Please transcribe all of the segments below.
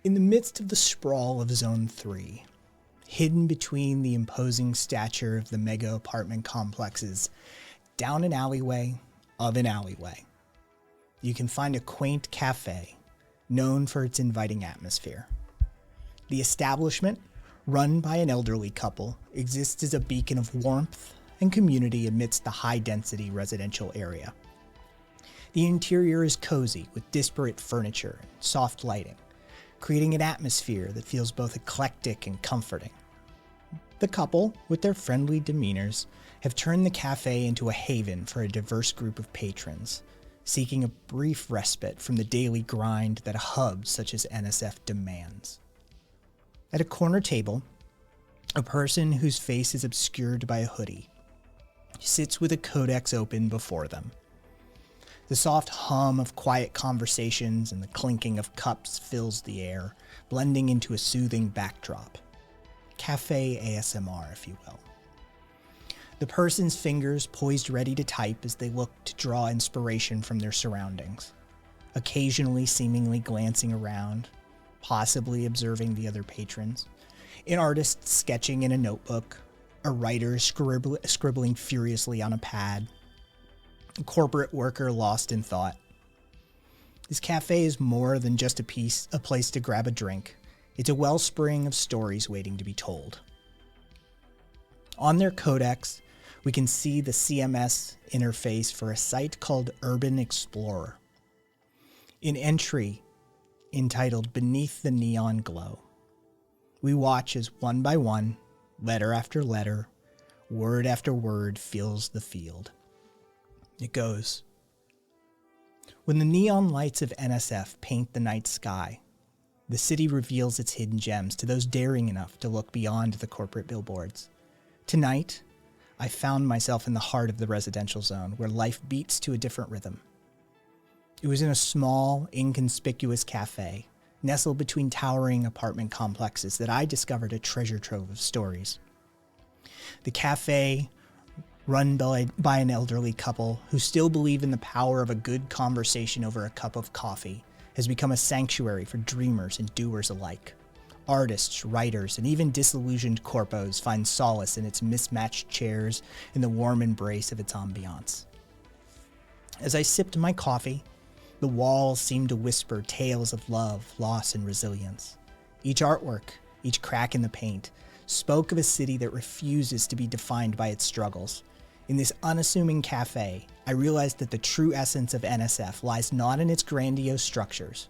In the midst of the sprawl of Zone 3, hidden between the imposing stature of the mega apartment complexes, down an alleyway of an alleyway, you can find a quaint cafe known for its inviting atmosphere. The establishment, run by an elderly couple, exists as a beacon of warmth and community amidst the high-density residential area. The interior is cozy with disparate furniture and soft lighting, creating an atmosphere that feels both eclectic and comforting. The couple, with their friendly demeanors, have turned the cafe into a haven for a diverse group of patrons, seeking a brief respite from the daily grind that a hub such as NSF demands. At a corner table, a person whose face is obscured by a hoodie sits with a codex open before them. The soft hum of quiet conversations and the clinking of cups fills the air, blending into a soothing backdrop. Cafe ASMR, if you will. The person's fingers poised ready to type as they look to draw inspiration from their surroundings, occasionally seemingly glancing around, possibly observing the other patrons, an artist sketching in a notebook, a writer scribbling furiously on a pad, a corporate worker lost in thought. This cafe is more than just a place to grab a drink. It's a wellspring of stories waiting to be told. On their codex, we can see the CMS interface for a site called Urban Explorer. An entry entitled Beneath the Neon Glow. We watch as one by one, letter after letter, word after word fills the field. It goes, when the neon lights of NSF paint the night sky, the city reveals its hidden gems to those daring enough to look beyond the corporate billboards. Tonight, I found myself in the heart of the residential zone where life beats to a different rhythm. It was in a small, inconspicuous cafe, nestled between towering apartment complexes, that I discovered a treasure trove of stories. The cafe, run by an elderly couple who still believe in the power of a good conversation over a cup of coffee, has become a sanctuary for dreamers and doers alike. Artists, writers, and even disillusioned corpos find solace in its mismatched chairs and the warm embrace of its ambiance. As I sipped my coffee, the walls seemed to whisper tales of love, loss, and resilience. Each artwork, each crack in the paint, spoke of a city that refuses to be defined by its struggles. In this unassuming cafe, I realized that the true essence of NSF lies not in its grandiose structures,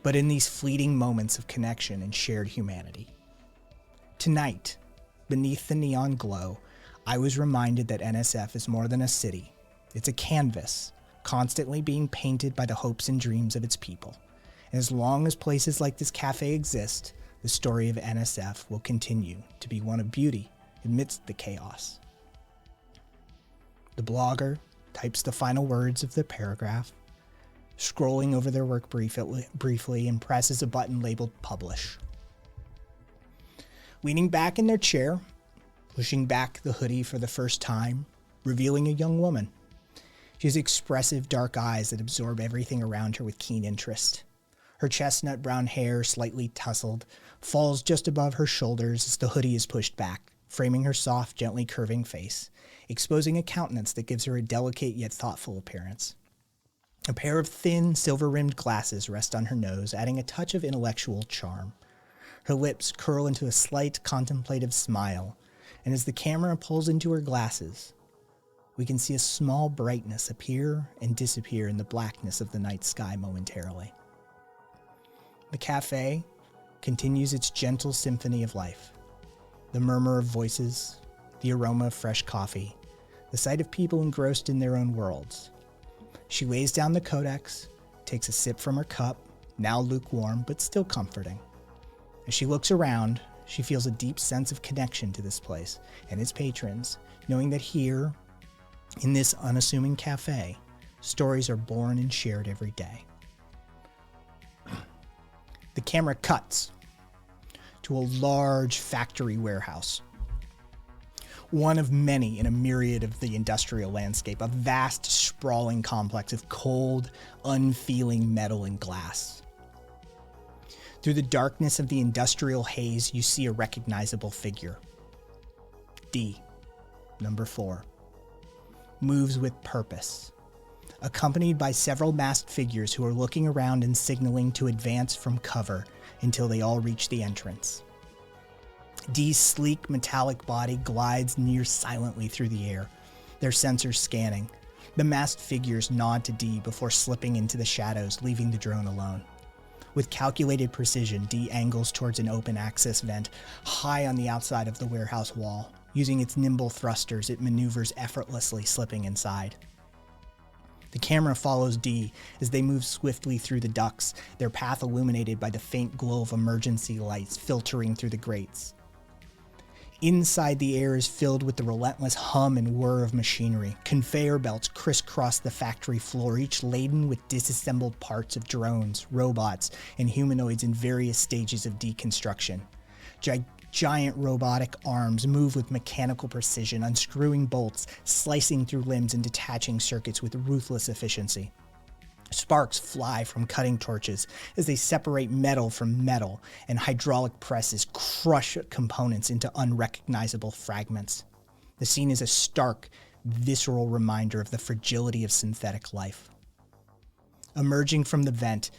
but in these fleeting moments of connection and shared humanity. Tonight, beneath the neon glow, I was reminded that NSF is more than a city. It's a canvas, constantly being painted by the hopes and dreams of its people. And as long as places like this cafe exist, the story of NSF will continue to be one of beauty amidst the chaos. The blogger types the final words of the paragraph, scrolling over their work briefly and presses a button labeled Publish. Leaning back in their chair, pushing back the hoodie for the first time, revealing a young woman. She has expressive dark eyes that absorb everything around her with keen interest. Her chestnut brown hair, slightly tousled, falls just above her shoulders as the hoodie is pushed back, framing her soft, gently curving face, exposing a countenance that gives her a delicate yet thoughtful appearance. A pair of thin, silver-rimmed glasses rest on her nose, adding a touch of intellectual charm. Her lips curl into a slight, contemplative smile, and as the camera pulls into her glasses, we can see a small brightness appear and disappear in the blackness of the night sky momentarily. The cafe continues its gentle symphony of life. The murmur of voices, the aroma of fresh coffee, the sight of people engrossed in their own worlds. She lays down the codex, takes a sip from her cup, now lukewarm but still comforting. As she looks around, she feels a deep sense of connection to this place and its patrons, knowing that here, in this unassuming cafe, stories are born and shared every day. The camera cuts to a large factory warehouse. One of many in a myriad of the industrial landscape, a vast, sprawling complex of cold, unfeeling metal and glass. Through the darkness of the industrial haze, you see a recognizable figure. D, number 4, moves with purpose, accompanied by several masked figures who are looking around and signaling to advance from cover until they all reach the entrance. D's sleek, metallic body glides near silently through the air, their sensors scanning. The masked figures nod to D before slipping into the shadows, leaving the drone alone. With calculated precision, D angles towards an open access vent high on the outside of the warehouse wall. Using its nimble thrusters, it maneuvers effortlessly, slipping inside. The camera follows D as they move swiftly through the ducts, their path illuminated by the faint glow of emergency lights filtering through the grates. Inside, the air is filled with the relentless hum and whir of machinery. Conveyor belts crisscross the factory floor, each laden with disassembled parts of drones, robots, and humanoids in various stages of deconstruction. Giant robotic arms move with mechanical precision, unscrewing bolts, slicing through limbs and detaching circuits with ruthless efficiency. Sparks fly from cutting torches as they separate metal from metal, and hydraulic presses crush components into unrecognizable fragments. The scene is a stark, visceral reminder of the fragility of synthetic life. Emerging from the vent,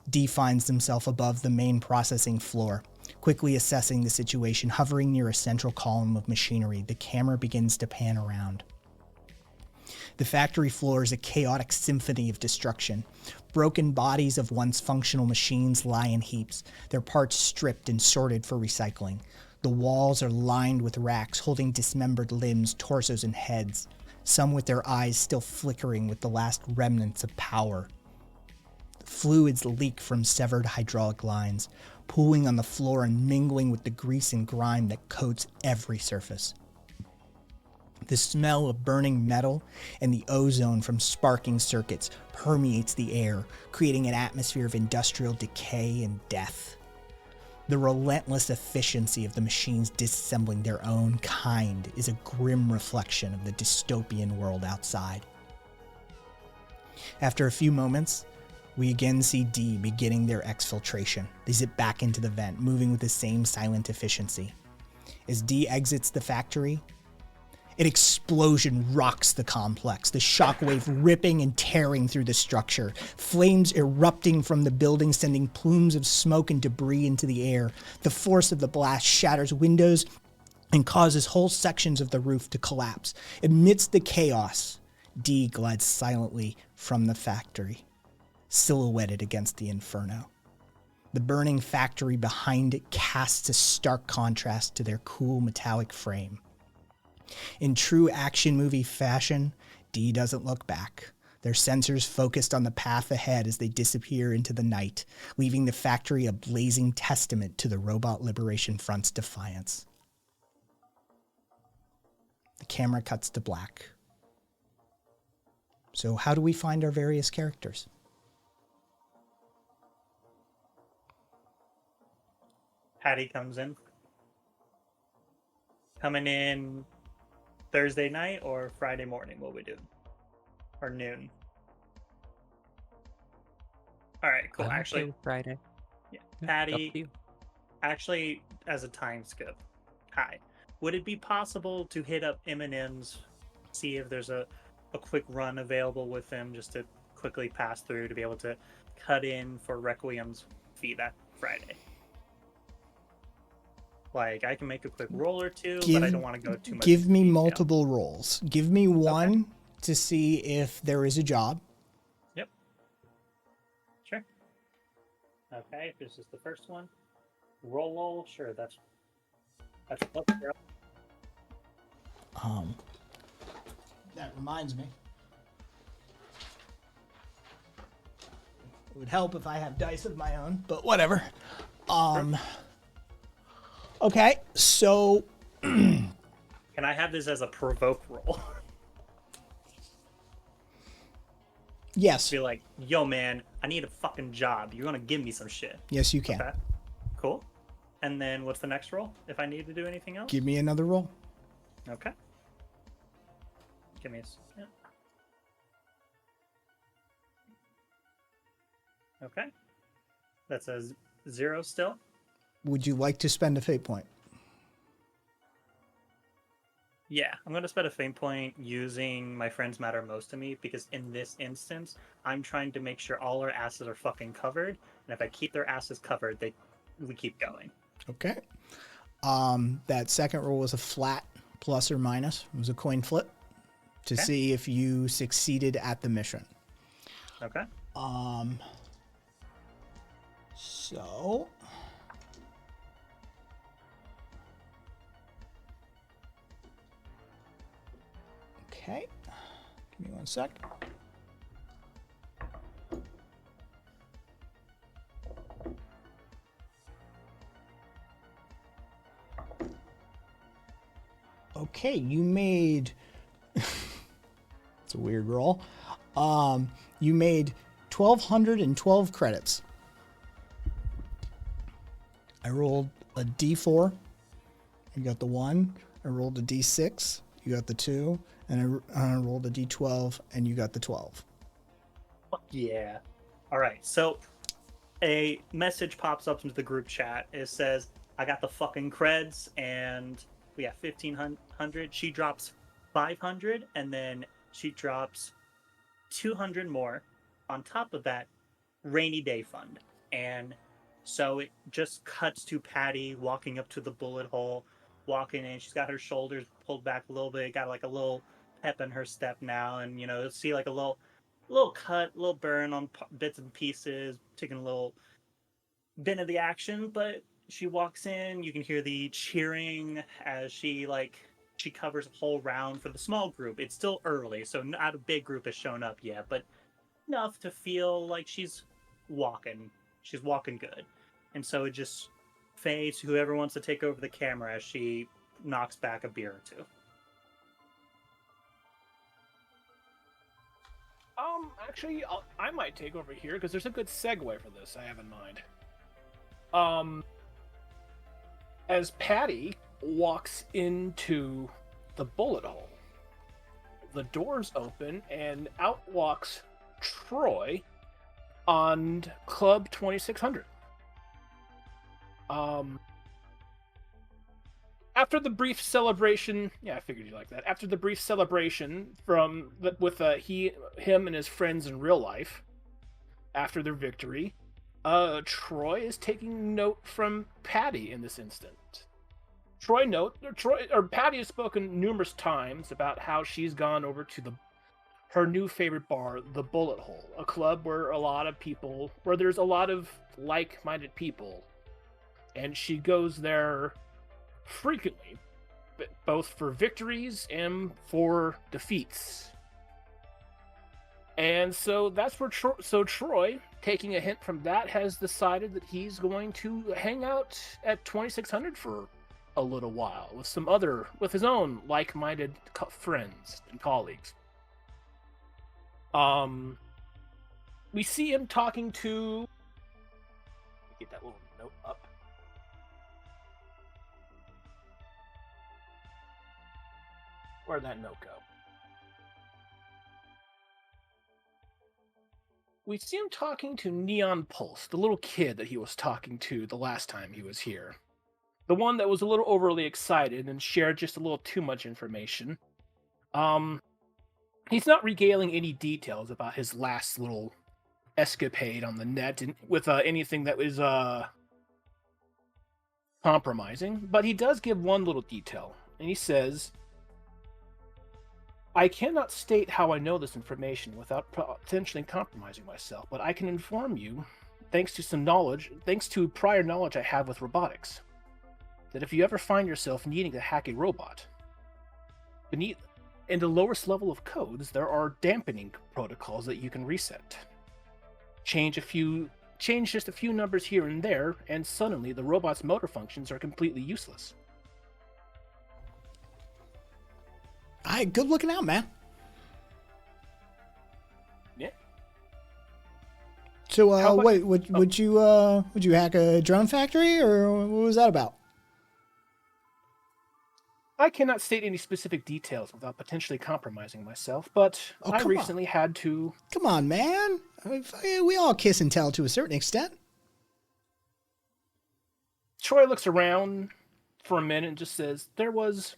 D finds himself above the main processing floor. Quickly assessing the situation, hovering near a central column of machinery, the camera begins to pan around. The factory floor is a chaotic symphony of destruction. Broken bodies of once functional machines lie in heaps, their parts stripped and sorted for recycling. The walls are lined with racks holding dismembered limbs, torsos, and heads, some with their eyes still flickering with the last remnants of power. Fluids leak from severed hydraulic lines, pooling on the floor and mingling with the grease and grime that coats every surface. The smell of burning metal and the ozone from sparking circuits permeates the air, creating an atmosphere of industrial decay and death. The relentless efficiency of the machines disassembling their own kind is a grim reflection of the dystopian world outside. After a few moments, we again see D beginning their exfiltration. They zip back into the vent, moving with the same silent efficiency. As D exits the factory, an explosion rocks the complex, the shockwave ripping and tearing through the structure, flames erupting from the building, sending plumes of smoke and debris into the air. The force of the blast shatters windows and causes whole sections of the roof to collapse. Amidst the chaos, D glides silently from the factory, silhouetted against the inferno. The burning factory behind it casts a stark contrast to their cool metallic frame. In true action movie fashion, D doesn't look back. Their sensors focused on the path ahead as they disappear into the night, leaving the factory a blazing testament to the Robot Liberation Front's defiance. The camera cuts to black. So how do we find our various characters? Patty comes in. Coming in Thursday night or Friday morning, what we do? Or noon. All right, cool. I'm Actually, okay with Friday. yeah. Yeah, Patty, up to you. actually, as a time skip, hi. Would it be possible to hit up M&M's, see if there's a quick run available with them, just to quickly pass through to be able to cut in for Requiem's fee that Friday? Like, I can make a quick roll or two, but I don't want to go too much. Give me detail. multiple rolls. Give me one to see if there is a job. Yep. Sure. Okay, this is the first one. Roll, sure, that's That reminds me. It would help if I have dice of my own, but whatever. Okay, so Can I have this as a provoke roll? yes. Be like, yo man, I need a fucking job. You're gonna give me some shit. Yes, you can. Okay. Cool. And then what's the next roll if I need to do anything else? Give me another roll. Okay. Give me a... Yeah. Okay. That's a 0 still. Would you like to spend a fate point? Yeah, I'm going to spend a fate point using my friends matter most to me because in this instance, I'm trying to make sure all our asses are fucking covered. And if I keep their asses covered, we keep going. Okay. That second roll was a flat plus or minus. It was a coin flip to see if you succeeded at the mission. Okay. So... Okay. Give me 1 sec. Okay, you made... It's a weird roll. You made 1,212 credits. I rolled a D4. You got the 1. I rolled a D6. You got the 2. And I rolled a D12, and you got the 12. Fuck yeah. All right, so a message pops up into the group chat. It says, I got the fucking creds, and we have 1,500. She drops 500, and then she drops 200 more. On top of that, rainy day fund. And so it just cuts to Patty walking up to the bullet hole, walking in. She's got her shoulders pulled back a little bit, got like a little pep in her step now, and you'll see like a little cut, little burn on bits and pieces, taking a little bit of the action. But she walks in, you can hear the cheering as she covers a whole round for the small group. It's still early, so not a big group has shown up yet, but enough to feel like she's walking good. And so it just fades to whoever wants to take over the camera as she knocks back a beer or two. Actually, I might take over here because there's a good segue for this I have in mind. As Patty walks into the bullet hole, the doors open and out walks Troy on Club 2600. After the brief celebration, I figured you like that. After the brief celebration with him and his friends in real life, after their victory, Troy is taking note from Patty in this instant. Patty has spoken numerous times about how she's gone over to her new favorite bar, the Bullet Hole, a club where there's a lot of like-minded people, and she goes there frequently, both for victories and for defeats. And so that's where Troy, taking a hint from that, has decided that he's going to hang out at 2600 for a little while with his own like-minded friends and colleagues. We see him talking to... Get that little note up. Where'd that note go? We see him talking to Neon Pulse, the little kid that he was talking to the last time he was here. The one that was a little overly excited and shared just a little too much information. He's not regaling any details about his last little escapade on the net with anything that was compromising, but he does give one little detail, and he says, I cannot state how I know this information without potentially compromising myself, but I can inform you, thanks to prior knowledge I have with robotics, that if you ever find yourself needing to hack a robot, in the lowest level of codes, there are dampening protocols that you can reset. Change just a few numbers here and there, and suddenly the robot's motor functions are completely useless. All right, good looking out, man. Yeah. So, How about- wait, would you hack a drone factory, or what was that about? I cannot state any specific details without potentially compromising myself, but Oh, I come on. recently had to. Come on, man. I mean, we all kiss and tell to a certain extent. Troy looks around for a minute and just says, "There was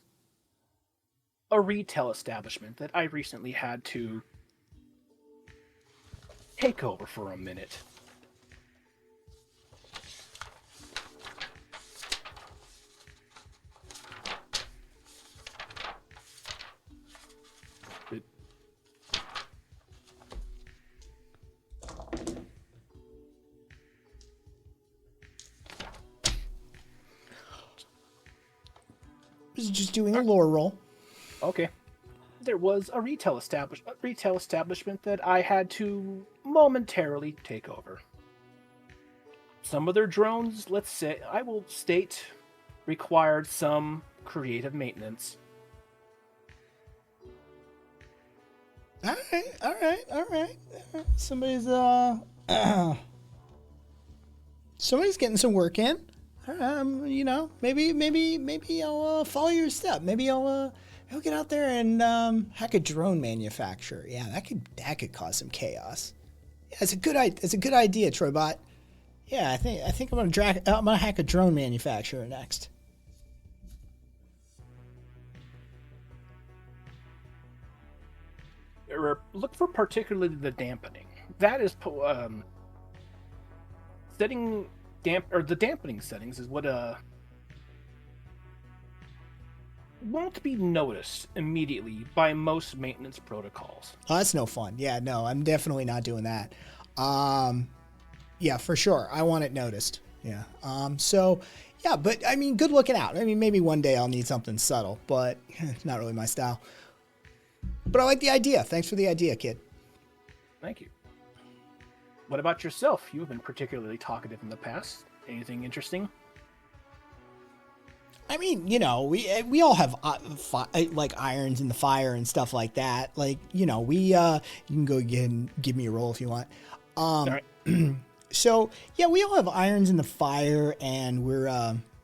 a retail establishment that I recently had to take over for a minute. Just doing a lore roll. Okay. There was a retail establishment that I had to momentarily take over. Some of their drones, let's say, I will state, required some creative maintenance. All right. Somebody's somebody's getting some work in. You know, maybe I'll follow your step. Maybe I'll get out there and hack a drone manufacturer. Yeah, that could cause some chaos. Yeah, it's a good idea, Troybot. Yeah, I think I'm gonna hack a drone manufacturer next. Look for particularly the dampening. That is setting the dampening settings is what won't be noticed immediately by most maintenance protocols. Oh, that's no fun. Yeah, no, I'm definitely not doing that. Yeah, for sure. I want it noticed. Yeah. So, yeah, but I mean, good looking out. I mean, maybe one day I'll need something subtle, but not really my style. But I like the idea. Thanks for the idea, kid. Thank you. What about yourself? You've been particularly talkative in the past. Anything interesting? I mean, you know, we all have like irons in the fire and stuff like that. Like, you know, you can go again, give me a roll if you want. All right. So yeah, we all have irons in the fire, and we're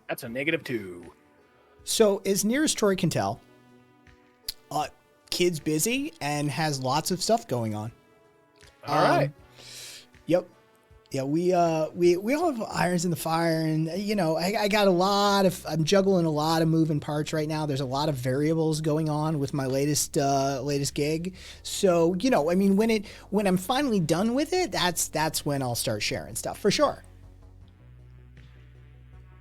That's a -2. so as near as Troy can tell, kid's busy and has lots of stuff going on. All right. Yep. Yeah, we all have irons in the fire, and you know, I got I'm juggling a lot of moving parts right now. There's a lot of variables going on with my latest gig. So, you know, I mean, when I'm finally done with it, that's when I'll start sharing stuff for sure.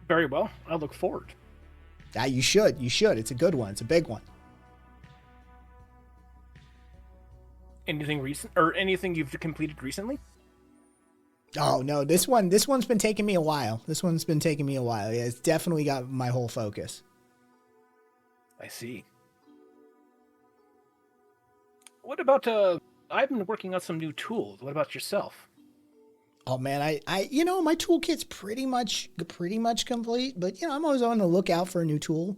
Very well. I look forward. Yeah, you should. It's a good one. It's a big one. Anything recent or anything you've completed recently? Oh no, this one's been taking me a while. Yeah, it's definitely got my whole focus. I see. What about I've been working on some new tools. What about yourself? Oh man, I you know, my toolkit's pretty much complete, but you know, I'm always on the lookout for a new tool.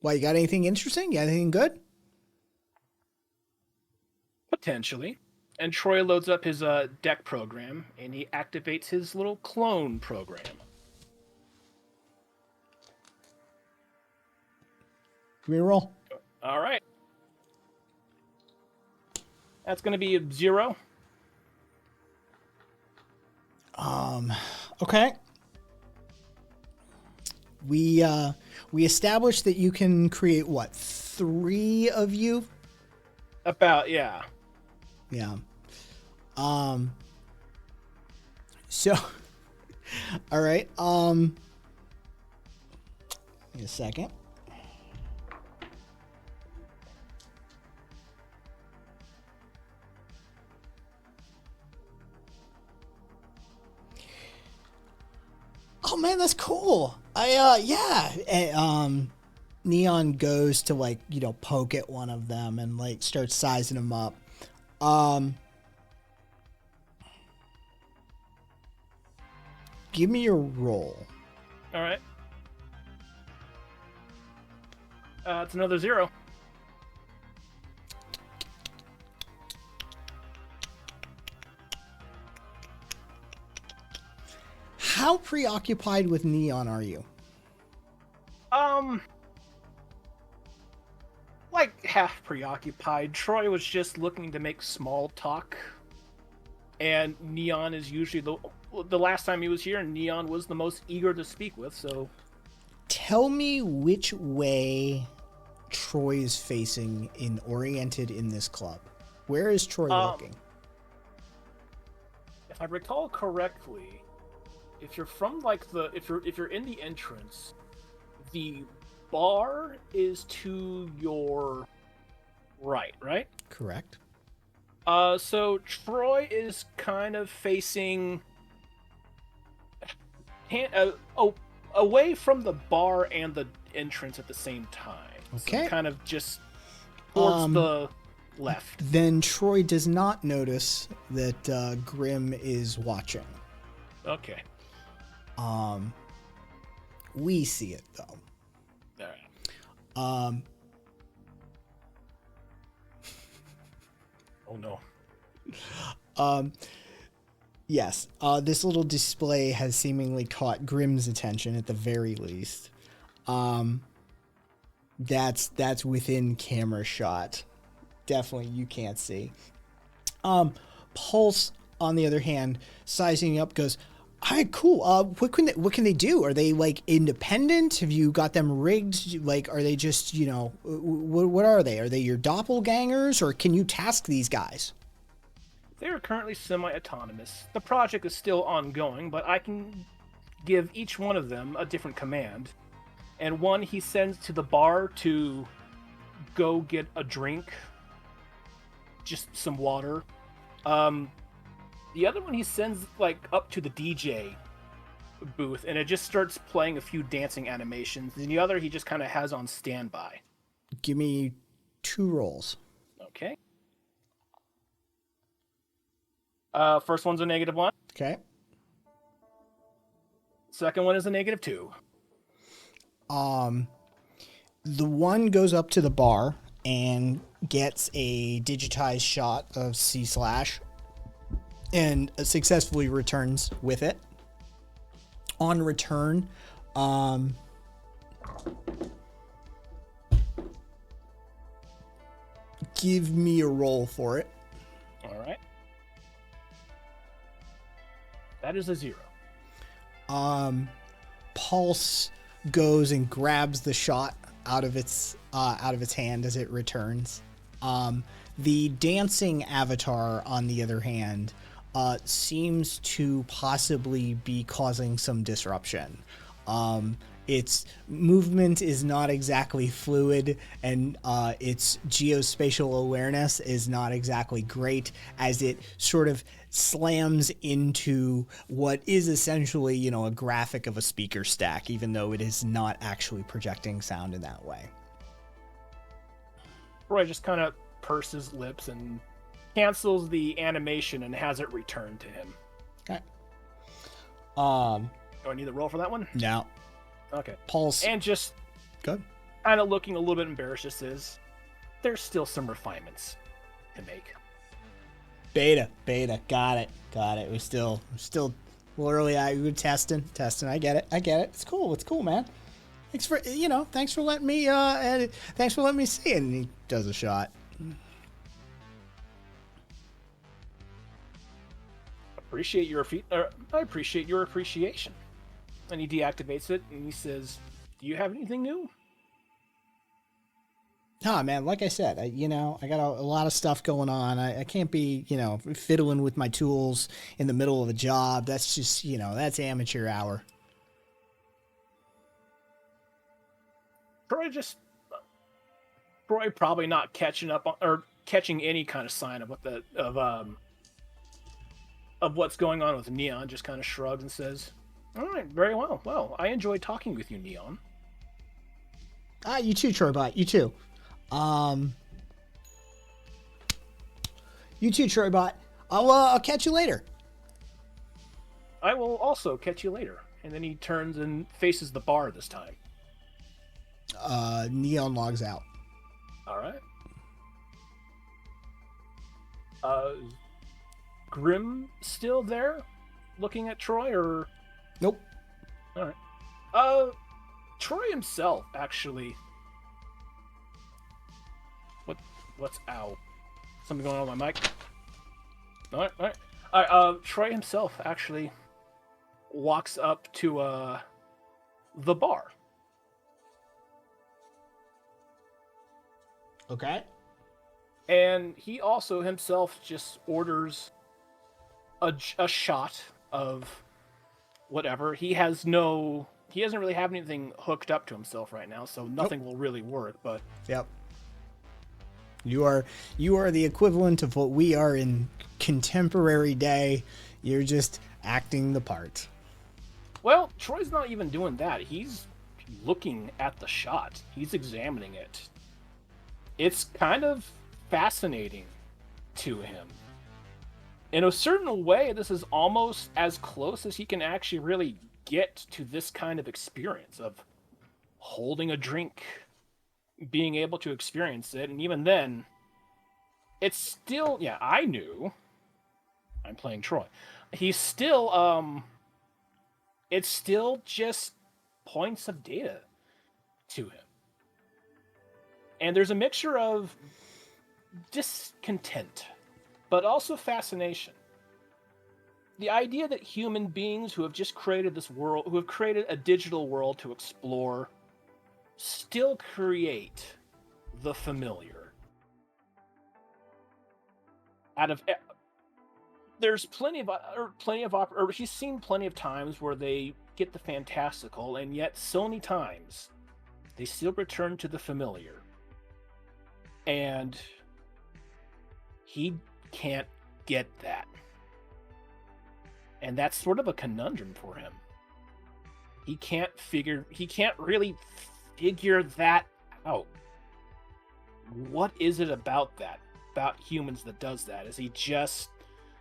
Why, you got anything interesting? You got anything good? Potentially. And Troy loads up his deck program, and he activates his little clone program. Give me a roll. All right. That's going to be a 0. Okay. We established that you can create what, 3 of you? About, yeah. Yeah. So, all right. Give me a second. Oh man, that's cool. Neon goes to, like, you know, poke at one of them and like starts sizing them up. Give me your roll. All right. It's another 0. How preoccupied with Neon are you? Like half preoccupied. Troy was just looking to make small talk, and Neon is usually the last time he was here, Neon was the most eager to speak with. So, Tell me which way Troy is facing oriented in this club. Where is Troy looking? if I recall correctly, if you're from like if you're in the entrance, the bar is to your right, right? Correct. So Troy is kind of facing away from the bar and the entrance at the same time. Okay. So kind of just towards the left. Then Troy does not notice that Grim is watching. Okay. We see it though. All right. Oh no. Yes. This little display has seemingly caught Grim's attention at the very least. That's within camera shot. Definitely you can't see. Pulse, on the other hand, sizing up, goes, "All right, cool. What can they do? Are they like independent? Have you got them rigged? Like, are they just, what are they? Are they your doppelgangers, or can you task these guys?" They are currently semi-autonomous. The project is still ongoing, but I can give each one of them a different command. And one he sends to the bar to go get a drink, just some water. The other one he sends like up to the DJ booth, and it just starts playing a few dancing animations. And the other he just kind of has on standby. Give me 2 rolls. Okay. First one's a -1. Okay. Second one is a -2. The one goes up to the bar and gets a digitized shot of C/ and successfully returns with it. On return, give me a roll for it. All right. That is a 0. Pulse goes and grabs the shot out of its hand as it returns. The dancing avatar, on the other hand, seems to possibly be causing some disruption. Its movement is not exactly fluid, and its geospatial awareness is not exactly great, as it sort of slams into what is essentially, a graphic of a speaker stack, even though it is not actually projecting sound in that way. Roy just kind of purses lips and cancels the animation and has it returned to him. Okay. Do I need to roll for that one? No. Okay. Pulse. And just Good. kind of looking a little bit embarrassed, just says, "There's still some refinements to make." Beta. Got it. We're still a little early. We're testing. I get it. It's cool, man. Thanks for letting me see it. And he does a shot. I appreciate your appreciation. And he deactivates it and he says, "Do you have anything new?" Nah, man, like I said, I got a lot of stuff going on. I can't be, fiddling with my tools in the middle of a job. That's just, that's amateur hour. Troy probably not catching up on, or catching any kind of sign of of what's going on with Neon, just kind of shrugs and says, "All right, very well. Well, I enjoyed talking with you, Neon." You too, Troybot. You too. Troybot. I'll catch you later. "I will also catch you later." And then he turns and faces the bar this time. Neon logs out. All right. Grim still there, looking at Troy, or Nope. All right. Troy himself actually. What's ow? Something going on with my mic? All right, all right. All right. Troy himself actually walks up to the bar. Okay. And he also himself just orders a shot of whatever. He doesn't really have anything hooked up to himself right now, so nothing will really work, but Yep. You are the equivalent of what we are in contemporary day. You're just acting the part. well, Troy's not even doing that. He's looking at the shot. He's examining it. It's kind of fascinating to him. In a certain way, this is almost as close as he can actually really get to this kind of experience of holding a drink, being able to experience it, and even then, it's still, yeah, I knew. I'm playing Troy. He's still, it's still just points of data to him. And there's a mixture of discontent, but also fascination. The idea that human beings who have just created this world, who have created a digital world to explore, still create the familiar. There's he's seen plenty of times where they get the fantastical, and yet so many times they still return to the familiar. And he can't get that. And that's sort of a conundrum for him. He can't really figure that out. What is it about humans that does that? Is he just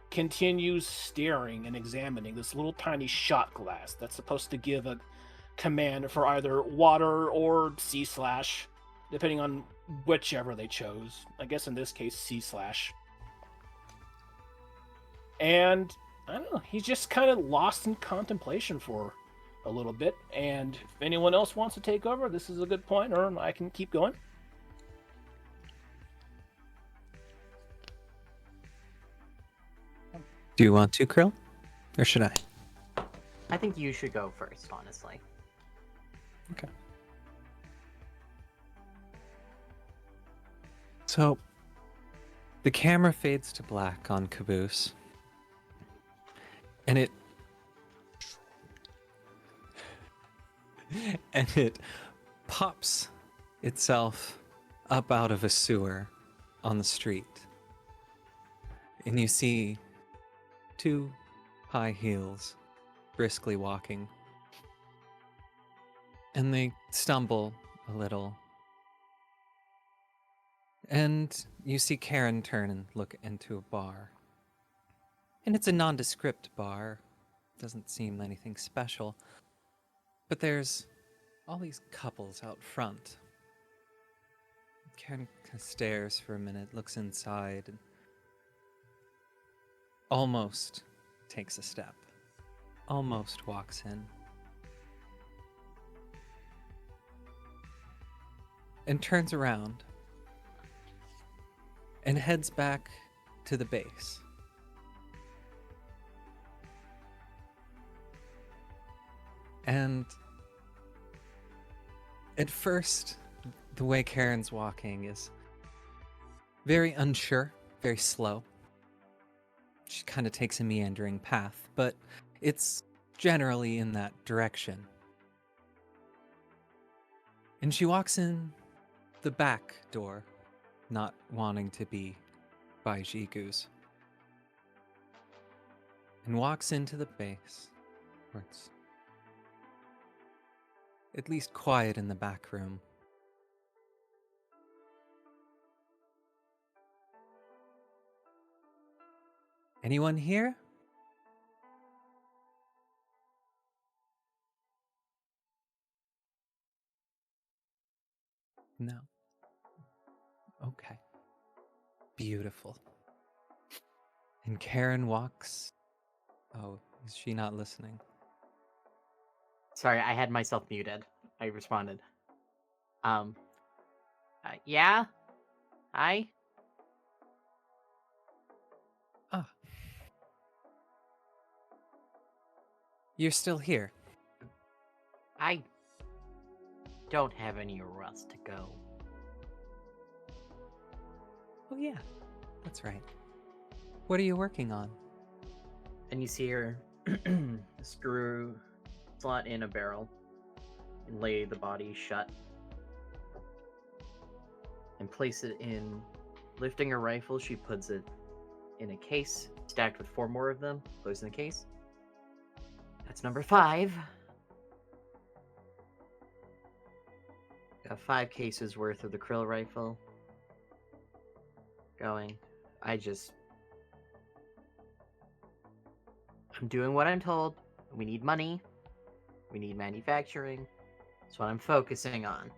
continues staring and examining this little tiny shot glass that's supposed to give a command for either water or C/, depending on whichever they chose. I guess in this case, C/. And I don't know, he's just kind of lost in contemplation for a little bit. And if anyone else wants to take over, this is a good point, or I can keep going. Do you want to, Krill? Or should I? I think you should go first, honestly. Okay. So, the camera fades to black on Caboose. And it pops itself up out of a sewer on the street. And you see two high heels briskly walking. And they stumble a little. And you see Karen turn and look into a bar. And it's a nondescript bar. Doesn't seem anything special. But there's all these couples out front. Karen kind of stares for a minute, looks inside, and almost takes a step. Almost walks in. And turns around and heads back to the base. And at first, the way Karen's walking is very unsure, very slow. She kind of takes a meandering path, but it's generally in that direction. And she walks in the back door, not wanting to be by Jigu's, and walks into the base, where it's at least quiet in the back room. Anyone here? No. Okay. Beautiful. And Karen walks. Oh, is she not listening? Sorry, I had myself muted. I responded. Yeah? Hi? Ah. You're still here. I don't have anywhere else to go. Oh, yeah. That's right. What are you working on? And you see her screw slot in a barrel and lay the body shut and place it in. Lifting her rifle, she puts it in a case stacked with 4 more of them. Goes in the case. That's number 5. Got 5 cases worth of the krill rifle going. I'm doing what I'm told. We need money. We need manufacturing. That's what I'm focusing on.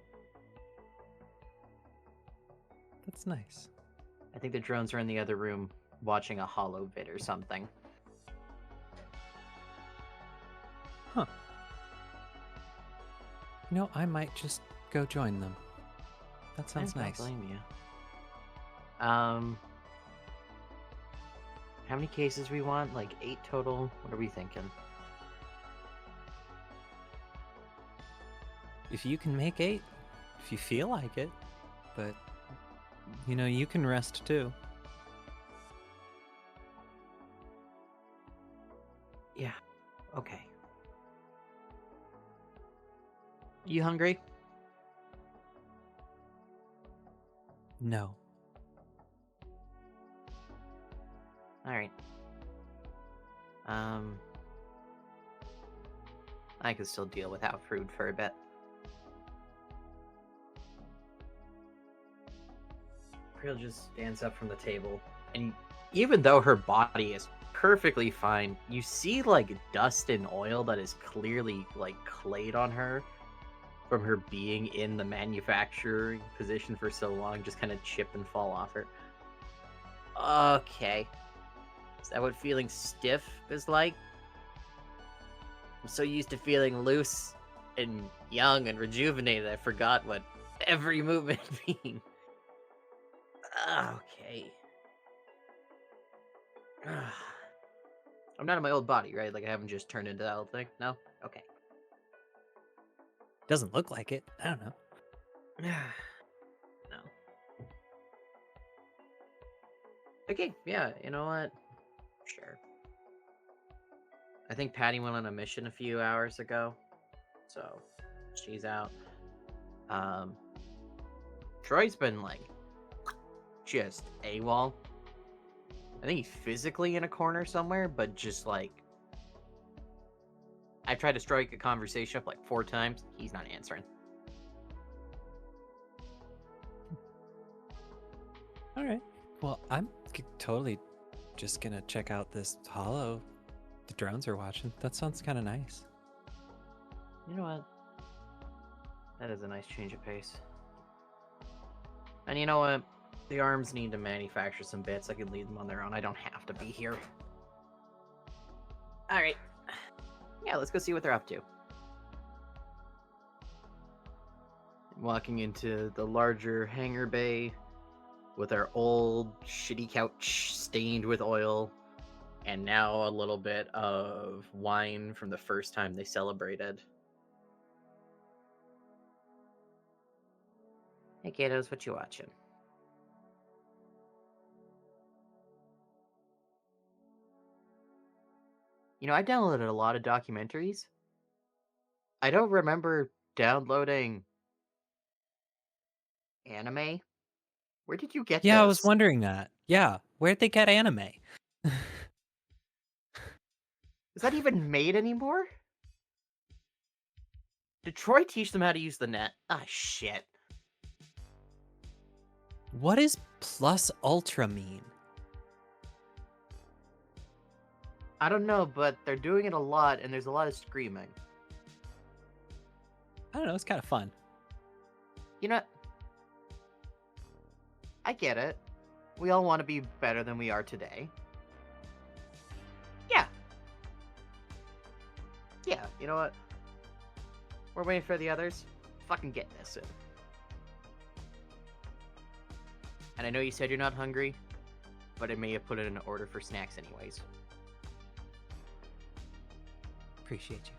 That's nice. I think the drones are in the other room watching a holo vid or something. Huh. You know, I might just go join them. That sounds I don't nice. blame you. How many cases we want? Like 8 total? What are we thinking? If you can make 8, if you feel like it. But, you know, you can rest too. Yeah. Okay. You hungry? No. Alright. I could still deal without food for a bit. Krill just stands up from the table, and even though her body is perfectly fine, you see like dust and oil that is clearly like clayed on her from her being in the manufacturing position for so long, just kind of chip and fall off her. Okay. Is that what feeling stiff is like? I'm so used to feeling loose and young and rejuvenated, I forgot what every movement means. Okay. I'm not in my old body, right? Like I haven't just turned into that old thing? No? Okay. Doesn't look like it. I don't know. No. Okay, yeah, you know what? Sure. I think Patty went on a mission a few hours ago, so she's out. Troy's been like just AWOL. I think he's physically in a corner somewhere, but just like I've tried to strike a conversation up like 4 times. He's not answering. All right. Well, I'm totally just gonna check out this holo the drones are watching. That sounds kind of nice. You know what? That is a nice change of pace. And you know what? The arms need to manufacture some bits. I can leave them on their own. I don't have to be here. Alright. Yeah, let's go see what they're up to. Walking into the larger hangar bay with our old shitty couch stained with oil, and now a little bit of wine from the first time they celebrated. Hey kiddos, what you watching? You know, I downloaded a lot of documentaries. I don't remember downloading anime. Where did you get Yeah, I those? was wondering that. Yeah, where'd they get anime? Is that even made anymore? Did Troy teach them how to use the net? Ah, shit. What does plus ultra mean? I don't know, but they're doing it a lot, and there's a lot of screaming. I don't know, it's kind of fun. You know, I get it. We all want to be better than we are today. Yeah. Yeah, you know what? we're waiting for the others. Fucking get this in. And I know you said you're not hungry, but I may have put it in an order for snacks anyways. Appreciate you.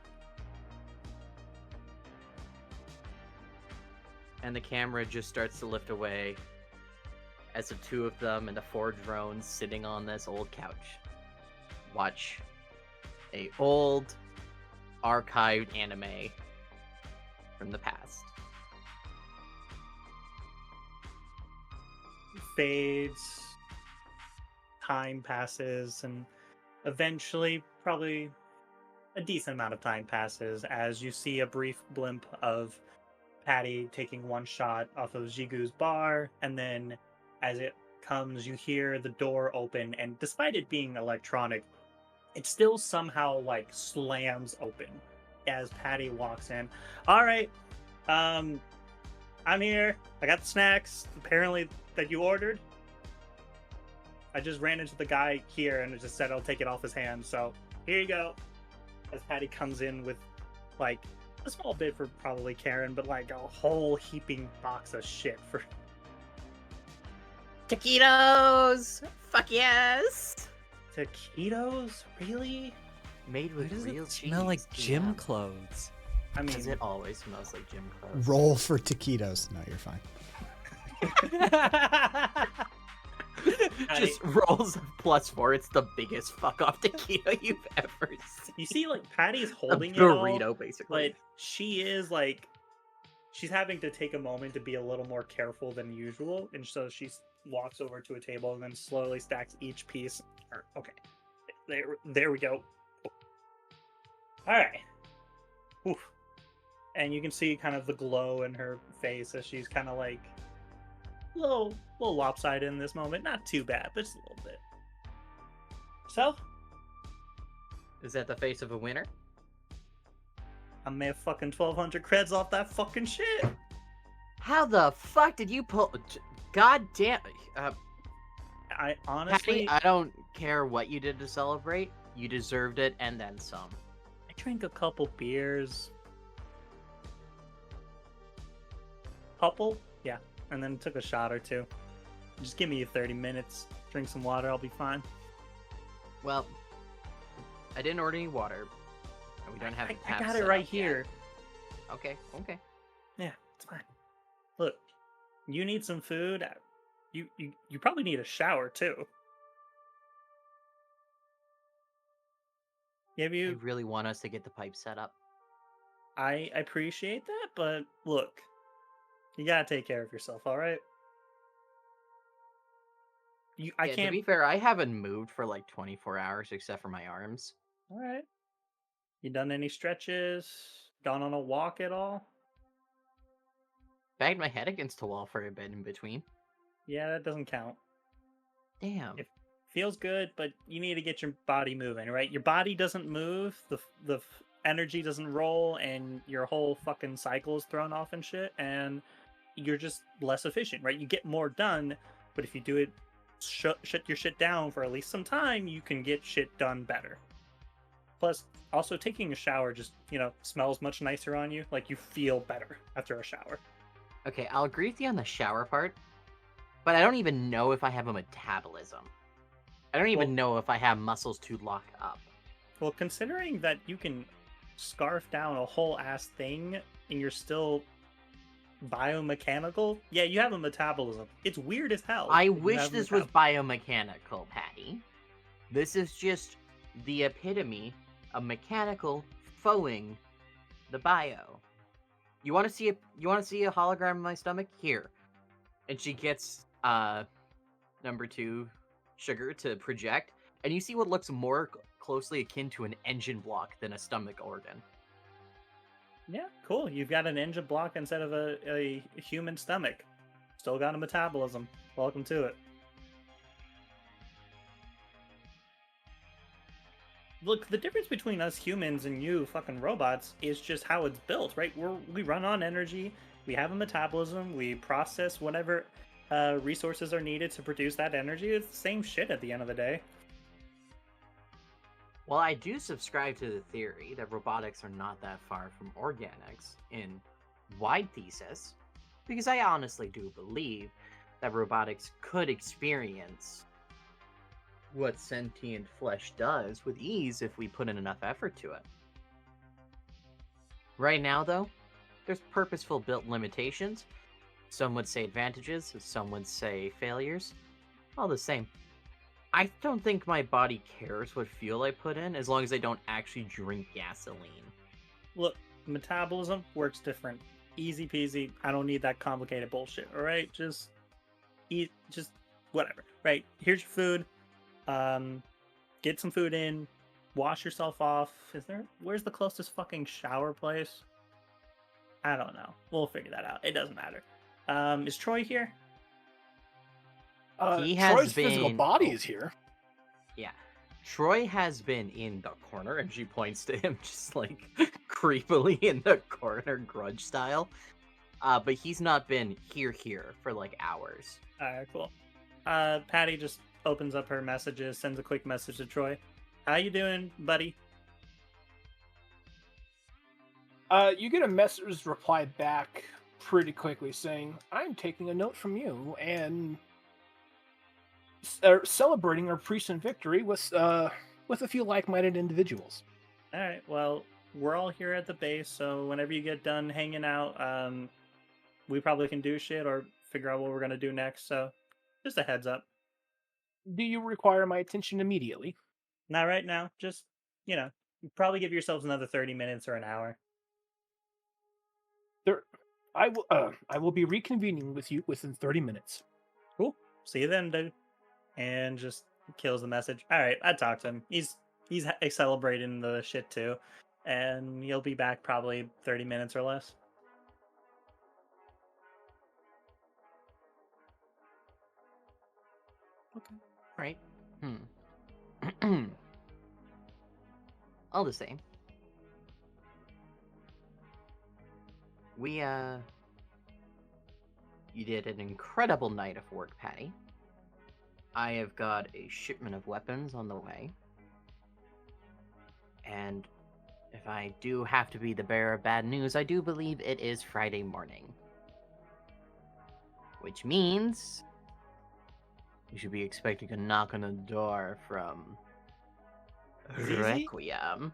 And the camera just starts to lift away as the two of them and the 4 drones sitting on this old couch watch a old archived anime from the past. Fades, time passes, and eventually, probably a decent amount of time passes as you see a brief blimp of Patty taking one shot off of Jigu's bar, and then as it comes, you hear the door open, and despite it being electronic, it still somehow like slams open as Patty walks in. All right, I'm here. I got the snacks, apparently, that you ordered. I just ran into the guy here and it just said I'll take it off his hands, so here you go. As Patty comes in with like a small bit for probably Karen, but like a whole heaping box of shit for Taquitos! Fuck yes! taquitos. Really? Made Why with does real it cheese. smell like gym yeah. clothes? I mean, Because it always smells like gym clothes. Roll for taquitos. No, you're fine. Just rolls of +4. It's the biggest fuck off taquito you've ever seen. you see, like Patty's A holding it all, burrito, basically. but she is like, she's having to take a moment to be a little more careful than usual, and so she walks over to a table and then slowly stacks each piece. Okay, there we go. All right. Oof. And you can see kind of the glow in her face as she's kind of like a little lopsided in this moment. Not too bad, but just a little bit. So, Is that the face of a winner? I made fucking 1,200 creds off that fucking shit. How the fuck did you pull? God damn. I honestly, Patty, I don't care what you did to celebrate. You deserved it and then some. I drank a couple beers. Couple? Yeah. And then took a shot or two. Just give me 30 minutes. Drink some water, I'll be fine. Well, I didn't order any water. And we don't have I the tap got set it right up yet. here. Okay. Yeah, it's fine. Look, you need some food. You probably need a shower too. Have You you? really want us to get the pipe set up? I appreciate that, but look, you gotta take care of yourself. All right. I Yeah, can't. to be fair, I haven't moved for like 24 hours except for my arms. All right. You done any stretches? Gone on a walk at all? Banged my head against a wall for a bit in between. Yeah, that doesn't count. Damn. If- Feels good, but you need to get your body moving, right? Your body doesn't move, the energy doesn't roll, and your whole fucking cycle is thrown off and shit, and you're just less efficient, right? You get more done, but if you do it, shut your shit down for at least some time, you can get shit done better. Plus, also taking a shower just, smells much nicer on you. Like, you feel better after a shower. Okay, I'll agree with you on the shower part, but I don't even know if I have a metabolism. I don't even know if I have muscles to lock up. Well, considering that you can scarf down a whole ass thing and you're still biomechanical, yeah, you have a metabolism. It's weird as hell. I that you wish have a this was biomechanical, Patty. This is just the epitome of mechanical foeing the bio. You want to see a hologram in my stomach? Here. And she gets number 2 sugar to project, and you see what looks more closely akin to an engine block than a stomach organ. Yeah, cool. You've got an engine block instead of a human stomach. Still got a metabolism. Welcome to it. Look, the difference between us humans and you fucking robots is just how it's built, right? We run on energy, we have a metabolism, we process whatever resources are needed to produce that energy. It's the same shit at the end of the day. Well, I do subscribe to the theory that robotics are not that far from organics in wide thesis, because I honestly do believe that robotics could experience what sentient flesh does with ease if we put in enough effort to it. Right now, though, there's purposeful built limitations. Some would say advantages, some would say failures. All the same. I don't think my body cares what fuel I put in as long as I don't actually drink gasoline. Look, metabolism works different. Easy peasy. I don't need that complicated bullshit. All right, just eat, just whatever. Right, here's your food. Get some food in. Wash yourself off. Where's the closest fucking shower place? I don't know. We'll figure that out. It doesn't matter. Is Troy here? He has Troy's been... physical body is here. Yeah. Troy has been in the corner, and she points to him just like creepily in the corner, grudge style. But he's not been here for like hours. Alright, cool. Patty just opens up her messages, sends a quick message to Troy. How you doing, buddy? You get a message reply back pretty quickly saying, "I'm taking a note from you and celebrating our recent victory with a few like-minded individuals." Alright, well, we're all here at the base, so whenever you get done hanging out, we probably can do shit or figure out what we're gonna do next, so just a heads up. Do you require my attention immediately? Not right now, just, probably give yourselves another 30 minutes or an hour. I will be reconvening with you within 30 minutes. Cool. See you then, dude. And just kills the message. Alright, I talked to him. He's celebrating the shit too. And he'll be back probably 30 minutes or less. Okay. Right. All the same. You did an incredible night of work, Patty. I have got a shipment of weapons on the way. And if I do have to be the bearer of bad news, I do believe it is Friday morning. Which means you should be expecting a knock on the door from ZZ? Requiem.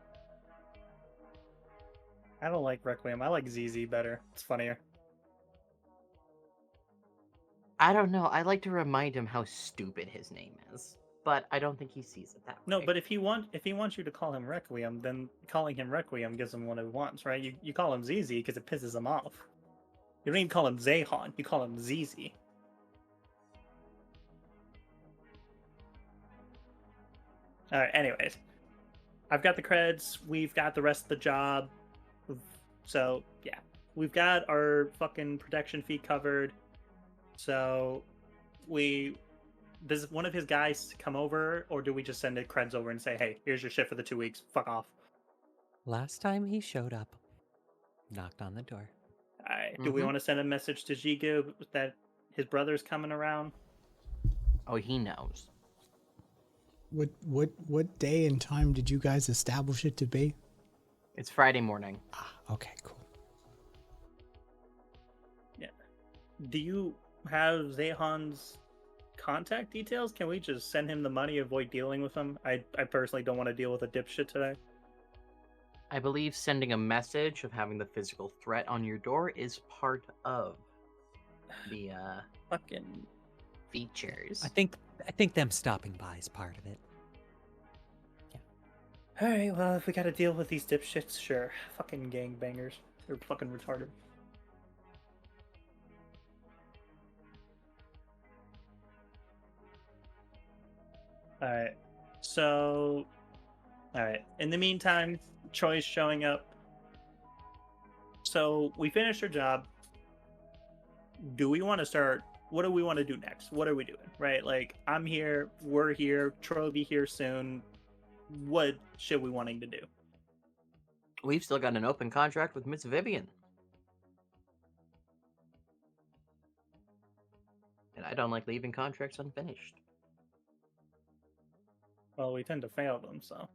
I don't like Requiem. I like ZZ better. It's funnier. I don't know. I like to remind him how stupid his name is, but I don't think he sees it that way. No, but if he wants you to call him Requiem, then calling him Requiem gives him what he wants, right? You call him ZZ because it pisses him off. You don't even call him Zahon. You call him ZZ. Alright, anyways. I've got the creds. We've got the rest of the job. So, yeah. We've got our fucking protection fee covered. So, does one of his guys come over, or do we just send the creds over and say, hey, here's your shit for the 2 weeks, fuck off? Last time he showed up, knocked on the door. Alright, do we want to send a message to Jigu that his brother's coming around? Oh, he knows. What day and time did you guys establish it to be? It's Friday morning. Okay, cool. Yeah. Do you have Zahon's contact details? Can we just send him the money, avoid dealing with him? I personally don't want to deal with a dipshit today. I believe sending a message of having the physical threat on your door is part of the Fucking features. I think them stopping by is part of it. Alright, well, if we gotta deal with these dipshits, sure. Fucking gangbangers. They're fucking retarded. Alright, so... Alright, in the meantime, Troy's showing up. So, we finished our job. Do we want to start... What do we want to do next? What are we doing, right? Like, I'm here, we're here, Troy will be here soon. What should we wanting to do? We've still got an open contract with Miss Vivian. And I don't like leaving contracts unfinished. Well, we tend to fail them, so...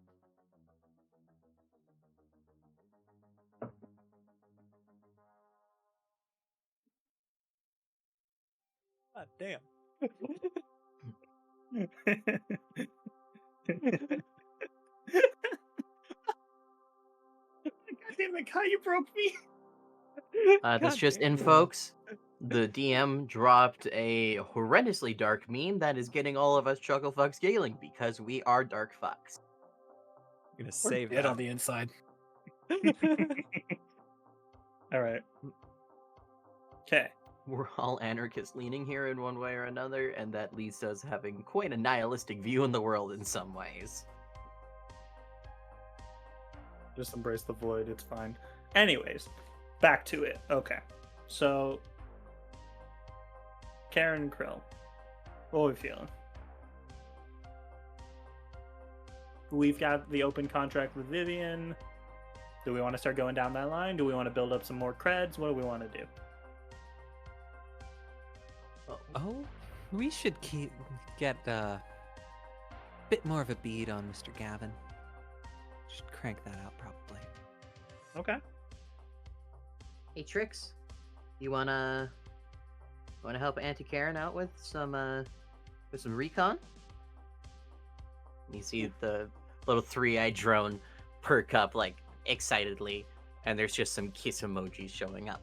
God damn. God damn it, Kai, you broke me. That's God just damn in, it. folks. The DM dropped a horrendously dark meme that is getting all of us chuckle fucks giggling because we are dark fucks. I'm gonna We're save dead that. on the inside. All right. Okay. We're all anarchist leaning here in one way or another, and that leads to us having quite a nihilistic view in the world in some ways. Just embrace the void. It's fine. Anyways, back to it. Okay. So, Karen and Krill, what are we feeling? We've got the open contract with Vivian. Do we want to start going down that line? Do we want to build up some more creds? What do we want to do? Oh, we should get a bit more of a bead on Mr. Gavin. Should crank that out probably. Okay. Hey, Trix, you wanna help Auntie Karen out with some recon? You see the little three-eyed drone perk up like excitedly, and there's just some kiss emojis showing up.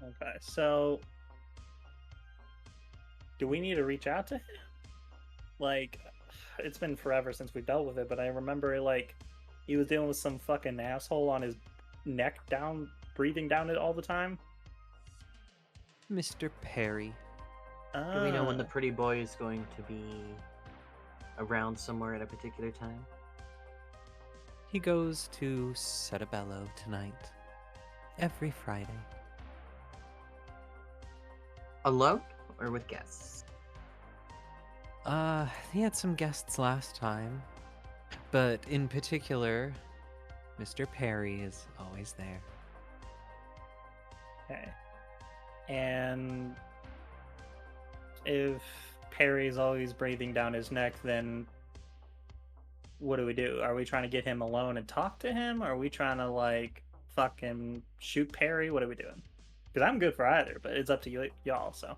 Okay. So, do we need to reach out to him? Like, it's been forever since we dealt with it, but I remember like he was dealing with some fucking asshole on his neck down, breathing down it all the time. Mr. Perry. Do we know when the pretty boy is going to be around somewhere at a particular time? He goes to Setabello tonight. Every Friday. Alone or with guests? He had some guests last time. But in particular, Mr. Perry is always there. Okay. And if Perry's always breathing down his neck, then what do we do? Are we trying to get him alone and talk to him? Or are we trying to like fucking shoot Perry? What are we doing? Because I'm good for either, but it's up to y'all. So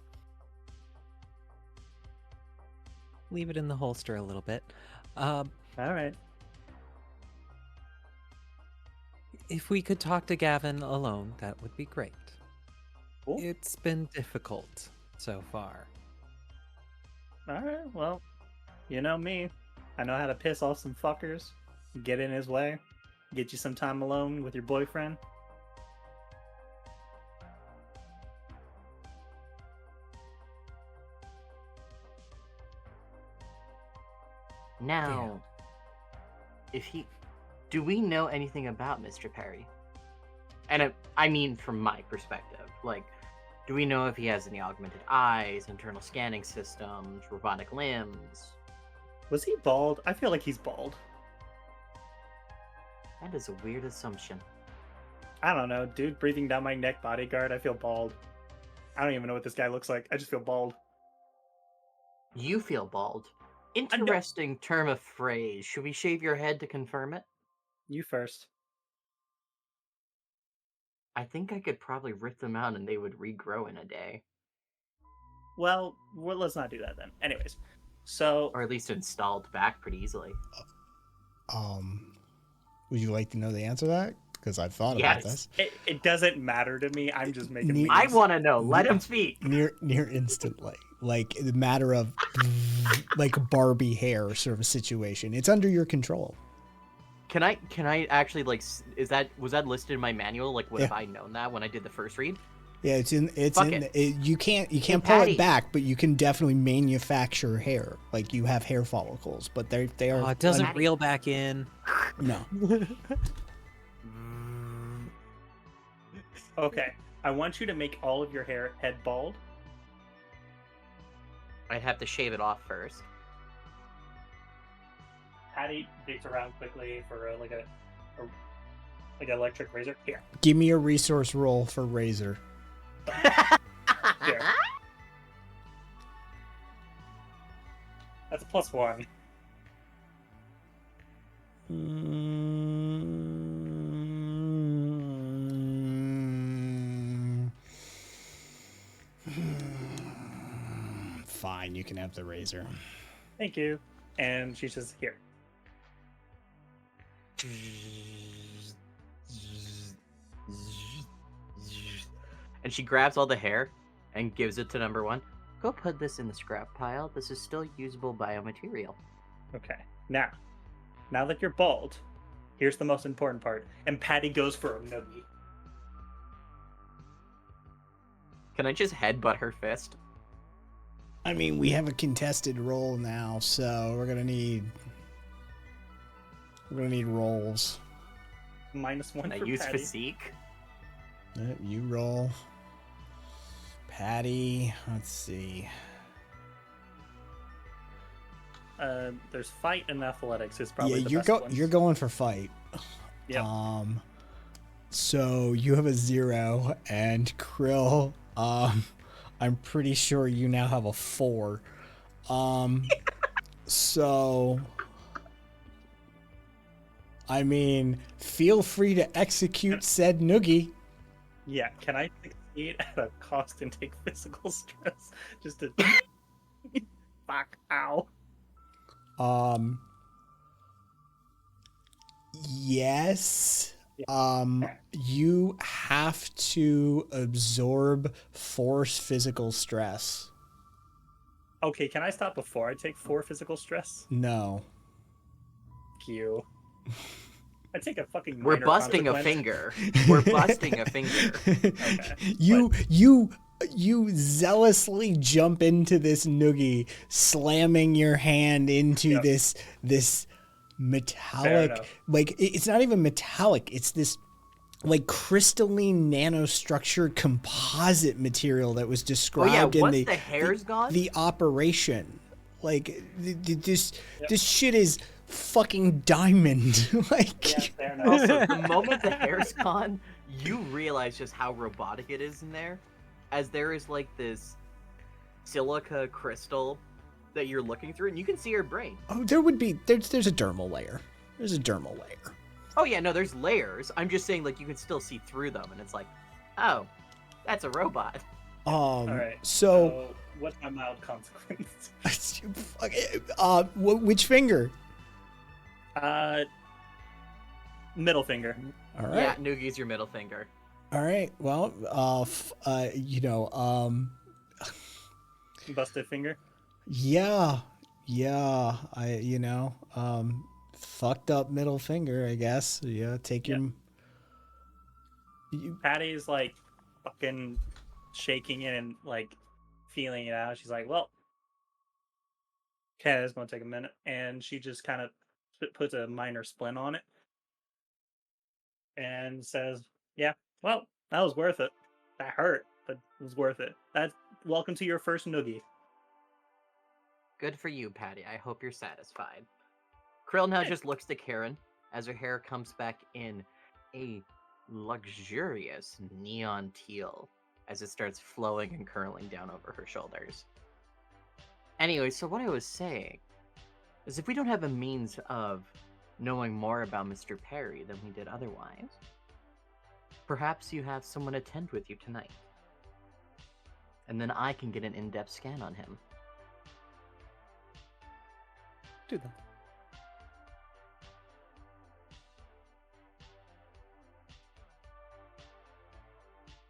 Leave it in the holster a little bit. all right. If we could talk to Gavin alone, that would be great. Cool. It's been difficult so far. All right. Well, you know me. I know how to piss off some fuckers, get in his way, get you some time alone with your boyfriend. Now, do we know anything about Mr. Perry? And I mean, from my perspective, like, do we know if he has any augmented eyes, internal scanning systems, robotic limbs? Was he bald? I feel like he's bald. That is a weird assumption. I don't know, dude. Breathing down my neck, bodyguard. I feel bald. I don't even know what this guy looks like. I just feel bald. You feel bald. don't- Interesting term of phrase. Should we shave your head to confirm it? You first. I think I could probably rip them out and they would regrow in a day. Well, let's not do that then. Anyways, so Or at least installed back pretty easily. Would you like to know the answer to that? Because I've thought about this. it doesn't matter to me. I'm just making. Ne- I memes. want to know. Let him speak. Near instantly, like the matter of like Barbie hair sort of a situation. It's under your control. Can I actually like? Was that listed in my manual? Like, would Yeah. have I known that when I did the first read? Yeah, Fuck you can't pull Patty. it back, but you can definitely manufacture hair. Like you have hair follicles, but they are. Oh, it doesn't Patty. reel back in. No. Okay, I want you to make all of your head bald. I'd have to shave it off first. Patty digs around quickly for like an electric razor. Here. Give me a resource roll for razor. Here. That's a +1. fine. You can have the razor. Thank you. And she's just here. And she grabs all the hair and gives it to number 1. Go put this in the scrap pile. This is still usable biomaterial. Okay. Now that you're bald, here's the most important part. And Patty goes for a noogie. Can I just headbutt her fist? I mean, we have a contested roll now, so we're gonna need rolls. -1 Can I for use Patty. physique? You roll. Patty, let's see. There's fight and athletics is probably the Yeah, best ones. you're going for fight. Yep. So you have a 0, and Krill, I'm pretty sure you now have a 4. So I mean, feel free to execute said noogie. Yeah, can I succeed at a cost and take physical stress? Just to fuck, ow. Yes. Yeah. You have to absorb force physical stress. Okay, can I stop before I take 4 physical stress? No. Fuck you. I take a fucking We're minor busting a consequence. finger. We're busting a finger. You zealously jump into this noogie, slamming your hand into Yep. this metallic, enough. like it's not even metallic, it's this like crystalline nanostructured composite material that was described in once the hair's gone? the operation. Like this shit is fucking diamond. Like Yeah, fair enough. Also, the moment the hair's gone, you realize just how robotic it is in there, as there is like this silica crystal that you're looking through, and you can see her brain. oh, there's a dermal layer. There's a dermal layer. Oh yeah, no, there's layers. I'm just saying, like, you can still see through them, and it's like, oh, that's a robot. All right. So what's my mild consequence? which finger? Middle finger. All right. Yeah, Noogie's your middle finger. All right. Well, Busted finger. yeah, fucked up middle finger, I guess. Yeah, take your. Patty's like fucking shaking it and like feeling it out. She's like, well, okay, it's gonna take a minute. And she just kind of puts a minor splint on it and says, yeah, well, that was worth it. That hurt, but it was worth it. Welcome to your first noogie. Good for you, Patty. I hope you're satisfied. Krill now just looks to Karen as her hair comes back in a luxurious neon teal as it starts flowing and curling down over her shoulders. Anyway, so what I was saying is if we don't have a means of knowing more about Mr. Perry than we did otherwise, perhaps you have someone attend with you tonight. And then I can get an in-depth scan on him. Do that.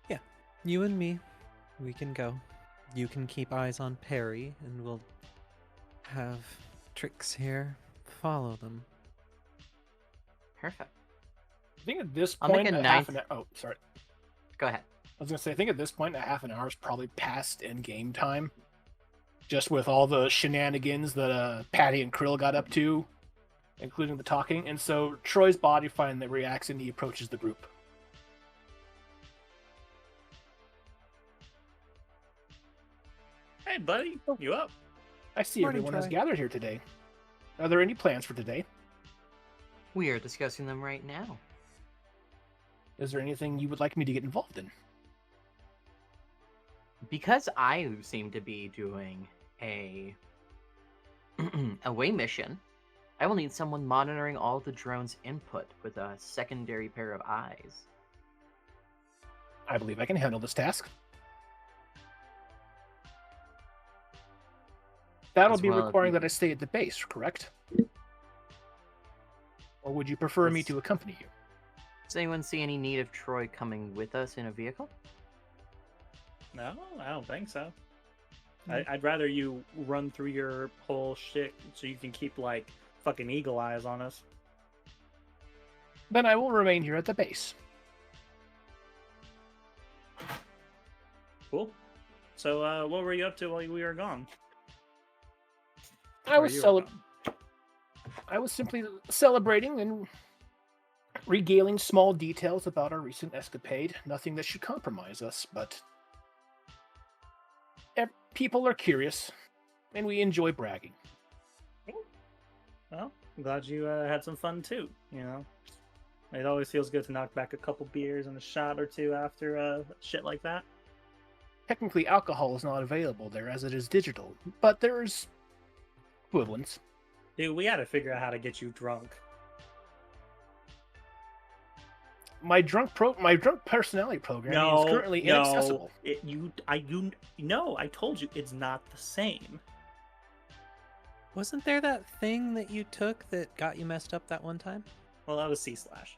Yeah, you and me, we can go. You can keep eyes on Perry, and we'll have Tricks here follow them. Perfect. I think at this I'll point, make a half ninth- an hour. Oh, sorry. Go ahead. I was gonna say, I think at this point, a half an hour is probably past end game time. Just with all the shenanigans that Patty and Krill got up to, including the talking, and so Troy's body finally reacts and he approaches the group. Hey, buddy, you up? I see Morning, everyone has Troy. gathered here today. Are there any plans for today? We are discussing them right now. Is there anything you would like me to get involved in? Because I seem to be doing a away mission, I will need someone monitoring all the drone's input with a secondary pair of eyes. I believe I can handle this task. That'll As be well as requiring we- that I stay at the base, correct? Or would you prefer me Yes. to accompany you? Does anyone see any need of Troy coming with us in a vehicle? No, I don't think so. I'd rather you run through your whole shit so you can keep like fucking eagle eyes on us. Then I will remain here at the base. Cool. So, what were you up to while we were gone? I Or was you were gone? I was simply celebrating and regaling small details about our recent escapade. Nothing that should compromise us, but people are curious, and we enjoy bragging. Well, I'm glad you had some fun too. You know, it always feels good to knock back a couple beers and a shot or two after shit like that. Technically, alcohol is not available there as it is digital, but there's equivalents. Dude, we had to figure out how to get you drunk. My drunk personality program is currently inaccessible. I told you it's not the same. Wasn't there that thing that you took that got you messed up that one time? Well, that was C slash.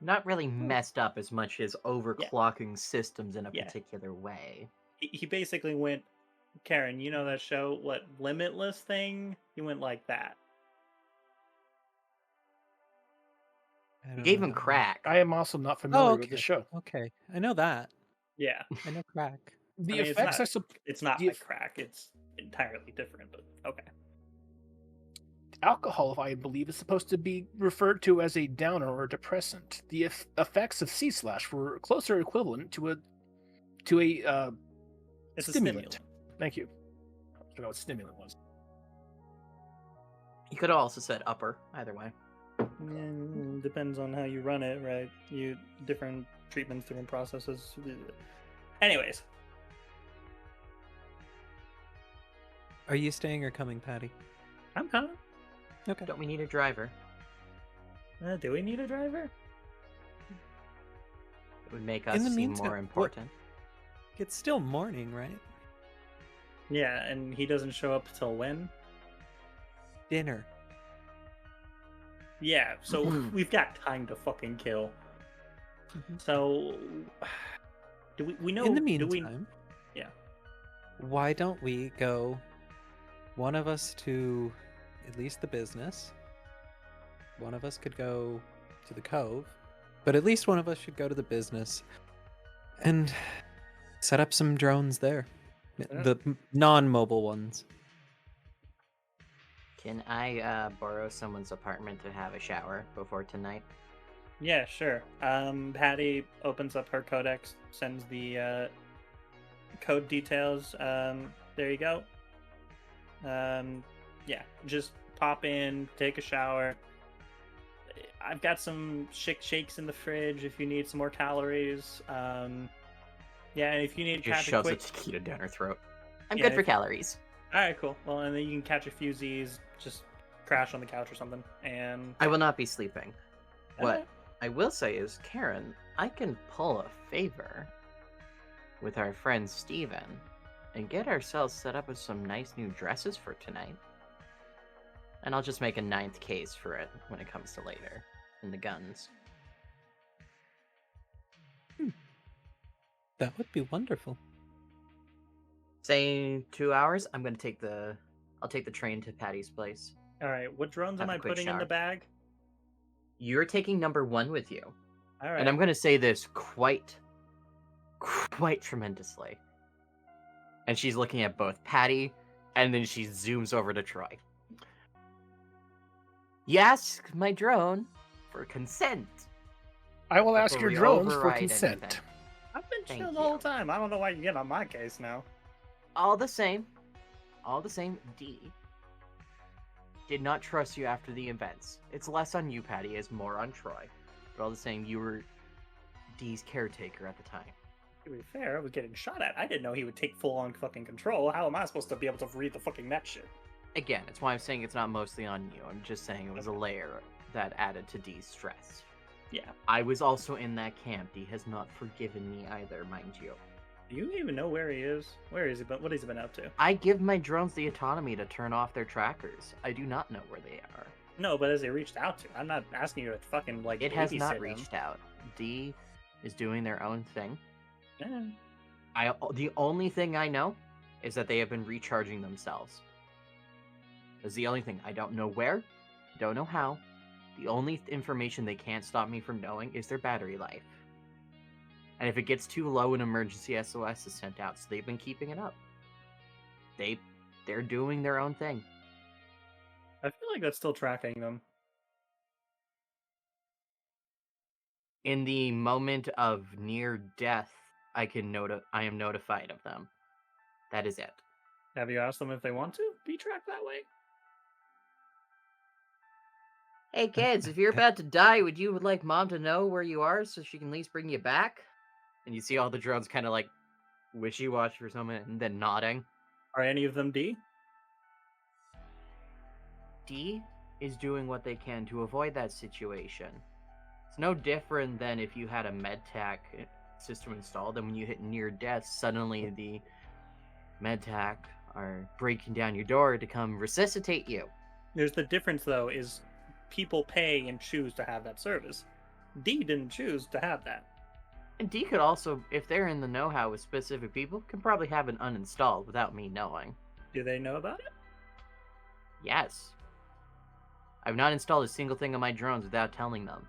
Not really messed up as much as overclocking systems in a Yeah. particular way. He basically went, Karen, you know that show, what, Limitless thing? He went like that. I You don't gave know him that one. crack. I am also not familiar with the okay. show. Okay, I know that. Yeah, I know crack. The mean, it's effects not- it's not the like eff- crack. It's entirely different, but okay. alcohol, I believe, is supposed to be referred to as a downer or depressant. The effects of C slash were closer equivalent to a It's a stimulant. stimulant. Thank you. I forgot what stimulant was. You could have also said upper, either way. Depends on how you run it, right? You different treatments, different processes. Anyways, Are you staying or coming, Patty? I'm coming. Okay. Don't we need a driver? Do we need a driver? It would make In us the seem meantime, more what- important. It's still morning, right? Yeah, and he doesn't show up till when? Dinner. Yeah, so we've got time to fucking kill. So, do we know? In the do we? meantime, Yeah. why don't we go, one of us to at least the business, one of us could go to the cove, but at least one of us should go to the business and set up some drones there. Yeah. The non-mobile ones. Can I borrow someone's apartment to have a shower before tonight? Yeah, sure. Patty opens up her codex, sends the code details. There you go. Yeah, just pop in, take a shower. I've got some shakes in the fridge if you need some more calories. Yeah, and if you need to Just catch a shoves quick... a taquito down her throat. I'm Yeah, good for if- calories. All right, cool. Well, and then you can catch a few Z's, just crash on the couch or something, and... I will not be sleeping. What Alright. I will say is, Karen, I can pull a favor with our friend Steven and get ourselves set up with some nice new dresses for tonight. And I'll just make a 9th case for it when it comes to later. And the guns. That would be wonderful. Say 2 hours, I'll take the train to Patty's place. All right, what drones am Have a I quick putting in the shower. bag? You're taking number 1 with you. All right. And I'm going to say this quite tremendously. And she's looking at both Patty, and then she zooms over to Troy. You ask my drone for consent. I will ask Before your we drones for override consent. anything. I've been Thank chill the whole you. time. I don't know why you get on my case now. All the same, D did not trust you after the events. It's less on you, Patty, it's more on Troy. But all the same, you were D's caretaker at the time. To be fair, I was getting shot at. I didn't know he would take full-on fucking control. How am I supposed to be able to read the fucking net shit? Again, it's why I'm saying it's not mostly on you. I'm just saying it was a layer that added to D's stress. Yeah. I was also in that camp. D has not forgiven me either, mind you. Do you even know where he is? Where is he? But what has he been up to? I give my drones the autonomy to turn off their trackers. I do not know where they are. No, but has he reached out to? I'm not asking you to fucking like. It has not babysit him. reached out. D is doing their own thing. Yeah. The only thing I know is that they have been recharging themselves. That's the only thing. I don't know where, don't know how. The only information they can't stop me from knowing is their battery life. And if it gets too low, an emergency SOS is sent out. So they've been keeping it up. They're doing their own thing. I feel like that's still tracking them. In the moment of near death, I am notified of them. That is it. Have you asked them if they want to be tracked that way? Hey kids, if you're about to die, would you like mom to know where you are so she can at least bring you back? And you see all the drones kind of like wishy-washy for some minute and then nodding. Are any of them D? D is doing what they can to avoid that situation. It's no different than if you had a medtac system installed and when you hit near death, suddenly the medtac are breaking down your door to come resuscitate you. There's the difference though is people pay and choose to have that service. D didn't choose to have that. And D could also, if they're in the know-how with specific people, can probably have it uninstalled without me knowing. Do they know about it? Yes. I've not installed a single thing on my drones without telling them.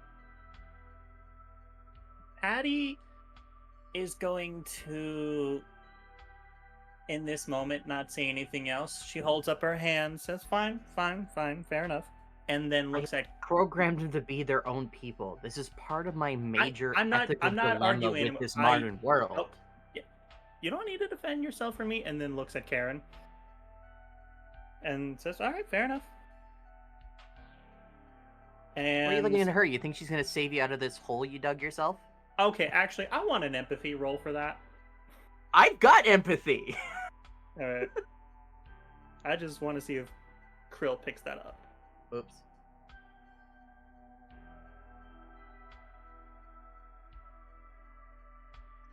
Patty is going to, in this moment, not say anything else. She holds up her hand, says, fine, fair enough. And then looks at... Programmed them to be their own people. This is part of my major I'm not dilemma arguing with this modern world. Oh, yeah. You don't need to defend yourself for me. And then looks at Karen. And says, all right, fair enough. And... What are you looking at her? You think she's going to save you out of this hole you dug yourself? Okay, actually, I want an empathy roll for that. I've got empathy! Alright. I just want to see if Krill picks that up. Oops.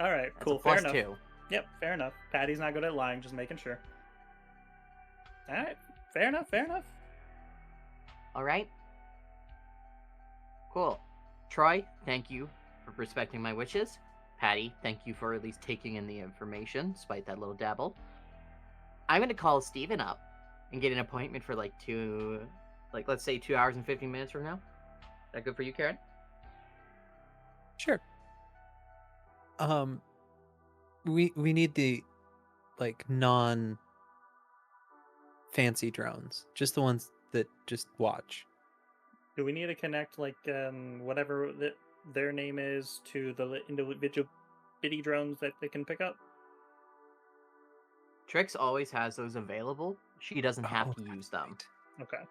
Alright, That's cool, a fair plus enough. 2. Yep, fair enough. Patty's not good at lying, just making sure. Alright, fair enough. Alright. Cool. Troy, thank you for respecting my wishes. Patty, thank you for at least taking in the information, despite that little dabble. I'm going to call Steven up and get an appointment for let's say 2 hours and 15 minutes from now. Is that good for you, Karen? Sure. We need the non fancy drones, just the ones that just watch. Do we need to connect whatever their name is to the individual bitty drones that they can pick up? Trix always has those available. She doesn't have to use them. Right. Okay.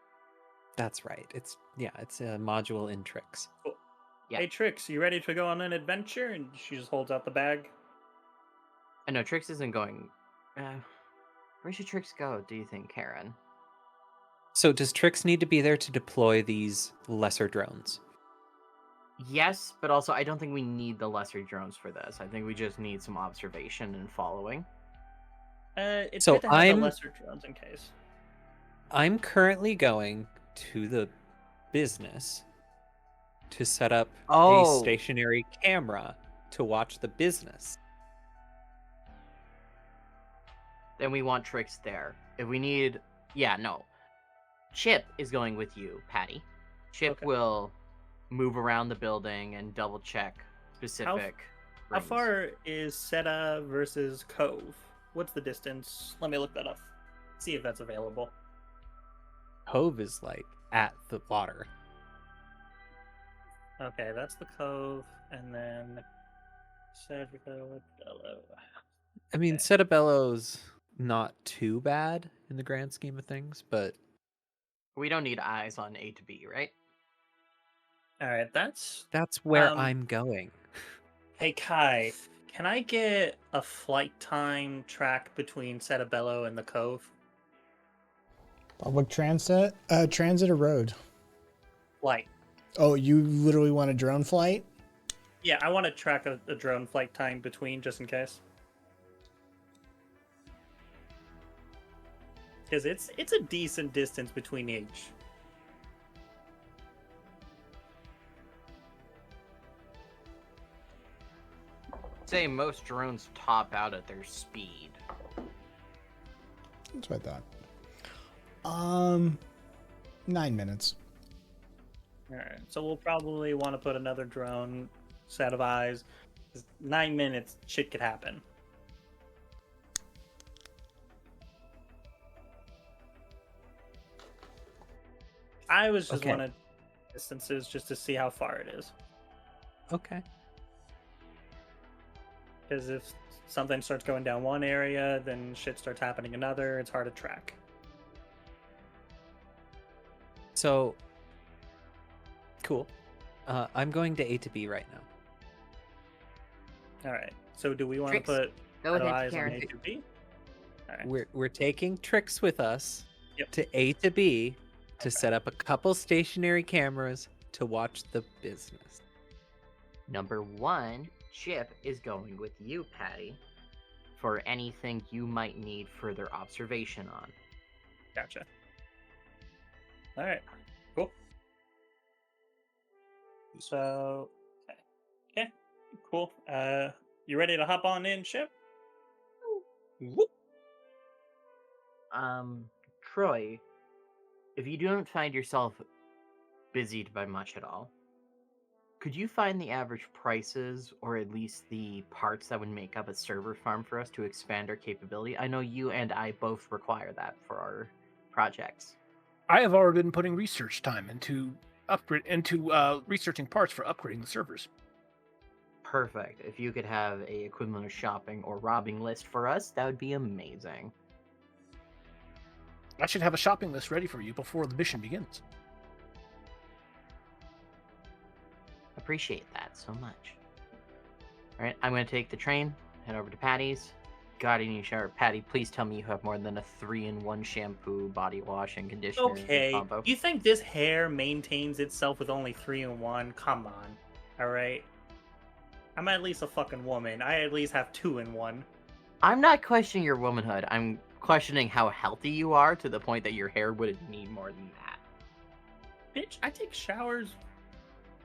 That's right. It's a module in Trix. Cool. Yeah. Hey Trix, you ready to go on an adventure? And she just holds out the bag. I know Trix isn't going. Where should Trix go, do you think, Karen? So does Trix need to be there to deploy these lesser drones? Yes, but also I don't think we need the lesser drones for this. I think we just need some observation and following. It's So good to have the lesser drones in case. I'm currently going to the business to set up a stationary camera to watch the business. Then we want Trix there. If we need... Yeah, no. Chip is going with you, Patty. Chip will move around the building and double check specific How rooms. far is Seta versus Cove? What's the distance? Let me look that up. See if that's available. Cove is at the water. Okay, that's the Cove, and then Cedrico. I mean, Setabello's not too bad in the grand scheme of things, but We don't need eyes on A to B, right? All right, that's where I'm going. Hey Kai, can I get a flight time track between Setabello and the Cove? Public transit, transit or road? Flight. Oh, you literally want a drone flight? Yeah, I want to track a drone flight time between, just in case. Because it's a decent distance between each. Say most drones top out at their speed. That's what I thought. 9 minutes. Alright, so we'll probably want to put another drone set of eyes. 'Cause 9 minutes, shit could happen. I was just Okay. wanted distances just to see how far it is. Okay. Because if something starts going down one area, then shit starts happening another. It's hard to track. So, cool. I'm going to A to B right now. All right. So do we want to Tricks. put Go set of ahead, eyes on Karen. A to B? All right. We're taking Tricks with us Yep. to A to B to set up a couple stationary cameras to watch the business. Number 1, Chip is going with you, Patty, for anything you might need further observation on. Gotcha. All right. Cool. So, okay. Cool. You ready to hop on in, Chip? Whoop. Troy, if you don't find yourself busied by much at all, could you find the average prices or at least the parts that would make up a server farm for us to expand our capability? I know you and I both require that for our projects. I have already been putting research time into researching parts for upgrading the servers. Perfect. If you could have a equivalent of shopping or robbing list for us, that would be amazing. I should have a shopping list ready for you before the mission begins. Appreciate that so much. Alright, I'm going to take the train, head over to Patty's. God, I need a shower. Patty, please tell me you have more than a 3-in-1 shampoo, body wash, and conditioner Okay. combo. You think this hair maintains itself with only 3-in-1? Come on. All right. I'm at least a fucking woman. I at least have 2-in-1. I'm not questioning your womanhood. I'm questioning how healthy you are to the point that your hair wouldn't need more than that. Bitch, I take showers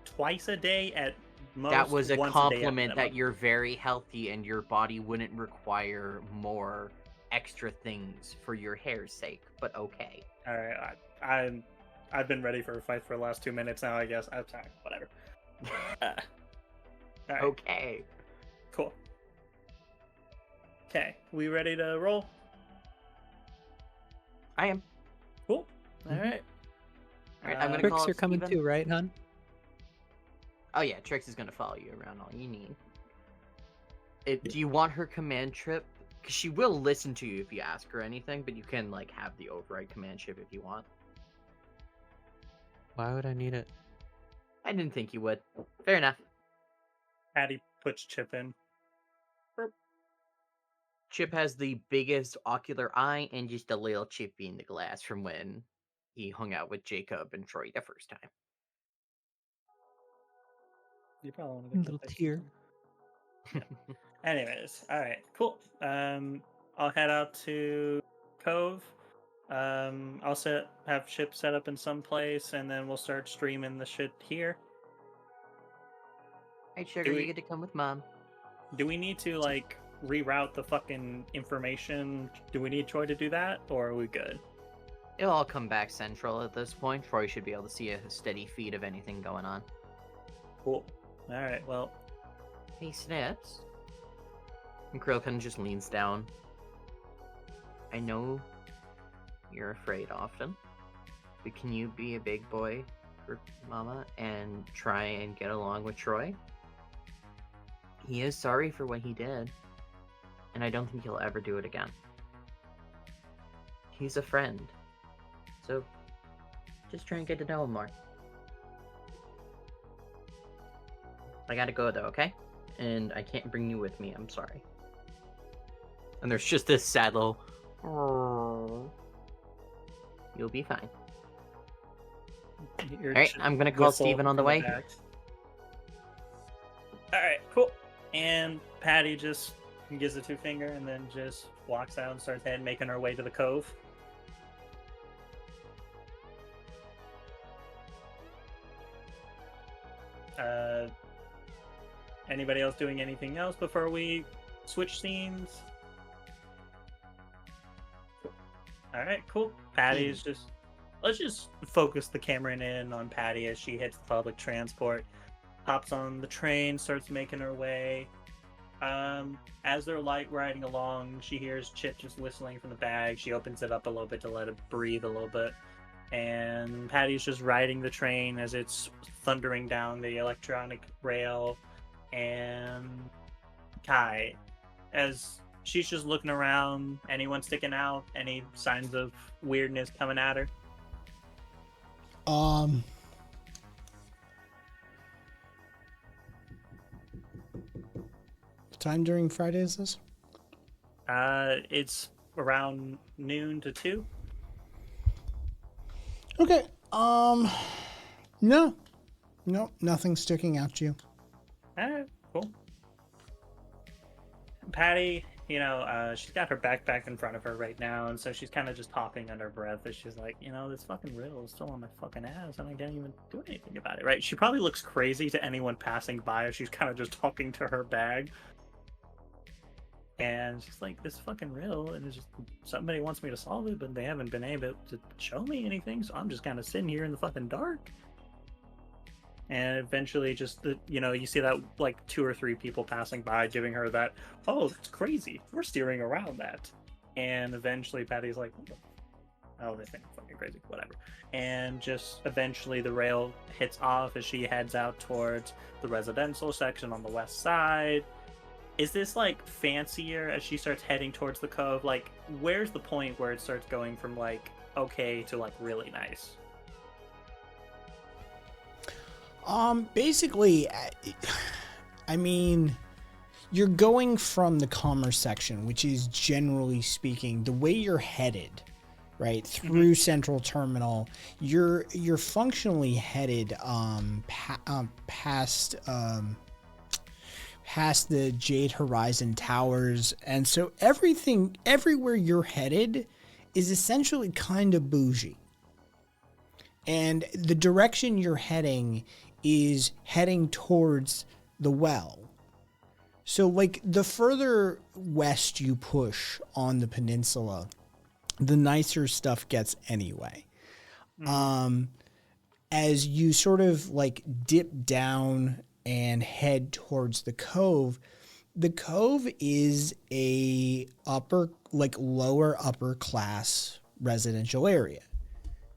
twice a day at most. That was a once day at compliment that minimum. you're very healthy and your body wouldn't require more extra things for your hair's sake, but okay. All right. I've been ready for a fight for the last 2 minutes now. I guess. I'm sorry. Whatever. All right. Okay. Cool. Okay. We ready to roll? I am. Cool. All Mhm. right. Alright, I'm gonna Tricks call are coming Steven. too, right, hon? Oh yeah, Trix is gonna follow you around all you need. Do you want her command trip? Because she will listen to you if you ask her anything, but you can like have the override command chip if you want. Why would I need it? I didn't think you would. Fair enough. Patty puts Chip in. Chip has the biggest ocular eye and just a little chippy in the glass from when he hung out with Jacob and Troy the first time. You probably want to get Little that fixed. tear. Anyways, all right, cool. I'll head out to Cove. I'll have ship set up in some place, and then we'll start streaming the shit here. Hey, Sugar, Do we- you get to come with Mom. Do we need to like reroute the fucking information? Do we need Troy to do that, or are we good? It'll all come back central at this point. Troy should be able to see a steady feed of anything going on. Cool. All right. Well, Hey, Snips. And Krill kind of just leans down. I know you're afraid often, but can you be a big boy for Mama and try and get along with Troy? He is sorry for what he did, and I don't think he'll ever do it again. He's a friend, so just try and get to know him more. I gotta go though, okay? And I can't bring you with me, I'm sorry. And there's just this sad little... You'll be fine. Alright, I'm gonna call Steven on the way. Alright, cool. And Patty just gives a 2-finger and then just walks out and starts making her way to the cove. Anybody else doing anything else before we switch scenes? All right, cool. Patty's just... Let's just focus the camera in on Patty as she hits public transport. Hops on the train, starts making her way. As they're riding along, she hears Chip just whistling from the bag. She opens it up a little bit to let it breathe a little bit. And Patty's just riding the train as it's thundering down the electronic rail. And Kai, as she's just looking around, anyone sticking out? Any signs of weirdness coming at her? Time during Friday is this? It's around noon to 2. Okay. No, nothing sticking out to you. Alright, cool. Patty, she's got her backpack in front of her right now, and so she's kind of just talking under her breath as she's like, this fucking riddle is still on my fucking ass, and I can't even do anything about it, right? She probably looks crazy to anyone passing by as she's kind of just talking to her bag. And she's like, this fucking riddle, and it's just somebody wants me to solve it, but they haven't been able to show me anything, so I'm just kind of sitting here in the fucking dark. And eventually just, you see that, 2 or 3 people passing by giving her that, oh, that's crazy. We're steering around that. And eventually Patty's like, oh, they think I'm fucking crazy, whatever. And just eventually the rail hits off as she heads out towards the residential section on the west side. Is this fancier as she starts heading towards the cove? Where's the point where it starts going from okay to really nice? Basically, I mean, you're going from the commerce section, which is generally speaking the way you're headed, right through Central Terminal. You're functionally headed past the Jade Horizon Towers, and so everywhere you're headed is essentially kind of bougie. And the direction you're heading is heading towards the well. So the further west you push on the peninsula, the nicer stuff gets anyway. As you sort of dip down and head towards the cove is a lower upper class residential area.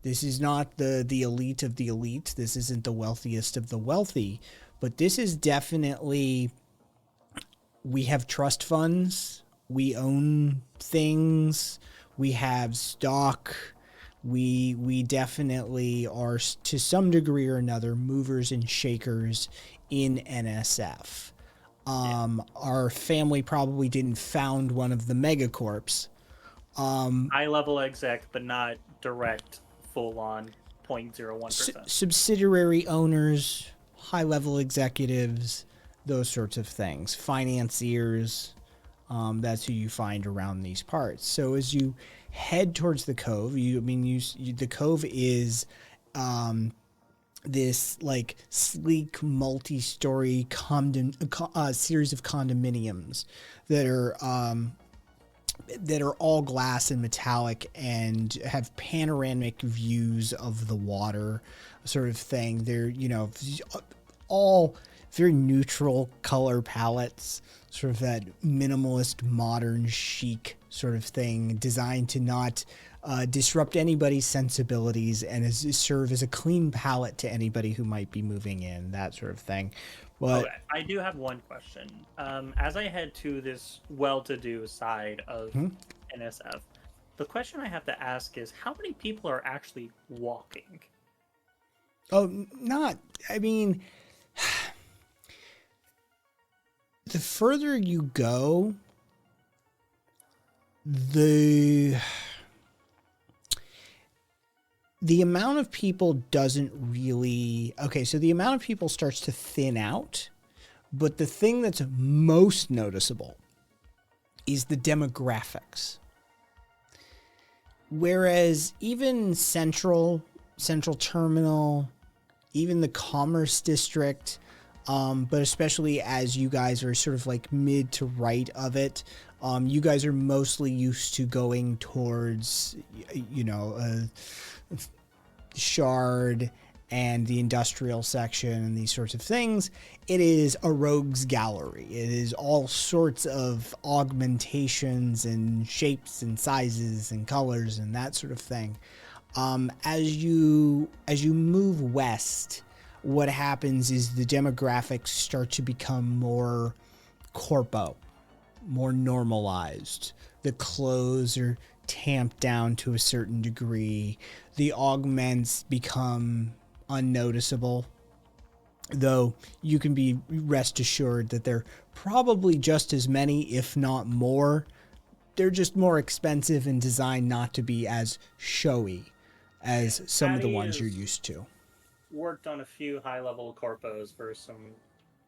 This is not the elite of the elite. This isn't the wealthiest of the wealthy, but this is definitely, we have trust funds, we own things, we have stock, we definitely are to some degree or another movers and shakers in NSF. Our family probably didn't found one of the megacorps. High level exec, but not direct full on 0.01%. Subsidiary owners, high level executives, those sorts of things. Financiers, that's who you find around these parts. So as you head towards the cove, the cove is this sleek multi-story series of condominiums that are all glass and metallic and have panoramic views of the water, sort of thing. They're all very neutral color palettes, sort of that minimalist modern chic sort of thing, designed to not disrupt anybody's sensibilities and serve as a clean palette to anybody who might be moving in, that sort of thing. But okay, I do have one question. As I head to this well-to-do side of NSF, the question I have to ask is, how many people are actually walking? The further you go, the amount of people doesn't really... Okay, so the amount of people starts to thin out, but the thing that's most noticeable is the demographics. Whereas even Central Terminal, even the Commerce District, but especially as you guys are sort of like mid to right of it, you guys are mostly used to going towards, Shard and the industrial section and these sorts of things. It is a rogues gallery. It is all sorts of augmentations and shapes and sizes and colors and that sort of thing. As you move west, what happens is the demographics start to become more corpo, more normalized. The clothes are tamped down to a certain degree. The augments become unnoticeable, though you can be rest assured that they're probably just as many, if not more. They're just more expensive and designed not to be as showy as some of the ones you're used to. Worked on a few high-level corpos for some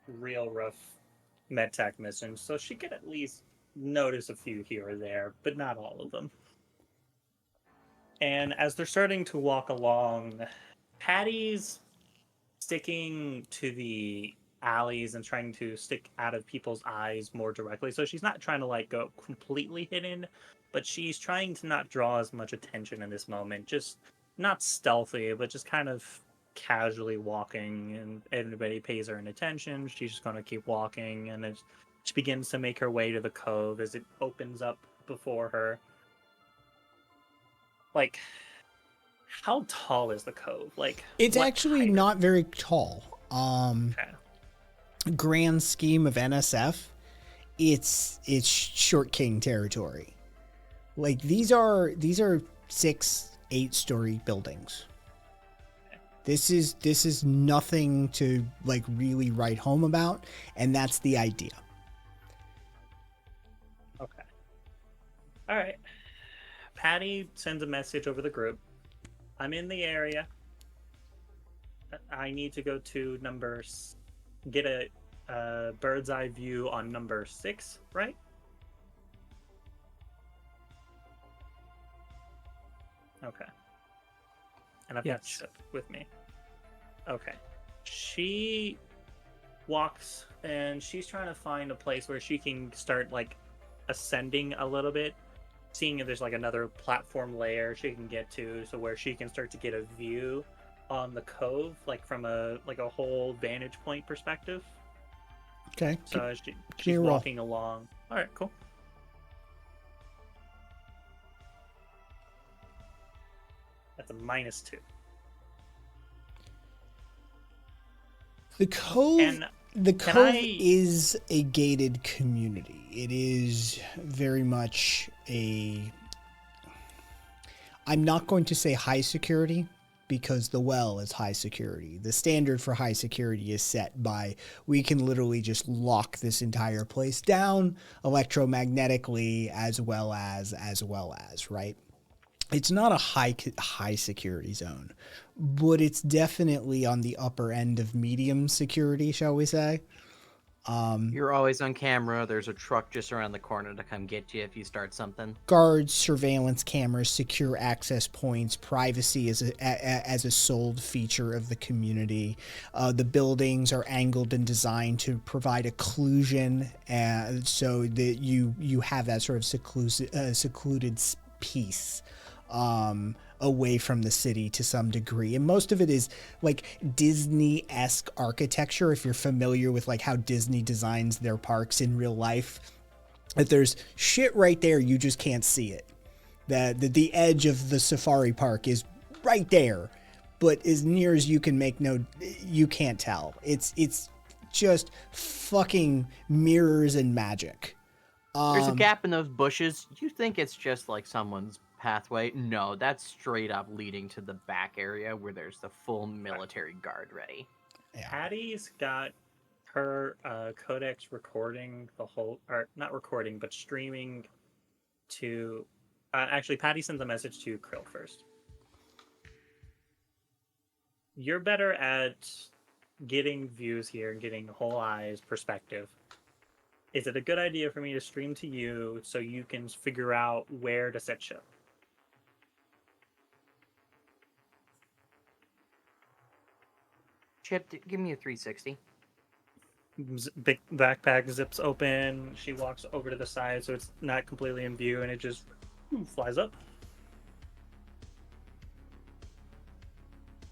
real rough medtech missions, so she could at least notice a few here or there, but not all of them. And as they're starting to walk along, Patty's sticking to the alleys and trying to stick out of people's eyes more directly. So she's not trying to like go completely hidden, but she's trying to not draw as much attention in this moment. Just not stealthy, but just kind of casually walking, and everybody pays her an attention. She's just going to keep walking, and as she begins to make her way to the cove as it opens up before her. Like, how tall is the cove? Like, it's actually not very tall. Okay. Grand scheme of NSF, it's short king territory. Like these are 6-8 story buildings. This is nothing to like really write home about, and that's the idea. Okay. All right. Patty sends a message over the group. I'm in the area. I need to go to get a bird's eye view on number 6, right? Okay. And I've got Chip with me. Okay. She walks and she's trying to find a place where she can start like ascending a little bit, seeing if there's like another platform layer she can get to, so where she can start to get a view on the cove, like from a whole vantage point perspective. Okay. So she's walking along. All right, cool. That's a -2. The cove is a gated community. It is very much I'm not going to say high security, because the well is high security. The standard for high security is set by, we can literally just lock this entire place down electromagnetically as well as, right? It's not a high security zone, but it's definitely on the upper end of medium security, shall we say. You're always on camera. There's a truck just around the corner to come get you if you start something. Guards, surveillance cameras, secure access points, privacy as a sold feature of the community. The buildings are angled and designed to provide occlusion, so that you have that sort of secluded piece away from the city to some degree. And most of it is like Disney-esque architecture, if you're familiar with like how Disney designs their parks in real life. That there's shit right there, you just can't see it. The edge of the safari park is right there, but as near as you can make you can't tell. It's just fucking mirrors and magic. There's a gap in those bushes. You think it's just like someone's pathway? No, that's straight up leading to the back area where there's the full military guard ready. Yeah. Patty's got her codex recording the whole, or not recording, but streaming to. Actually, Patty sends a message to Krill first. You're better at getting views here and getting whole eyes perspective. Is it a good idea for me to stream to you so you can figure out where to set ship? Chip, give me a 360. big backpack zips open. She walks over to the side so it's not completely in view, and it just flies up.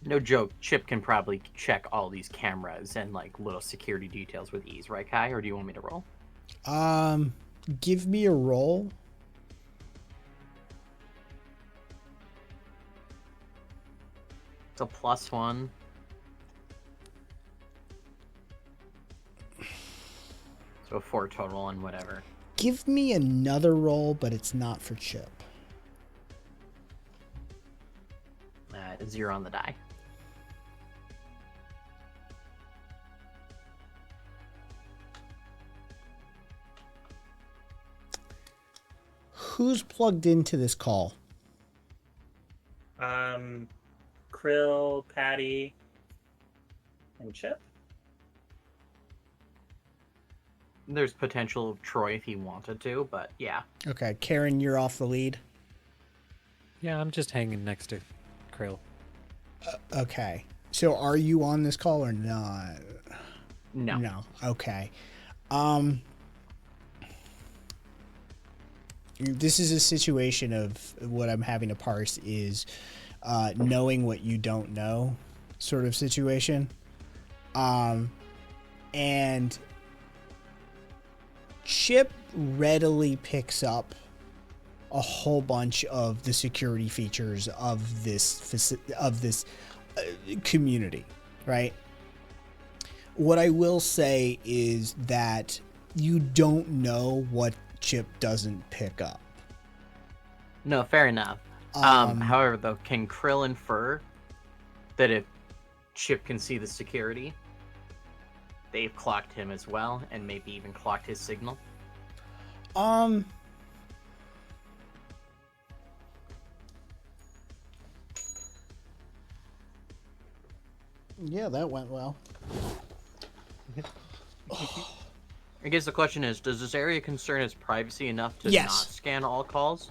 No joke, Chip can probably check all these cameras and like little security details with ease, right, Kai? Or do you want me to roll? Give me a roll. It's a +1. So 4 total and whatever. Give me another roll, but it's not for Chip. 0 on the die. Who's plugged into this call? Krill, Patty, and Chip. There's potential of Troy if he wanted to, but yeah. Okay, Karen, you're off the lead. Yeah, I'm just hanging next to Krill. Okay. So are you on this call or not? No. No. Okay. This is a situation of what I'm having to parse is knowing what you don't know sort of situation. And Chip readily picks up a whole bunch of the security features of this community, right? What I will say is that you don't know what Chip doesn't pick up. No, fair enough. However, though, can Krill infer that if Chip can see the security, they've clocked him as well, and maybe even clocked his signal? Yeah, that went well. I guess the question is, does this area concern his privacy enough to Yes. not scan all calls?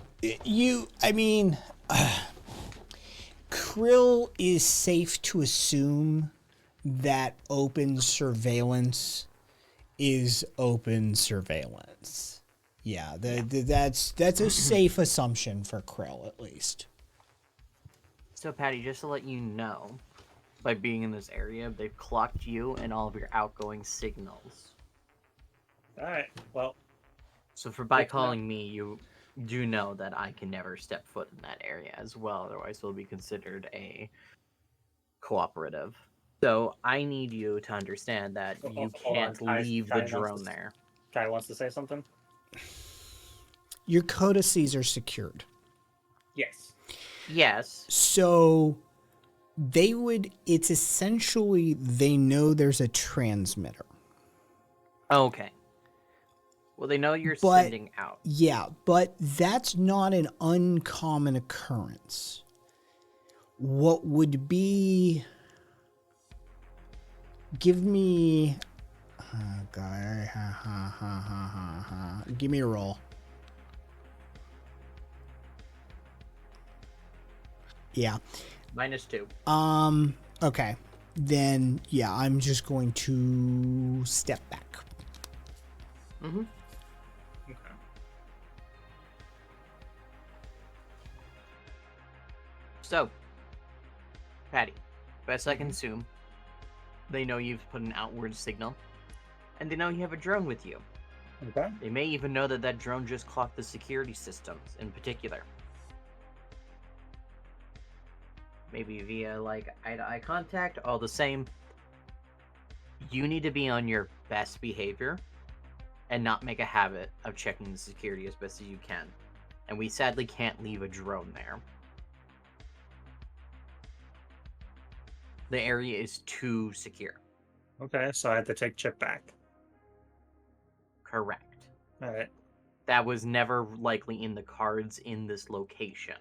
Krill is safe to assume that open surveillance is open surveillance. Yeah, that's a safe assumption for Krill, at least. So, Patty, just to let you know, by being in this area, they've clocked you and all of your outgoing signals. All right. Well, So by calling me, you do know that I can never step foot in that area as well, otherwise we'll be considered a cooperative. So I need you to understand that you hold on, can't Kai- leave Kai the wants drone to- there. Kai wants to say something. Your codices are secured. Yes. Yes. So it's essentially, they know there's a transmitter. Okay. Well, they know you're But- sending out. Yeah, but that's not an uncommon occurrence. What would be... Give me... Oh, God. Give me a roll. Yeah. -2. Okay. Then, yeah, I'm just going to step back. Mm-hmm. Okay. So, Patty, best I can assume, they know you've put an outward signal, and they know you have a drone with you. Okay. They may even know that that drone just clocked the security systems in particular. Maybe via, like, eye-to-eye contact, all the same. You need to be on your best behavior and not make a habit of checking the security as best as you can. And we sadly can't leave a drone there. The area is too secure. Okay. So I had to take Chip back. Correct. All right. That was never likely in the cards in this location.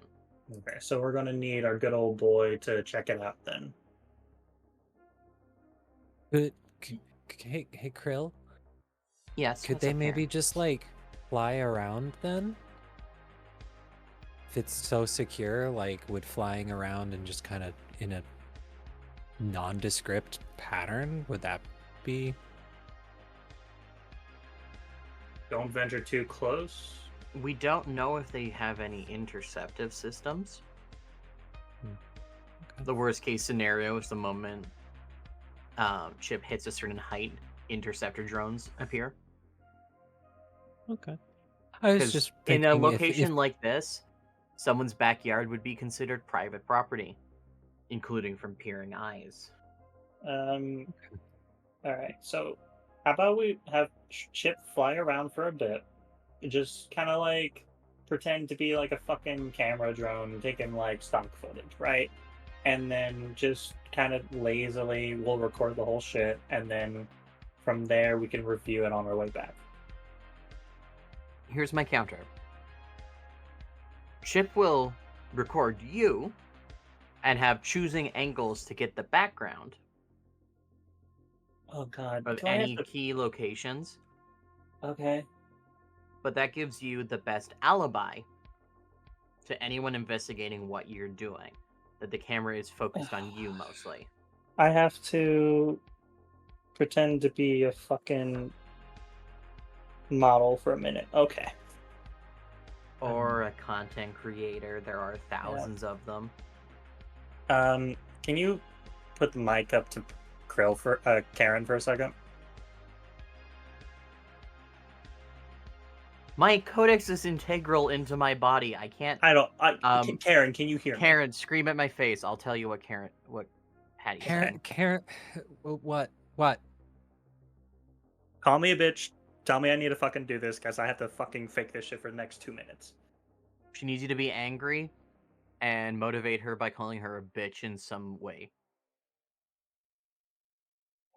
Okay. So we're gonna need our good old boy to check it out then. But, hey, Krill, Yes. could what's they up, maybe Karen? just, like, fly around then? If it's so secure, like, would flying around and just kind of in a nondescript pattern, would that be Don't venture too close. We don't know if they have any interceptive systems. Okay. The worst case scenario is the moment Chip hits a certain height, interceptor drones appear. Okay. I was Because just in thinking a if location like this, someone's backyard would be considered private property, including from peering eyes. All right. So, how about we have Chip fly around for a bit, just kind of like pretend to be like a fucking camera drone taking like stock footage, right? And then just kind of lazily we'll record the whole shit, and then from there we can review it on our way back. Here's my counter. Chip will record you and have choosing angles to get the background Oh god. of Do I have any to... key locations, Okay. but that gives you the best alibi to anyone investigating what you're doing. That the camera is focused on you mostly. I have to pretend to be a fucking model for a minute. Okay. Or a content creator. There are thousands of them. Can you put the mic up to Karen for a second? My codex is integral into my body. I can't. Karen, can you hear me? Karen, scream at my face. I'll tell you what Patty said. Karen, what? Call me a bitch. Tell me I need to fucking do this, guys. I have to fucking fake this shit for the next 2 minutes. She needs you to be angry and motivate her by calling her a bitch in some way.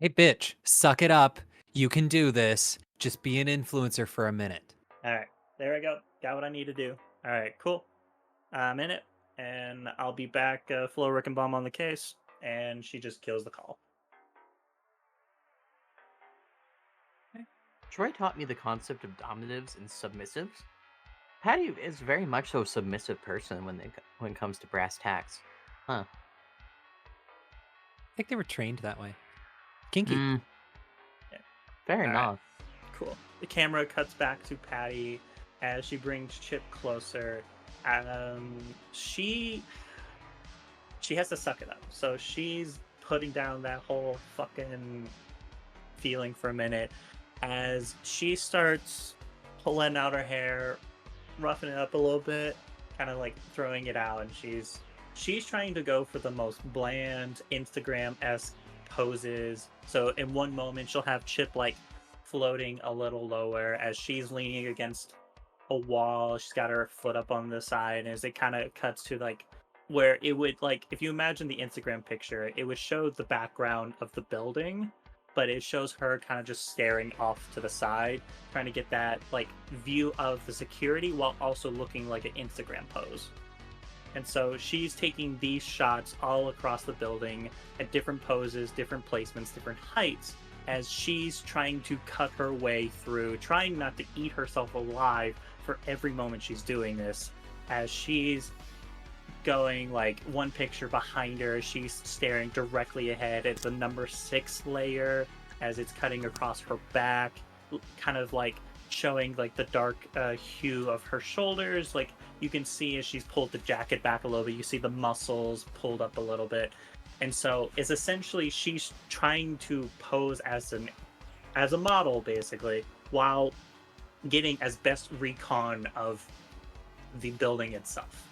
Hey, bitch, suck it up. You can do this. Just be an influencer for a minute. All right, there we go. Got what I need to do. All right, cool. I'm in it, and I'll be back. Flo Rickenbaum on the case, and she just kills the call. Troy taught me the concept of dominatives and submissives. Patty is very much so a submissive person when it comes to brass tacks. Huh. I think they were trained that way. Kinky. Yeah. Fair All enough. Cool. The camera cuts back to Patty as she brings Chip closer. She has to suck it up. So she's putting down that whole fucking feeling for a minute as she starts pulling out her hair, roughing it up a little bit, kind of like throwing it out, and she's trying to go for the most bland Instagram-esque poses. So in one moment she'll have Chip like floating a little lower as she's leaning against a wall. She's got her foot up on the side, and as it kind of cuts to like where it would, like, if you imagine the Instagram picture, it would show the background of the building, but it shows her kind of just staring off to the side, trying to get that like view of the security while also looking like an Instagram pose. And so she's taking these shots all across the building at different poses, different placements, different heights, as she's trying to cut her way through, trying not to eat herself alive for every moment she's doing this. As she's going, like, one picture behind her, she's staring directly ahead. It's a number 6 layer as it's cutting across her back, kind of like showing like the dark hue of her shoulders. Like you can see as she's pulled the jacket back a little bit, you see the muscles pulled up a little bit. And so it's essentially she's trying to pose as a model basically, while getting as best recon of the building itself.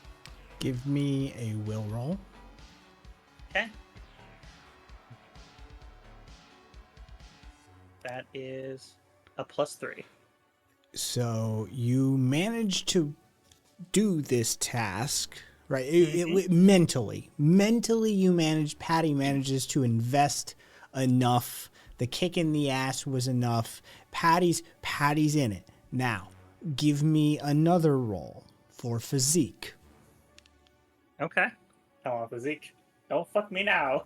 Give me a will roll. Okay. That is a +3. So you manage to do this task, right? Mentally Patty manages to invest enough. The kick in the ass was enough. Patty's in it. Now, give me another roll for physique. Okay. Come on, physique. Don't fuck me now.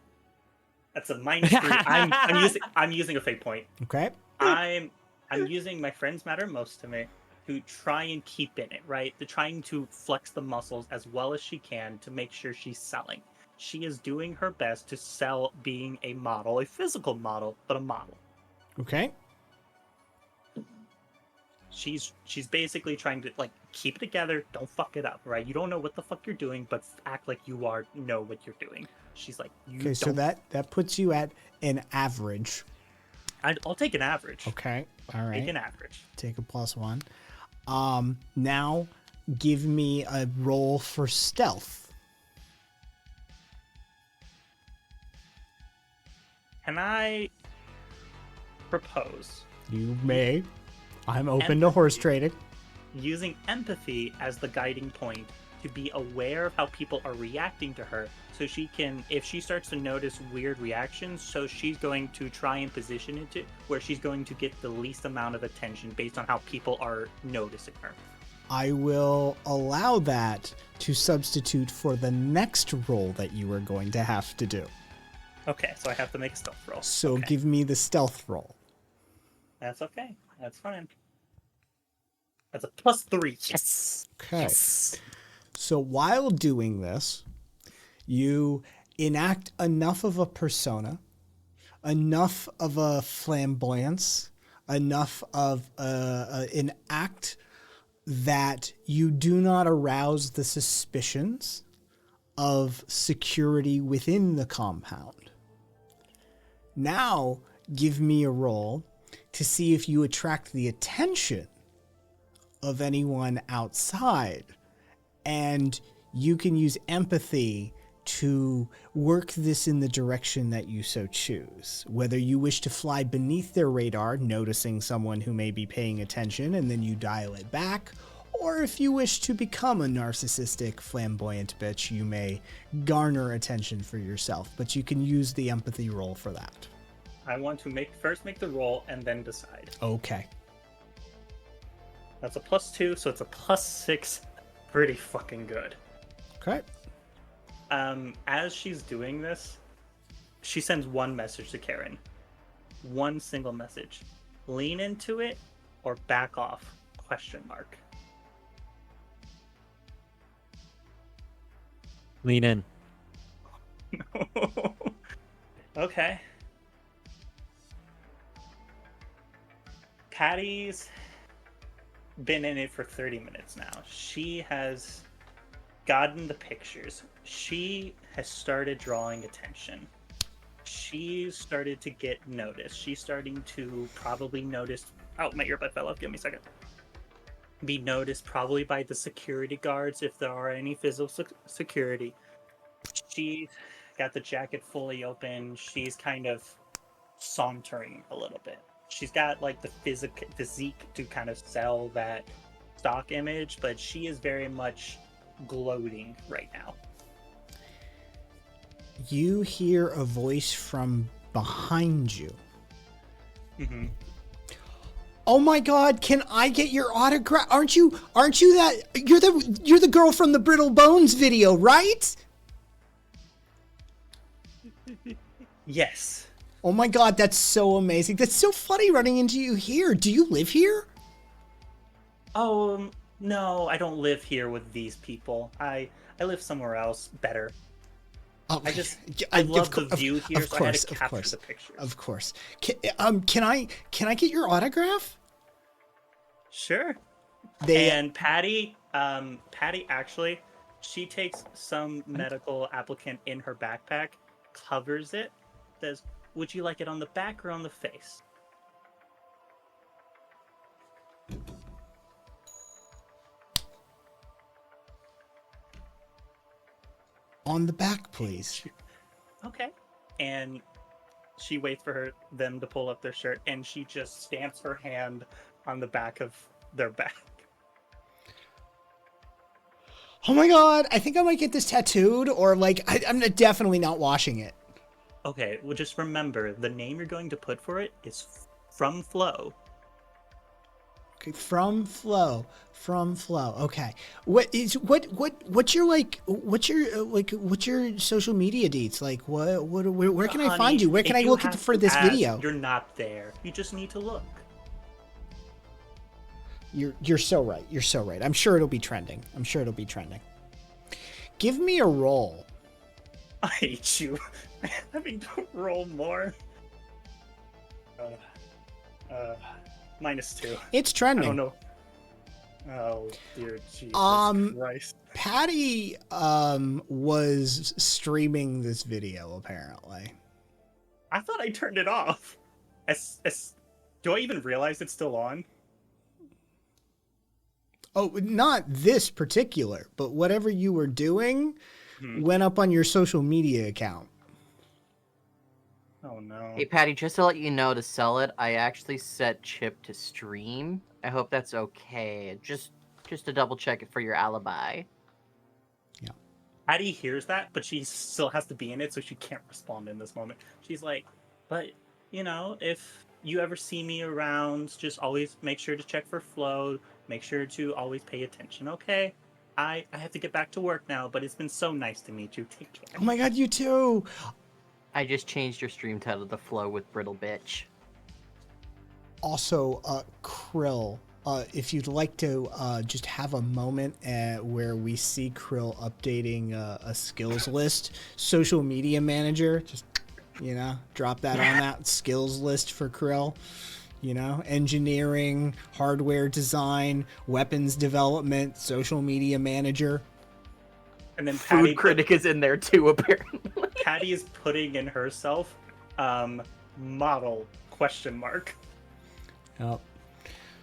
That's a -3. I'm using a fate point. Okay. I'm using my friends matter most to me to try and keep in it, right? They're trying to flex the muscles as well as she can to make sure she's selling. She is doing her best to sell being a model, a physical model, but a model. Okay. she's basically trying to like keep it together, don't fuck it up, right? You don't know what the fuck you're doing, but act like you know what you're doing. She's like, you Okay, so don't. that puts you at an average. I'll take an average. Okay, all right. Take an average. Take a +1. Now give me a roll for stealth. Can I propose You may. I'm open to horse trading. using empathy as the guiding point to be aware of how people are reacting to her, so she can, if she starts to notice weird reactions, so she's going to try and position it to where she's going to get the least amount of attention based on how people are noticing her. I will allow that to substitute for the next roll that you are going to have to do. Okay, so I have to make a stealth roll. So Okay. give me the stealth roll. That's okay. That's fine. That's a +3. Yes. Okay. So while doing this, you enact enough of a persona, enough of a flamboyance, enough of an act that you do not arouse the suspicions of security within the compound. Now, give me a roll to see if you attract the attention of anyone outside. And you can use empathy to work this in the direction that you so choose. Whether you wish to fly beneath their radar, noticing someone who may be paying attention, and then you dial it back, or if you wish to become a narcissistic, flamboyant bitch, you may garner attention for yourself. But you can use the empathy roll for that. I want to first make the roll and then decide. Okay. That's a +2, so it's a +6. Pretty fucking good. Okay. As she's doing this, she sends one message to Karen. One single message. Lean into it or back off? ? Lean in. Okay. Patty's been in it for 30 minutes now. She has gotten the pictures. She has started drawing attention. She's started to get noticed. She's starting to probably notice. Oh, my earbud fell off. Give me a second. Be noticed probably by the security guards if there are any physical security. She's got the jacket fully open. She's kind of sauntering a little bit. She's got like the physique to kind of sell that stock image, but she is very much gloating right now. You hear a voice from behind you. Mm-hmm. Oh my God! Can I get your autograph? Aren't you that you're the girl from the Brittle Bones video, right? Yes. Oh my God, that's so amazing. That's so funny running into you here. Do you live here? Oh, no, I don't live here with these people. I live somewhere else better. Oh, I love the view here, so I had to capture the pictures. Of course. Can I get your autograph? Sure. And Patty actually, she takes some medical applicant in her backpack, covers it, says, "Would you like it on the back or on the face?" On the back, please. Okay. And she waits for them to pull up their shirt, and she just stamps her hand on the back of their back. Oh my God, I think I might get this tattooed, or like, I'm definitely not washing it. Okay, well, just remember, the name you're going to put for it is From Flow. Okay, from Flow. Okay. What's your social media deets? Like, where can I find you? Where can I look for this video? You're not there. You just need to look. You're so right. You're so right. I'm sure it'll be trending. Give me a roll. I hate you. Having to roll more. -2. It's trending. I don't know. Oh, dear Jesus Christ. Patty was streaming this video apparently. I thought I turned it off. Do I even realize it's still on? Oh, not this particular, but whatever you were doing went up on your social media account. Oh no. Hey, Patty, just to let you know, to sell it, I actually set Chip to stream. I hope that's okay. Just to double check it for your alibi. Yeah. Patty hears that, but she still has to be in it, so she can't respond in this moment. She's like, but, you know, if you ever see me around, just always make sure to check for flow. Make sure to always pay attention, okay? I have to get back to work now, but it's been so nice to meet you. Take care. Oh my god, you too! I just changed your stream title to Flow with Brittle Bitch. Also, Krill, if you'd like to just have a moment where we see Krill updating a skills list, social media manager, just, you know, drop that on that skills list for Krill. You know, engineering, hardware design, weapons development, social media manager. And then Food critic is in there too, apparently. Patty is putting in herself, model ? Yep.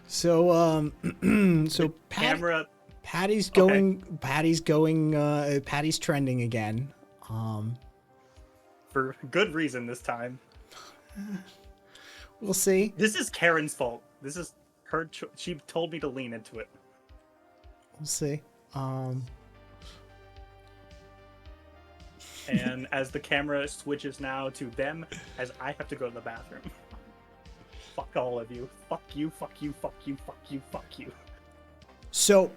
So, so Camera. Patty's going. Patty's trending again. For good reason this time. We'll see. This is Karen's fault. This is her. She told me to lean into it. We'll see. And as the camera switches now to them, as I have to go to the bathroom. Fuck all of you. Fuck you, fuck you, fuck you, fuck you, fuck you. So,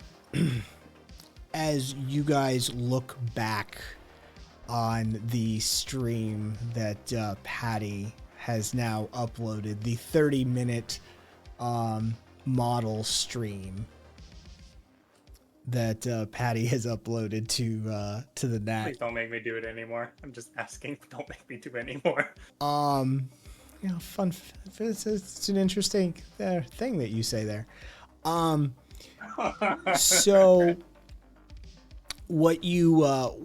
as you guys look back on the stream that Patty has now uploaded, the 30-minute model stream that Patty has uploaded to the net. Please don't make me do it anymore. I'm just asking. Don't make me do it anymore. You know, fun. It's an interesting thing that you say there. So what you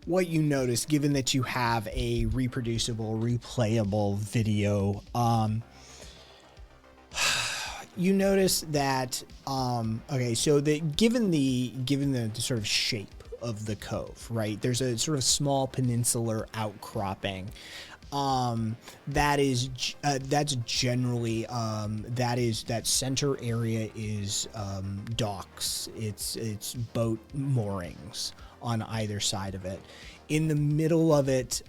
notice, given that you have a reproducible, replayable video, you notice that okay, so given the sort of shape of the cove, right? There's a sort of small peninsular outcropping. That's generally that center area is docks. It's boat moorings on either side of it. In the middle of it,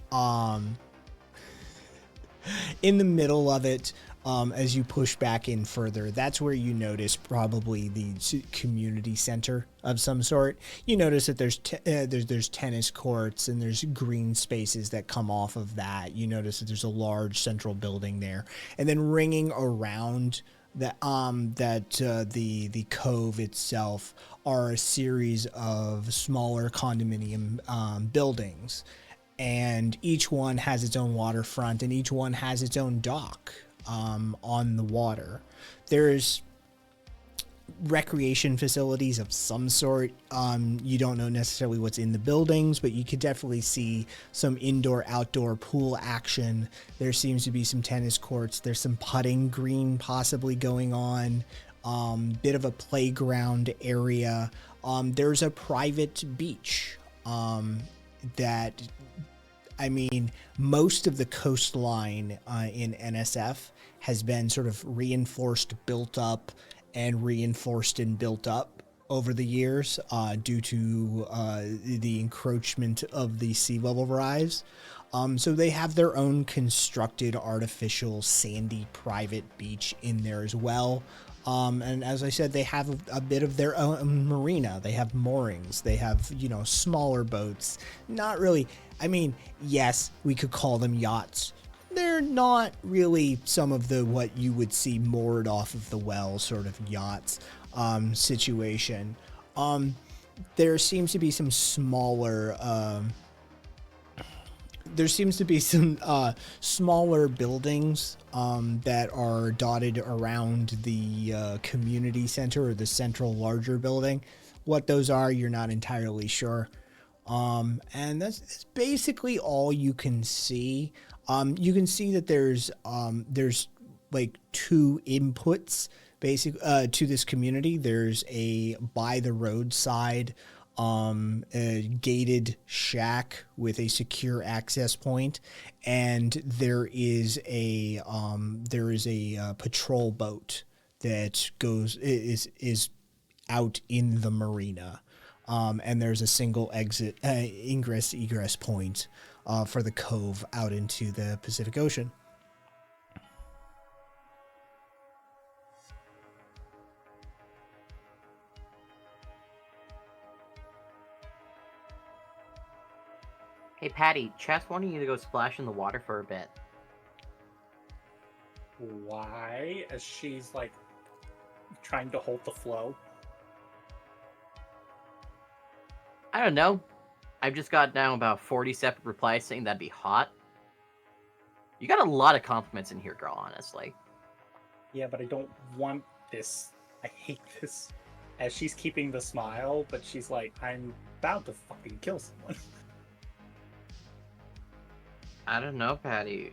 as you push back in further, that's where you notice probably the community center of some sort. You notice that there's tennis courts and there's green spaces that come off of that. You notice that there's a large central building there, and then ringing around the cove itself are a series of smaller condominium buildings, and each one has its own waterfront and each one has its own dock on the water. There's recreation facilities of some sort. You don't know necessarily what's in the buildings, but you could definitely see some indoor-outdoor pool action. There seems to be some tennis courts. There's some putting green possibly going on. Bit of a playground area. There's a private beach that, I mean, most of the coastline in NSF has been sort of reinforced, built up, and reinforced and built up over the years due to the encroachment of the sea level rise. So they have their own constructed artificial sandy private beach in there as well. And as I said, they have a bit of their own marina. They have moorings. They have, you know, smaller boats. Not really. I mean, yes, we could call them yachts. They're not really some of the what you would see moored off of the well sort of yachts situation. There seems to be some smaller there seems to be some smaller buildings that are dotted around the community center or the central larger building. What those are, you're not entirely sure. And that's basically all you can see. You can see that there's like two inputs to this community. There's a by the roadside a gated shack with a secure access point, and there is a patrol boat that is out in the marina, and there's a single egress point for the cove out into the Pacific Ocean. Hey, Patty, Chess wanted you to go splash in the water for a bit. Why? As she's like trying to hold the flow. I don't know. I've just got now about 40 separate replies saying that'd be hot. You got a lot of compliments in here, girl, honestly. Yeah, but I don't want this. I hate this. As she's keeping the smile, but she's like, I'm about to fucking kill someone. I don't know, Patty.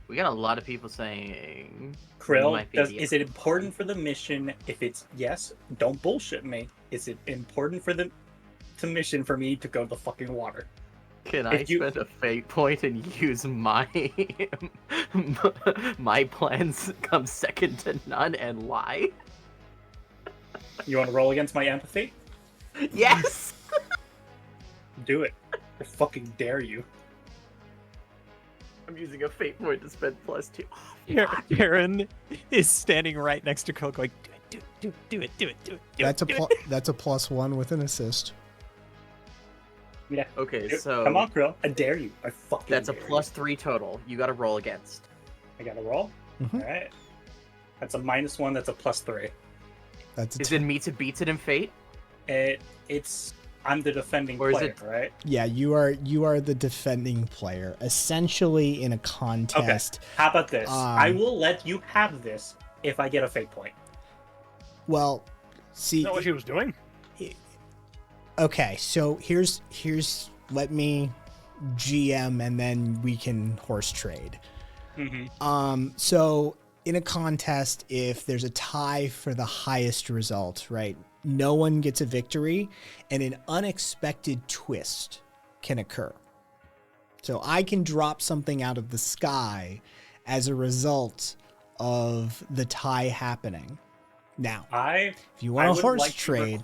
We got a lot of people saying... Krill, is it important for the mission if it's... Yes, don't bullshit me. Is it important for the mission for me to go to the fucking water? Can I spend a fate point and use my... my plans come second to none and lie? You want to roll against my empathy? Yes! Do it. I fucking dare you. I'm using a fate point to spend +2. Oh, Karen is standing right next to Krill going, do it. That's a +1 with an assist. Yeah. Okay, so... Come on, Krill. I dare you. I fucking That's a dare +3 total. You gotta roll against. I gotta roll? Mm-hmm. Alright. That's a -1, that's a +3. Is it meets it beats it in fate? It's... I'm the defending Or is player, it... right? Yeah, you are the defending player. Essentially in a contest. Okay. How about this? I will let you have this if I get a fate point. Well, see... Is that what she was doing? Okay, so here's let me GM and then we can horse trade. Mm-hmm. So in a contest, if there's a tie for the highest result, right, no one gets a victory, and an unexpected twist can occur. So I can drop something out of the sky as a result of the tie happening. Now, if you want a horse trade...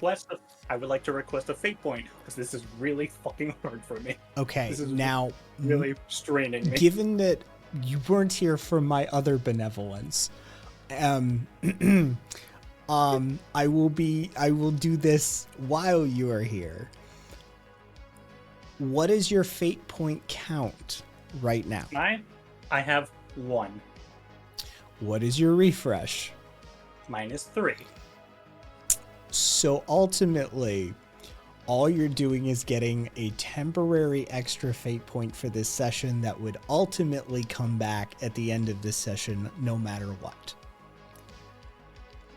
I would like to request a fate point, because this is really fucking hard for me. Okay, this is now... really straining me. Given that you weren't here for my other benevolence, I will do this while you are here. What is your fate point count right now? I have 1. What is your refresh? -3. So ultimately, all you're doing is getting a temporary extra fate point for this session that would ultimately come back at the end of this session no matter what.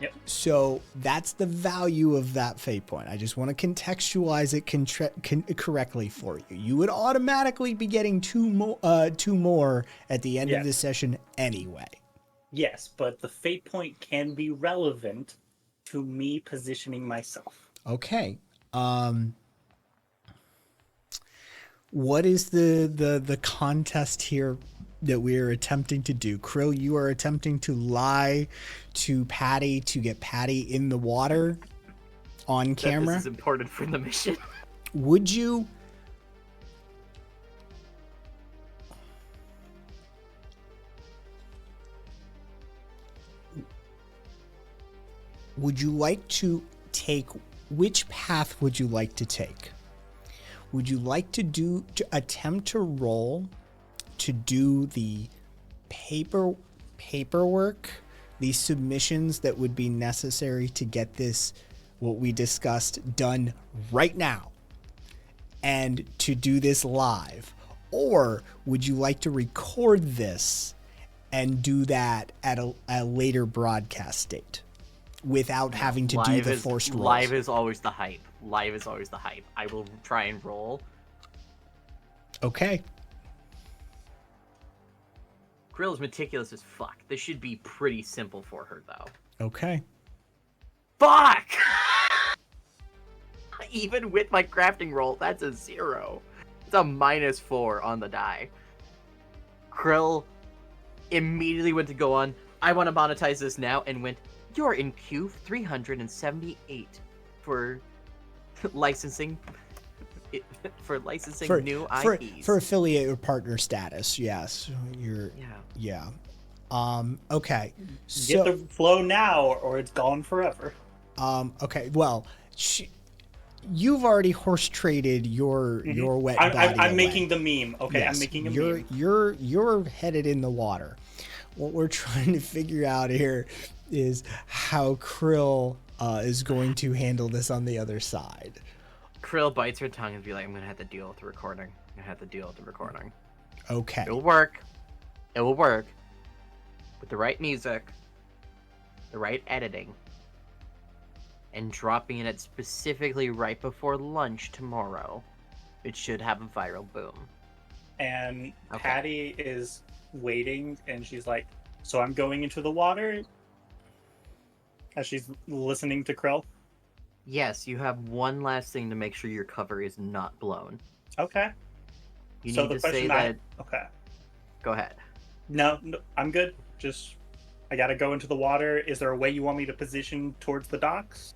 Yep. So that's the value of that fate point. I just want to contextualize it correctly for you. You would automatically be getting two more at the end of this session anyway. Yes, but the fate point can be relevant to me positioning myself. Okay. What is the contest here that we are attempting to do? Krill, you are attempting to lie to Patty to get Patty in the water on camera. This is important for the mission. Would you... Would you like to take... Which path would you like to take? Would you like to attempt to roll to do the paperwork, the submissions that would be necessary to get this, what we discussed, done right now, and to do this live? Or would you like to record this and do that at a later broadcast date without having to do the forced rolls? Live is always the hype. Live is always the hype. I will try and roll. Okay. Grill's meticulous as fuck. This should be pretty simple for her, though. Okay. Fuck! Even with my crafting roll, that's a 0. It's a -4 on the die. Krill immediately went to go on, I want to monetize this now, and went, you're in queue 378 for licensing new IPs. For affiliate or partner status, yes. Yeah. Okay. Get the flow now, or it's gone forever. Okay. Well, you've already horse traded your wet body. I'm away. making the meme. Okay, Yes, I'm making a you're, meme. You're headed in the water. What we're trying to figure out here is how Krill is going to handle this on the other side. Krill bites her tongue and be like, I'm gonna have to deal with the recording. Okay. It will work. It will work. With the right music, the right editing, and dropping it specifically right before lunch tomorrow, it should have a viral boom. And Okay. Patty is waiting, and she's like, so I'm going into the water? As she's listening to Krill? Yes, you have one last thing to make sure your cover is not blown. Okay. You So need the to say question that... Okay. Go ahead. No, I'm good. Just, I gotta go into the water. Is there a way you want me to position towards the docks?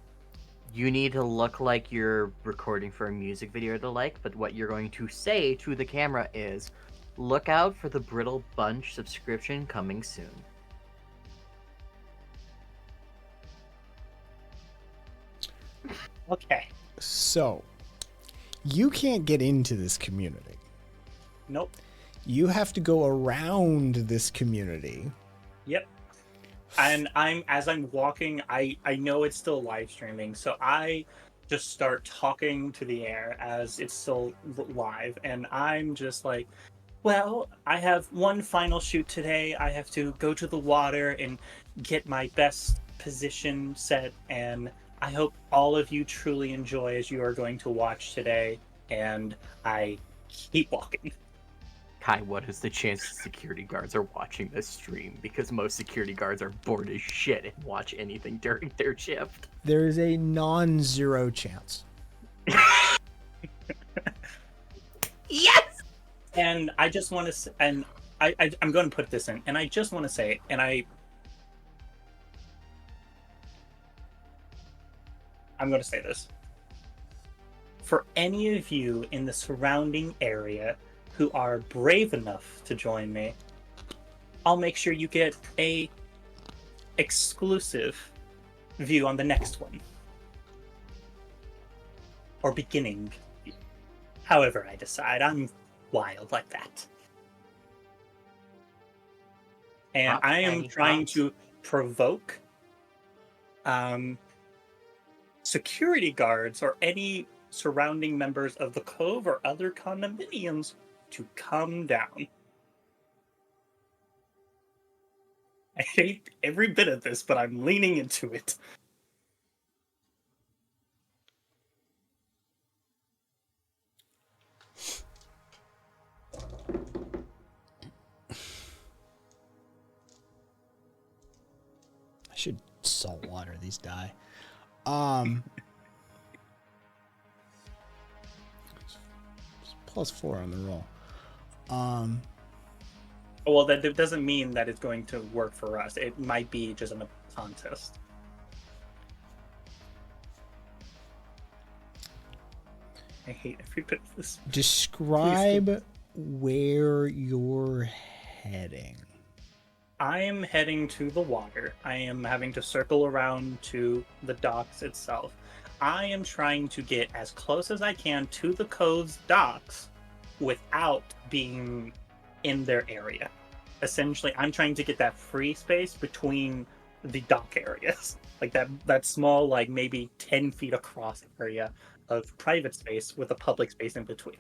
You need to look like you're recording for a music video or the like, but what you're going to say to the camera is, look out for the Brittle Bunch subscription coming soon. Okay. So, you can't get into this community. Nope. You have to go around this community. Yep. And as I'm walking, I know it's still live streaming, so I just start talking to the air as it's still live, and I'm just like, well, I have one final shoot today. I have to go to the water and get my best position set, and I hope all of you truly enjoy as you are going to watch today, and I keep walking. Kai, what is the chance security guards are watching this stream? Because most security guards are bored as shit and watch anything during their shift. There is a non-zero chance. Yes! And I just want to, and I'm going to put this in, and I just want to say, and I'm going to say this. For any of you in the surrounding area who are brave enough to join me, I'll make sure you get a exclusive view on the next one. Or beginning. However I decide. I'm wild like that. And I am trying to provoke security guards or any surrounding members of the Cove or other condominiums to come down. I hate every bit of this, but I'm leaning into it. I should salt water these die. +4 on the roll. Well, that doesn't mean that it's going to work for us. It might be just a contest. I hate every bit of this. Describe where you're heading. I am heading to the water. I am having to circle around to the docks itself. I am trying to get as close as I can to the Cove's docks without being in their area. Essentially, I'm trying to get that free space between the dock areas. Like that small, like maybe 10 feet across area of private space with a public space in between.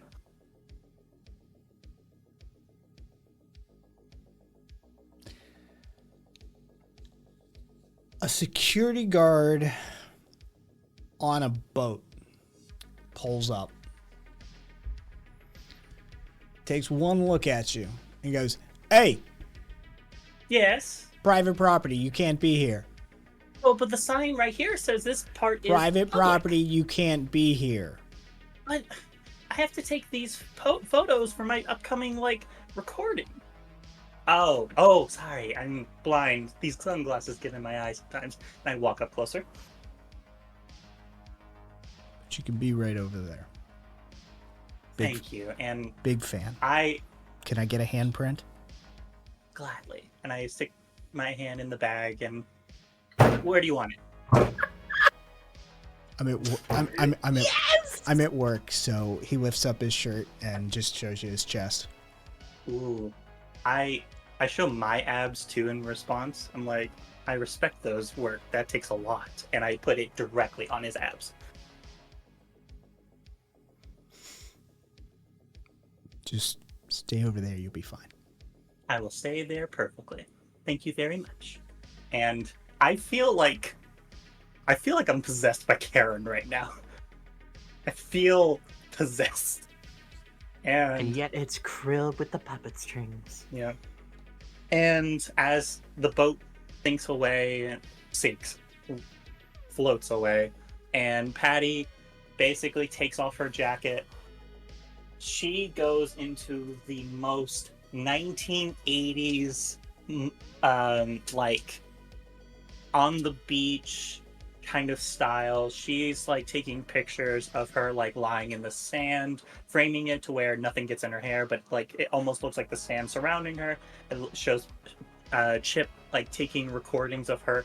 A security guard on a boat pulls up, takes one look at you, and goes, "Hey, Yes. private property, you can't be here. Oh, but the sign right here says this part is Private public. property, you can't be here." But I have to take these photos for my upcoming recording. Oh, sorry, I'm blind. These sunglasses get in my eyes sometimes. And I walk up closer. But you can be right over there. Thank you, and Big fan. Can I get a handprint? Gladly. And I stick my hand in the bag and where do you want it? I'm at work, so he lifts up his shirt and just shows you his chest. Ooh. I show my abs too in response. I'm like, I respect those work. That takes a lot. And I put it directly on his abs. Just stay over there, you'll be fine. I will stay there perfectly. Thank you very much. And I feel like I'm possessed by Karen right now. I feel possessed. And yet it's Krill with the puppet strings. Yeah. And as the boat sinks away, floats away, and Patty basically takes off her jacket, she goes into the most 1980s, on the beach kind of style. She's taking pictures of her lying in the sand, framing it to where nothing gets in her hair, but it almost looks like the sand surrounding her. It shows Chip taking recordings of her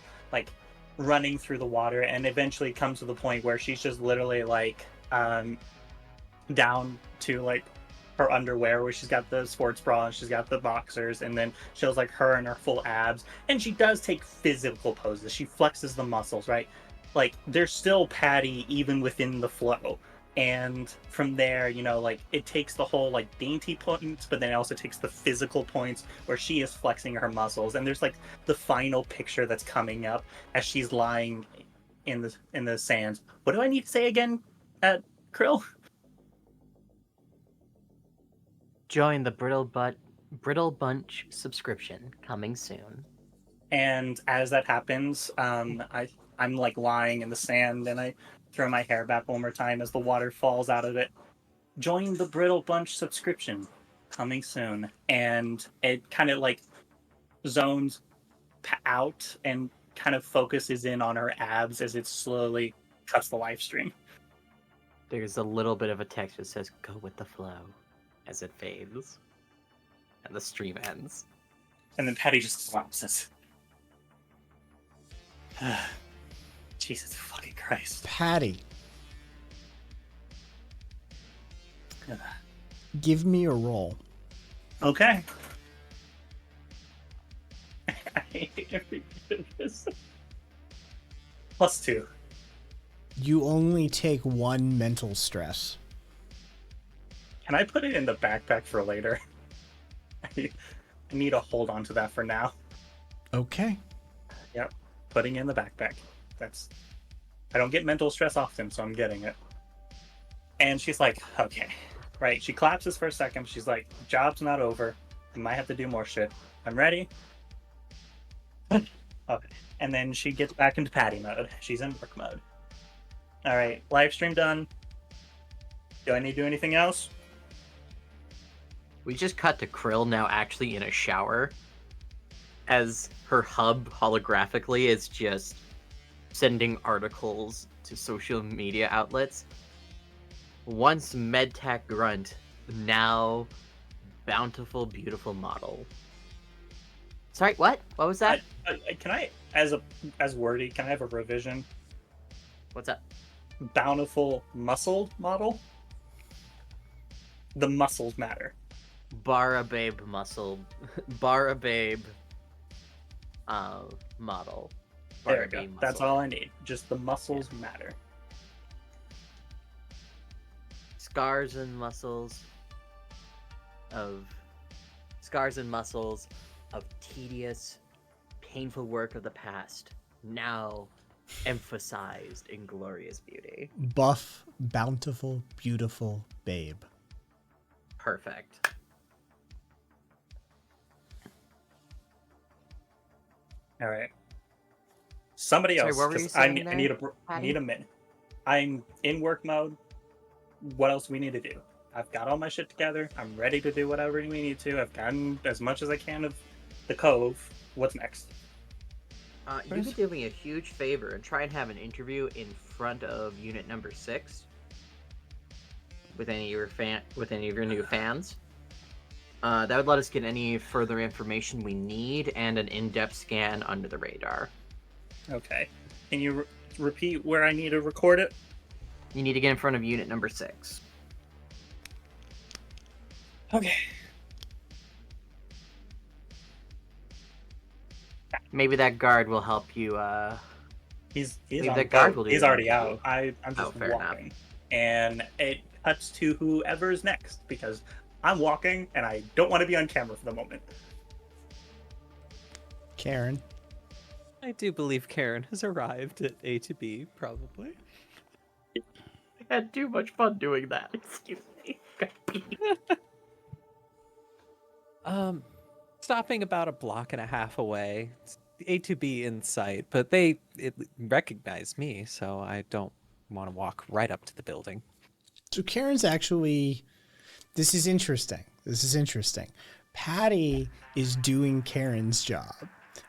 running through the water, and eventually comes to the point where she's just literally down to her underwear, where she's got the sports bra and she's got the boxers, and then shows her and her full abs. And she does take physical poses. She flexes the muscles, right? There's still Patty even within the flow. And from there, it takes the whole dainty points, but then it also takes the physical points where she is flexing her muscles. And there's the final picture that's coming up as she's lying in the sands. What do I need to say again, Krill? Join the Brittle Bunch subscription coming soon. And as that happens, I'm lying in the sand, and I throw my hair back one more time as the water falls out of it. Join the Brittle Bunch subscription coming soon. And it kind of zones out and kind of focuses in on her abs as it slowly cuts the live stream. There's a little bit of a text that says, "Go with the flow," as it fades. And the stream ends. And then Patty just collapses. Jesus fucking Christ. Patty, Ugh. give me a roll. Okay. I hate every bit of this. +2. You only take 1 mental stress. Can I put it in the backpack for later? I need to hold on to that for now. Okay. Yep. Putting in the backpack. I don't get mental stress often, so I'm getting it. And she's like, okay. Right. She collapses for a second. She's like, job's not over. I might have to do more shit. I'm ready. Okay. And then she gets back into Patty mode. She's in work mode. All right. Live stream done. Do I need to do anything else? We just cut to Krill now actually in a shower, as her hub holographically is just sending articles to social media outlets. Once medtech grunt, now bountiful, beautiful model. Sorry, what? What was that? Can I, as wordy, can I have a revision? What's up? Bountiful muscled model? The muscles matter. Bara babe muscle. Bara babe model. There we go. That's all I need. Just the muscles matter. Scars and muscles of tedious, painful work of the past now emphasized in glorious beauty. Buff, bountiful, beautiful babe. Perfect. All right. Somebody Sorry, else, what were you because saying I there, need Patty? need a minute. I'm in work mode. What else we need to do? I've got all my shit together. I'm ready to do whatever we need to. I've gotten as much as I can of the cove. What's next? You could do me a huge favor and try and have an interview in front of unit number 6 with any of your new fans. That would let us get any further information we need and an in-depth scan under the radar. Okay. Can you repeat where I need to record it? You need to get in front of unit number 6. Okay. Maybe that guard will help you. He's Maybe on that the guard boat. will do He's the already interview. out. I'm just fair enough. walking. And it cuts to whoever's next because I'm walking and I don't want to be on camera for the moment. Karen. I do believe Karen has arrived at A to B, probably. I had too much fun doing that. Excuse me. Stopping about a block and a half away. It's A to B in sight, but it recognize me, so I don't want to walk right up to the building. So Karen's actually, this is interesting. Patty is doing Karen's job,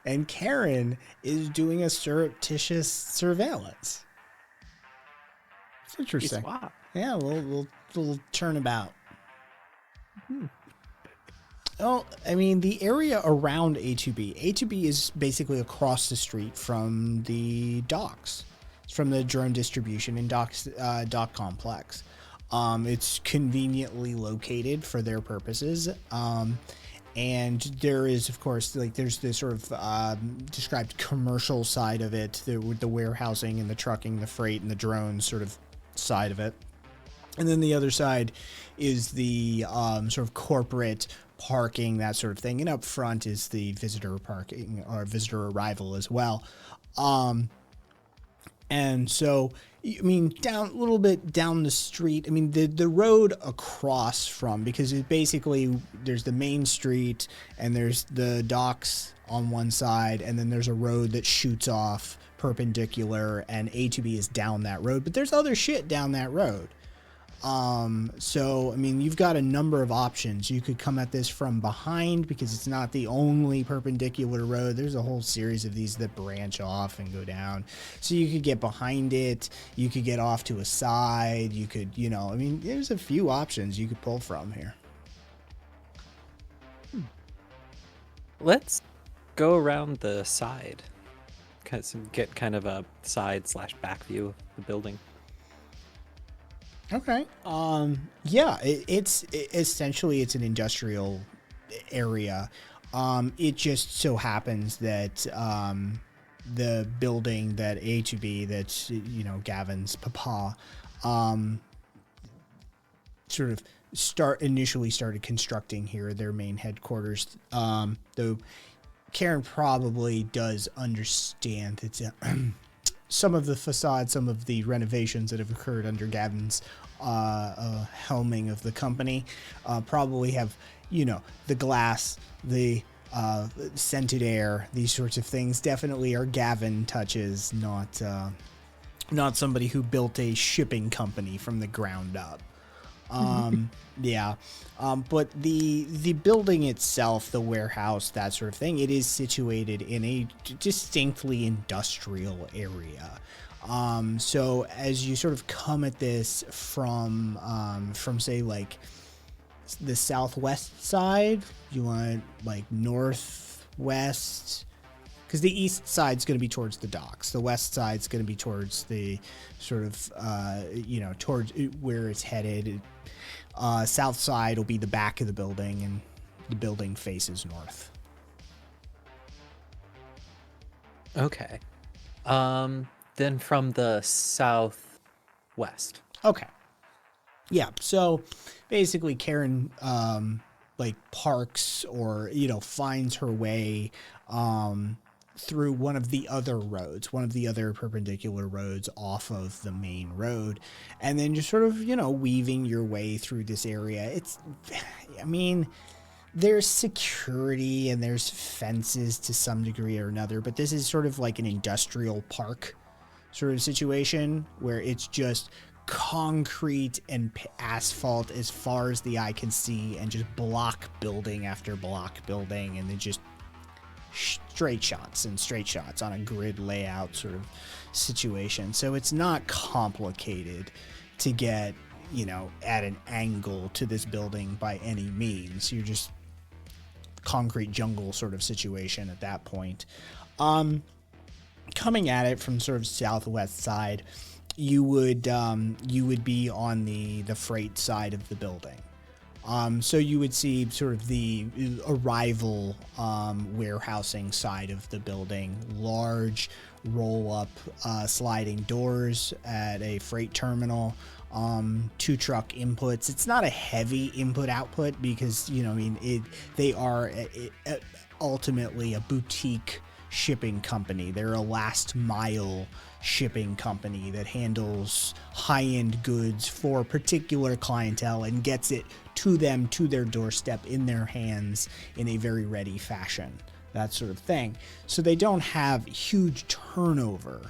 and Karen is doing a surreptitious surveillance. It's interesting. Wow. Yeah, we'll turn about. Oh, I mean, the area around A2B. A2B is basically across the street from the docks. It's from the drone distribution and dock complex. It's conveniently located for their purposes. And there is, of course, like there's this sort of described commercial side of it, with the warehousing and the trucking, the freight and the drones sort of side of it. And then the other side is the sort of corporate parking, that sort of thing. And up front is the visitor parking or visitor arrival as well. And so, I mean, a little bit down the street, I mean, the road across from, because it basically, there's the main street and there's the docks on one side, and then there's a road that shoots off perpendicular, and A to B is down that road, but there's other shit down that road. So, I mean, you've got a number of options. You could come at this from behind because it's not the only perpendicular road. There's a whole series of these that branch off and go down. So you could get behind it. You could get off to a side. You could, I mean, there's a few options you could pull from here. Let's go around the side. Get kind of a side/back view of the building. Okay. Yeah, it's essentially it's an industrial area. It just so happens that the building that A2B, that's Gavin's papa, sort of initially started constructing here, their main headquarters. Though Karen probably does understand that some of the facade, some of the renovations that have occurred under Gavin's helming of the company probably have, the glass, the scented air, these sorts of things definitely are Gavin touches, not somebody who built a shipping company from the ground up. Yeah. But the building itself, the warehouse, that sort of thing, it is situated in a distinctly industrial area. So as you sort of come at this from say like the southwest side, you want like northwest, because the east side's going to be towards the docks. The west side's going to be towards the sort of, towards where it's headed. South side will be the back of the building, and the building faces north. Okay. Then from the southwest. Okay. Yeah, so basically Karen parks or finds her way through one of the other roads, one of the other perpendicular roads off of the main road, and then just sort of, weaving your way through this area. There's security and there's fences to some degree or another, but this is sort of like an industrial park sort of situation where it's just concrete and asphalt as far as the eye can see, and just block building after block building, and then just straight shots on a grid layout sort of situation. So it's not complicated to get, at an angle to this building by any means. You're just concrete jungle sort of situation at that point. Coming at it from sort of southwest side, you would be on the freight side of the building. So you would see sort of the arrival warehousing side of the building, large roll-up sliding doors at a freight terminal, 2 truck inputs. It's not a heavy input-output because, they are ultimately a boutique shipping company. They're a last-mile shipping company that handles high-end goods for particular clientele and gets it to them, to their doorstep, in their hands in a very ready fashion, that sort of thing. So they don't have huge turnover,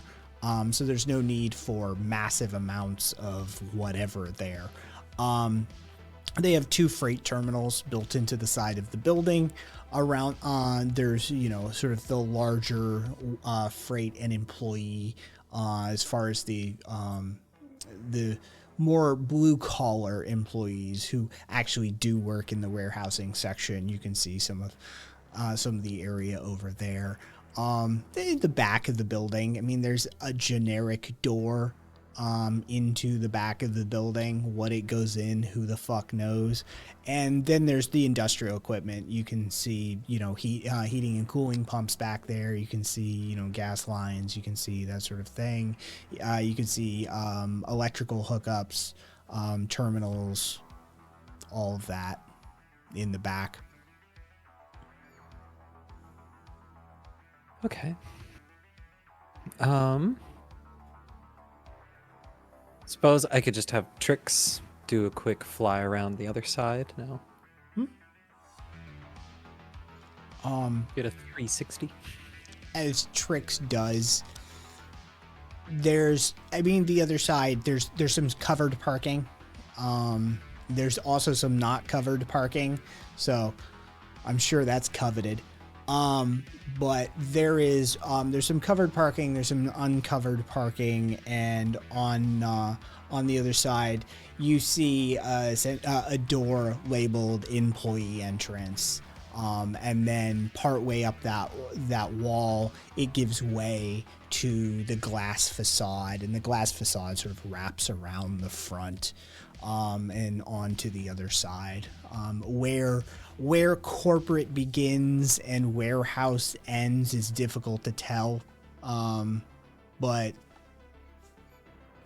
so there's no need for massive amounts of whatever there. They have 2 freight terminals built into the side of the building. Around there's sort of the larger freight and employee as far as the more blue collar employees who actually do work in the warehousing section. You can see some of the area over there. The back of the building, there's a generic door into the back of the building. What it goes in, who the fuck knows. And then there's the industrial equipment. You can see, heating and cooling pumps back there. You can see, gas lines. You can see that sort of thing. You can see electrical hookups, terminals, all of that in the back. Okay. Suppose I could just have Trix do a quick fly around the other side now. Get a 360. As Trix does, the other side, there's some covered parking. There's also some not covered parking, so I'm sure that's coveted. But there's some covered parking, there's some uncovered parking, and on the other side, you see a door labeled employee entrance. And then partway up that wall, it gives way to the glass facade, and the glass facade sort of wraps around the front, and onto the other side, where corporate begins and warehouse ends is difficult to tell, but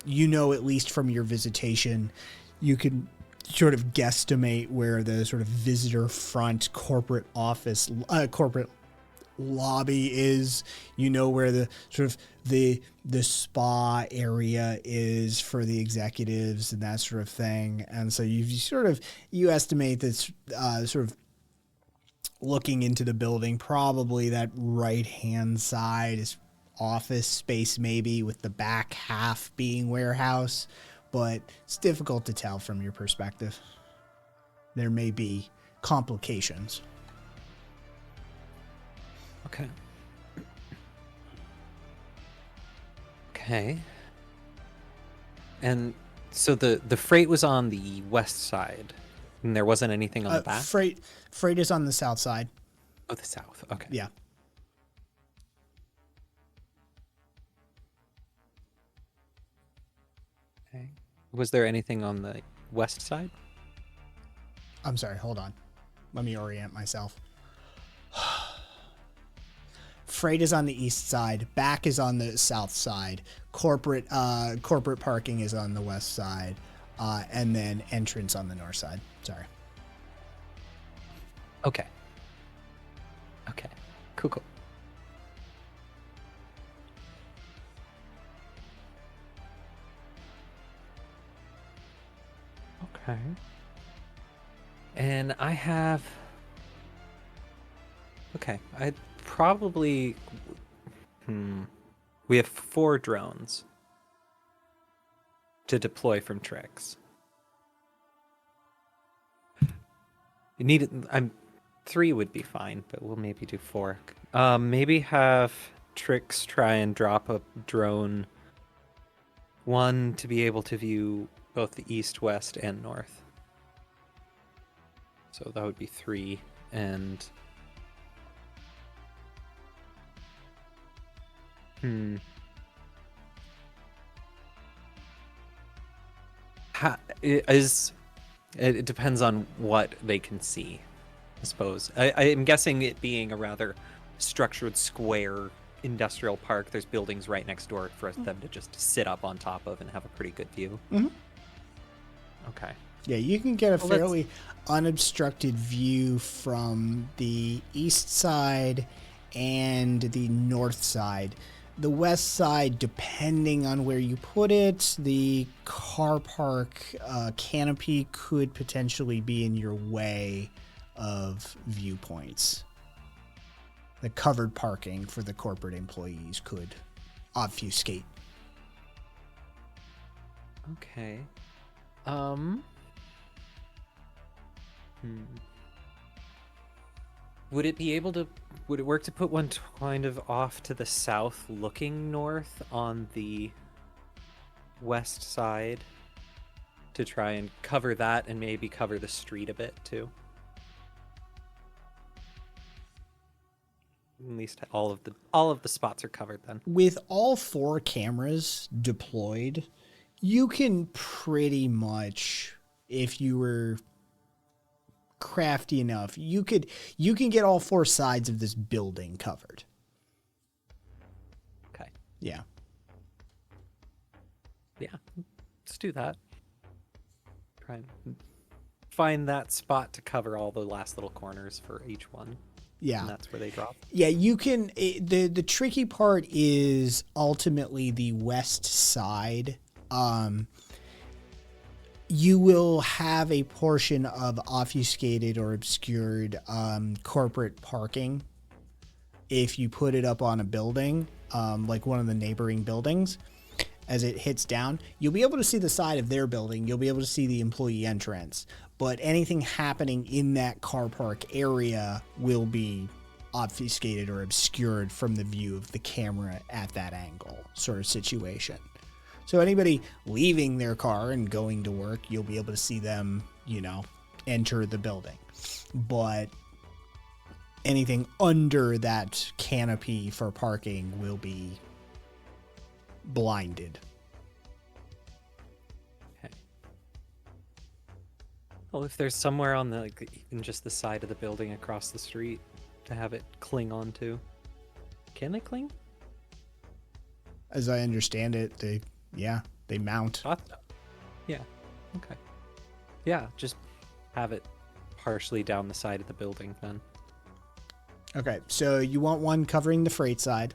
at least from your visitation, you can sort of guesstimate where the sort of visitor front corporate office, corporate lobby is. Where the sort of the spa area is for the executives and that sort of thing. And so you estimate that sort of looking into the building, probably that right hand side is office space, maybe, with the back half being warehouse, but it's difficult to tell from your perspective. There may be complications. Okay. And so the freight was on the west side, and there wasn't anything on the back? Freight is on the south side. Oh, the south. Okay. Yeah. Okay. Was there anything on the west side? I'm sorry, hold on. Let me orient myself. Freight is on the east side. Back is on the south side. Corporate parking is on the west side. And then entrance on the north side. Sorry. Okay. Cool. Okay. And I have. Okay, I'd probably. We have 4 drones to deploy from Trix. You need. I'm 3 would be fine, but we'll maybe do 4. Maybe have Trix try and drop a drone. 1 to be able to view both the east, west, and north. So that would be 3, and it depends on what they can see, I suppose. I'm guessing it being a rather structured square industrial park, there's buildings right next door for them to just sit up on top of and have a pretty good view. Mm-hmm. Okay. Yeah, you can get a fairly unobstructed view from the east side and the north side. The west side, depending on where you put it, the car park canopy could potentially be in your way of viewpoints. The covered parking for the corporate employees could obfuscate. Okay. Would it work to put one kind of off to the south looking north on the west side to try and cover that and maybe cover the street a bit too? At least all of the spots are covered then. With all 4 cameras deployed, you can pretty much, if you were crafty enough, you can get all 4 sides of this building covered. Okay. Yeah. Yeah. Let's do that. Try and find that spot to cover all the last little corners for each one. Yeah. And that's where they drop. Yeah, you can. The tricky part is ultimately the west side. You will have a portion of obfuscated or obscured corporate parking if you put it up on a building, like one of the neighboring buildings. As it hits down, you'll be able to see the side of their building. You'll be able to see the employee entrance. But anything happening in that car park area will be obfuscated or obscured from the view of the camera at that angle, sort of situation. So anybody leaving their car and going to work, you'll be able to see them, enter the building. But anything under that canopy for parking will be blinded. Okay. Well, if there's somewhere on the even just the side of the building across the street to have it cling onto, can they cling? As I understand it, they mount. Yeah. Okay. Yeah, just have it partially down the side of the building then. Okay, so you want one covering the freight side.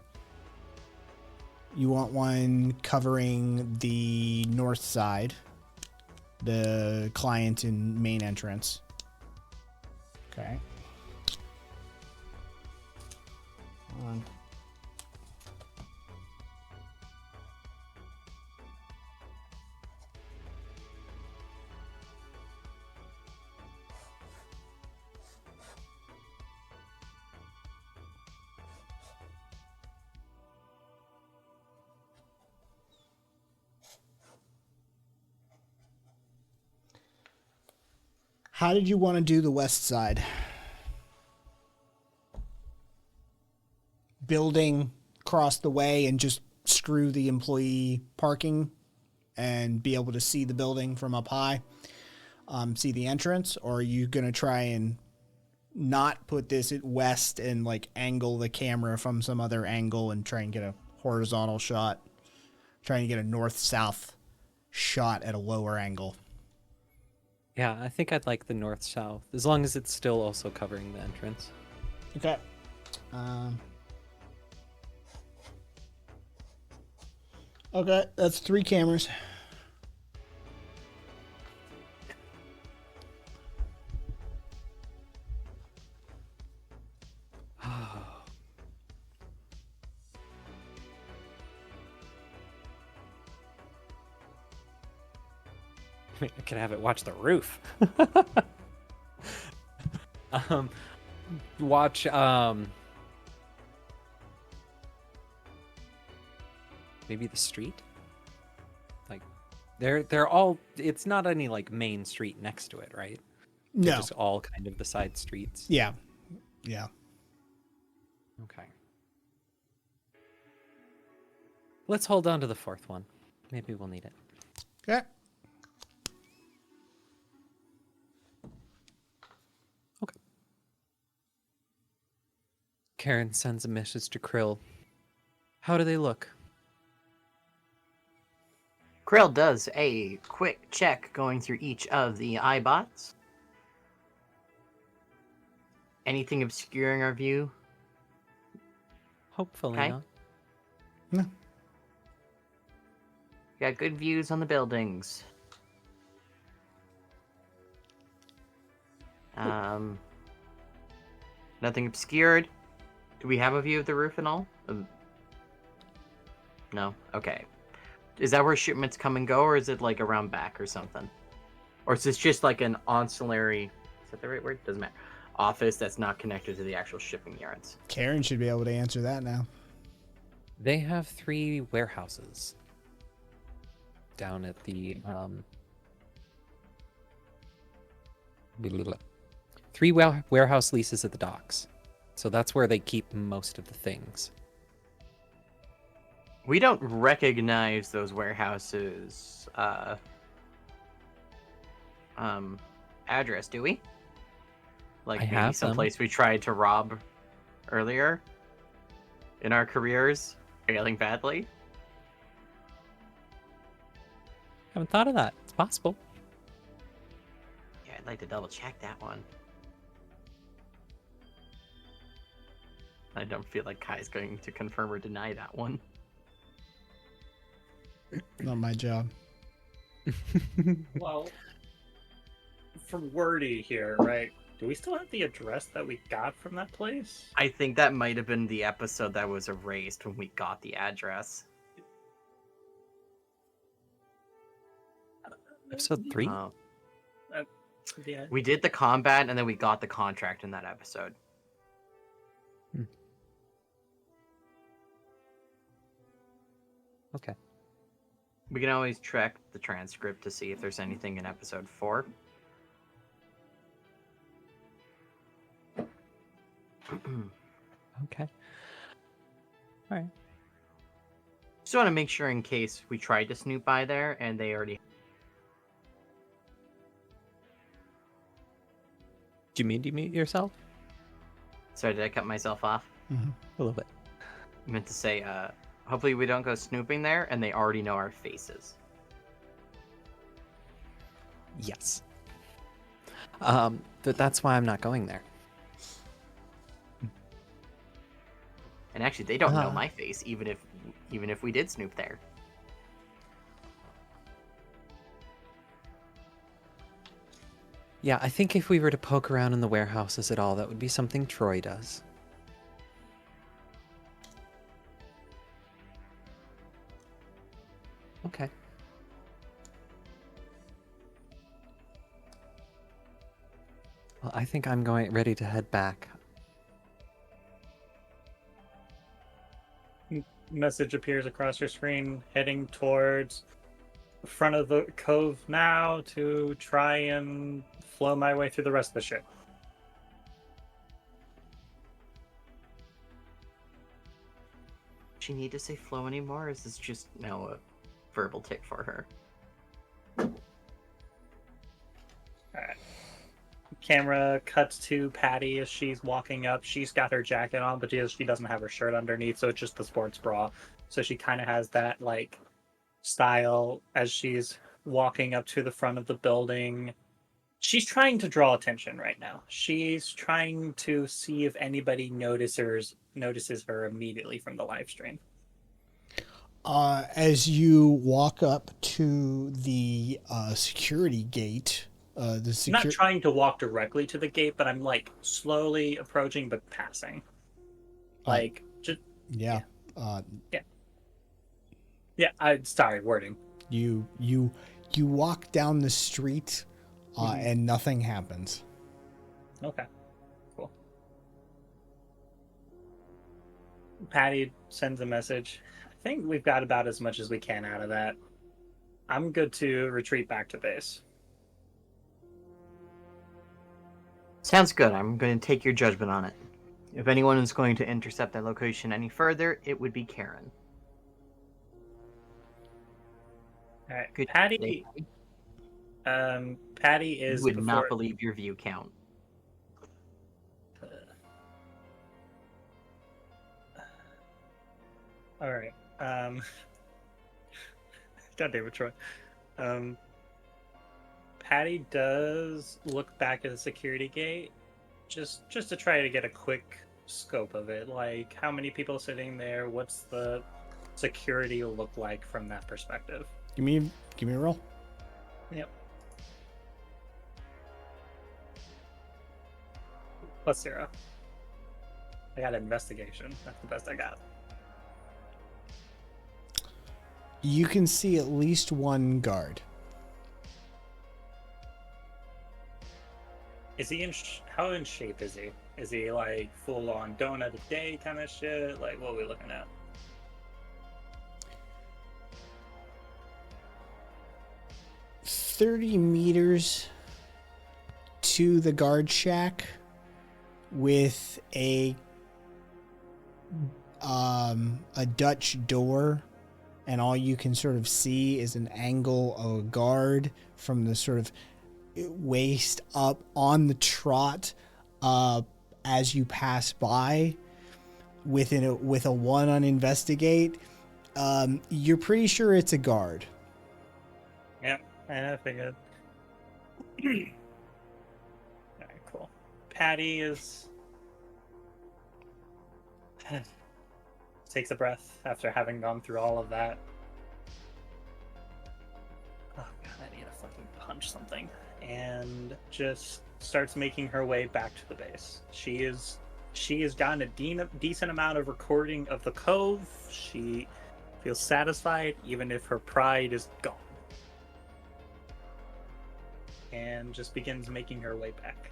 You want one covering the north side, the client and main entrance. Okay. Hold on. How did you want to do the west side? Building across the way and just screw the employee parking and be able to see the building from up high, see the entrance? Or are you going to try and not put this at west and angle the camera from some other angle and try and get a horizontal shot, trying to get a north-south shot at a lower angle? Yeah, I think I'd like the north-south, as long as it's still also covering the entrance. Okay. Okay, that's 3 cameras. mean, I could have it watch the roof. um, watch maybe the street. Like, they're all. It's not any like main street next to it, right? They're No. just all kind of the side streets. Yeah. Yeah. Okay. Let's hold on to the fourth one. Maybe we'll need it. Okay. Okay. Karen sends a message to Krill. How do they look? Krill does a quick check going through each of the iBots. Anything obscuring our view? Hopefully Okay. not. No. Got good views on the buildings. Nothing obscured. Do we have a view of the roof and all? No? Okay. Is that where shipments come and go, or is it like around back or something? Or is this just like an ancillary, is that the right word? Doesn't matter. Office that's not connected to the actual shipping yards? Karen should be able to answer that now. They have 3 warehouses down at the 3 warehouse leases at the docks. So that's where they keep most of the things. We don't recognize those warehouses address, do we? Like I maybe have them. someplace we tried to rob earlier in our careers, failing badly. Haven't thought of that. It's possible. Yeah, I'd like to double check that one. I don't feel like Kai's going to confirm or deny that one. Not my job. Well, from Wordy here, right? Do we still have the address that we got from that place? I think that might have been the episode that was erased when we got the address. Episode 3? Yeah. We did the combat and then we got the contract in that episode. Okay. We can always check the transcript to see if there's anything in episode 4. Okay. All right. Just want to make sure in case we tried to snoop by there and they already... Do you mean to mute yourself? Sorry, did I cut myself off? Mm-hmm. A little bit. I meant to say, hopefully we don't go snooping there and they already know our faces. Yes. But that's why I'm not going there. And actually, they don't know my face, even if we did snoop there. Yeah, I think if we were to poke around in the warehouses at all, that would be something Troy does. Okay. Well, I think I'm ready to head back. Message appears across your screen, heading towards the front of the cove now to try and flow my way through the rest of the ship. Does she need to say flow anymore, or is this just now a verbal tick for her? Alright. Camera cuts to Patty as she's walking up. She's got her jacket on, but she doesn't have her shirt underneath, so it's just the sports bra. So she kind of has that like style as she's walking up to the front of the building. She's trying to draw attention right now. She's trying to see if anybody notices her immediately from the live stream. As you walk up to the security gate, I'm not trying to walk directly to the gate, but I'm like slowly approaching but passing. Like just yeah. yeah. I'm sorry, wording. You You walk down the street, and nothing happens. Okay. Cool. Patty sends a message. I think we've got about as much as we can out of that. I'm good to retreat back to base. Sounds good. I'm going to take your judgment on it. If anyone is going to intercept that location any further, it would be Karen. All right. Good Patty. day. Patty is You would before. not believe your view count. All right. God damn it, Troy. Patty does look back at the security gate, just to try to get a quick scope of it. Like, how many people sitting there? What's the security look like from that perspective? Give me a roll. Yep. +0. I got investigation. That's the best I got. You can see at least one guard. Is he how in shape is he? Is he like full on donut a day kind of shit? Like, what are we looking at? $30 meters to the guard shack with a Dutch door, and all you can sort of see is an angle of a guard from the sort of waist up on the trot as you pass by with a 1 on investigate. You're pretty sure it's a guard. Yeah, I figured. Alright, cool. Patty is takes a breath after having gone through all of that. Oh god, I need to fucking punch something. And just starts making her way back to the base. She has gotten a decent amount of recording of the cove. She feels satisfied, even if her pride is gone. And just begins making her way back.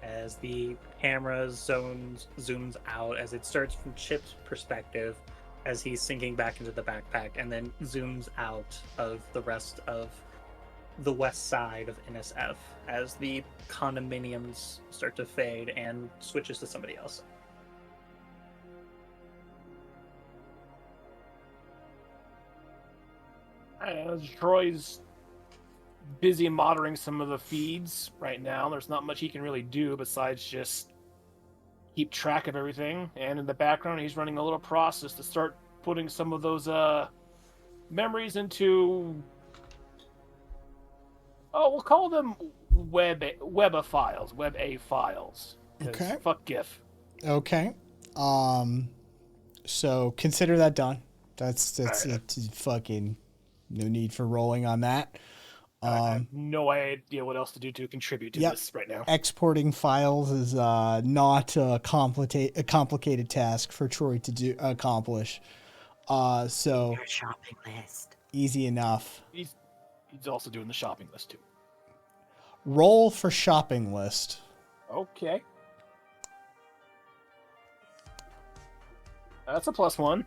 As the camera zooms out, as it starts from Chip's perspective, as he's sinking back into the backpack, and then zooms out of the rest of the west side of NSF as the condominiums start to fade and switches to somebody else. Troy's busy monitoring some of the feeds right now. There's not much he can really do besides just keep track of everything. And in the background, he's running a little process to start putting some of those memories into... Oh, we'll call them Web A files. Okay. Fuck GIF. Okay. So consider that done. That's Right. it. Fucking no need for rolling on that. I have no idea what else to do to contribute to this right now. Exporting files is not a complicated task for Troy to accomplish. So Your shopping list. easy enough. He's also doing the shopping list too. Roll for shopping list. Okay. That's a +1.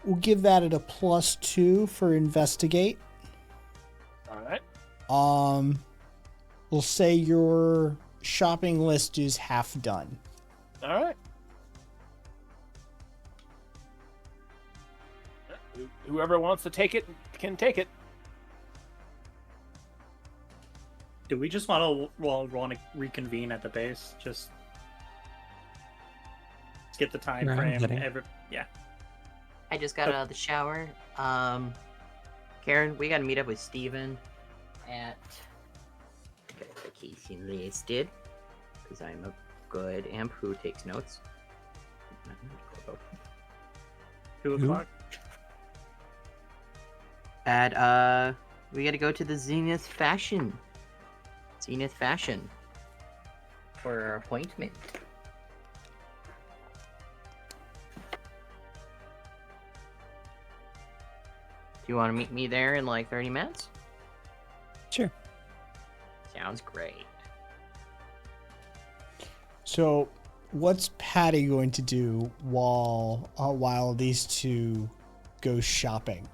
We'll give that at a +2 for investigate. All right. We'll say your shopping list is half done. All right. Whoever wants to take it can take it. Do we just want to reconvene at the base? Just get the time Right, I'm frame. getting- Yeah. I just got out of the shower. Karen, we gotta meet up with Steven at... Get the vacation listed. Because I'm a good amp who takes notes. 2 Who? o'clock. At, we gotta go to the Zenith Fashion for our appointment. you want to meet me there in like 30 minutes? Sure. Sounds great. So, what's Patty going to do while these two go shopping?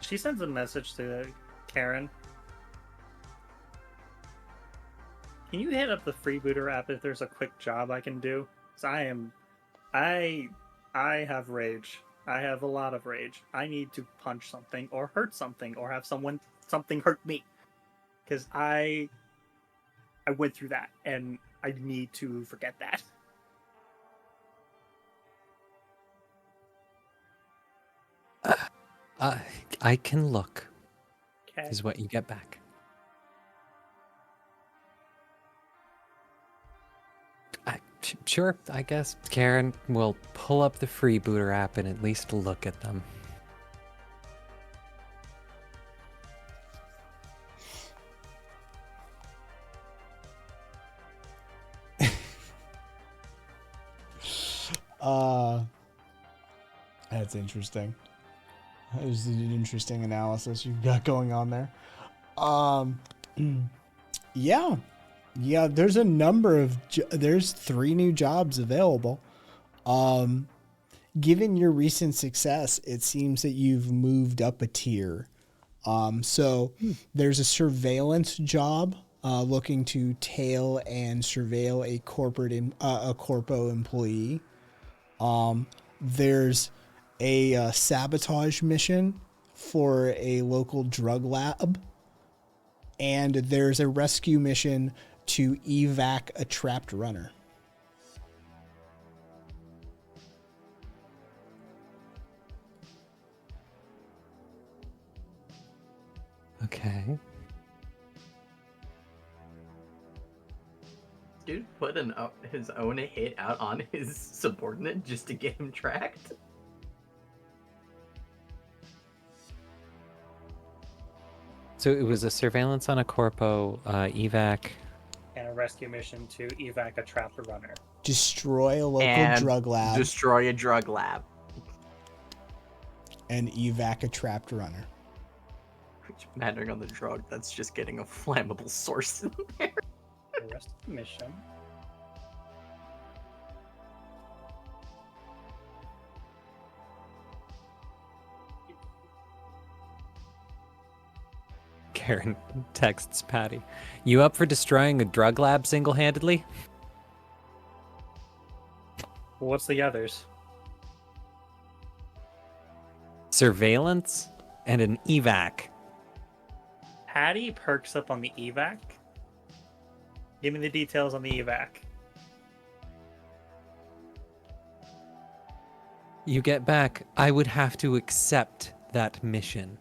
She sends a message to Karen. Can you hit up the Freebooter app if there's a quick job I can do? 'Cause I have rage. I have a lot of rage. I need to punch something or hurt something or have something hurt me. Because I went through that and I need to forget that. I can look, Okay. is what you get back. Sure, I guess Karen will pull up the Freebooter app and at least look at them. That's interesting. That is an interesting analysis you've got going on there. Yeah. There's a number of there's 3 new jobs available. Given your recent success, it seems that you've moved up a tier. So there's a surveillance job, looking to tail and surveil a corpo employee. There's a sabotage mission for a local drug lab, and there's a rescue mission to evac a trapped runner. Okay. Dude put his own hit out on his subordinate just to get him tracked. So it was a surveillance on a corpo, evac. And a rescue mission to evac a trapped runner. Destroy a local And drug lab Destroy a drug lab. and evac a trapped runner. Depending on the drug, that's just getting a flammable source in there. The rest of the mission. Karen texts Patty. You up for destroying a drug lab single-handedly? What's the others? Surveillance and an evac. Patty perks up on the evac. Give me the details on the evac. You get back, I would have to accept that mission.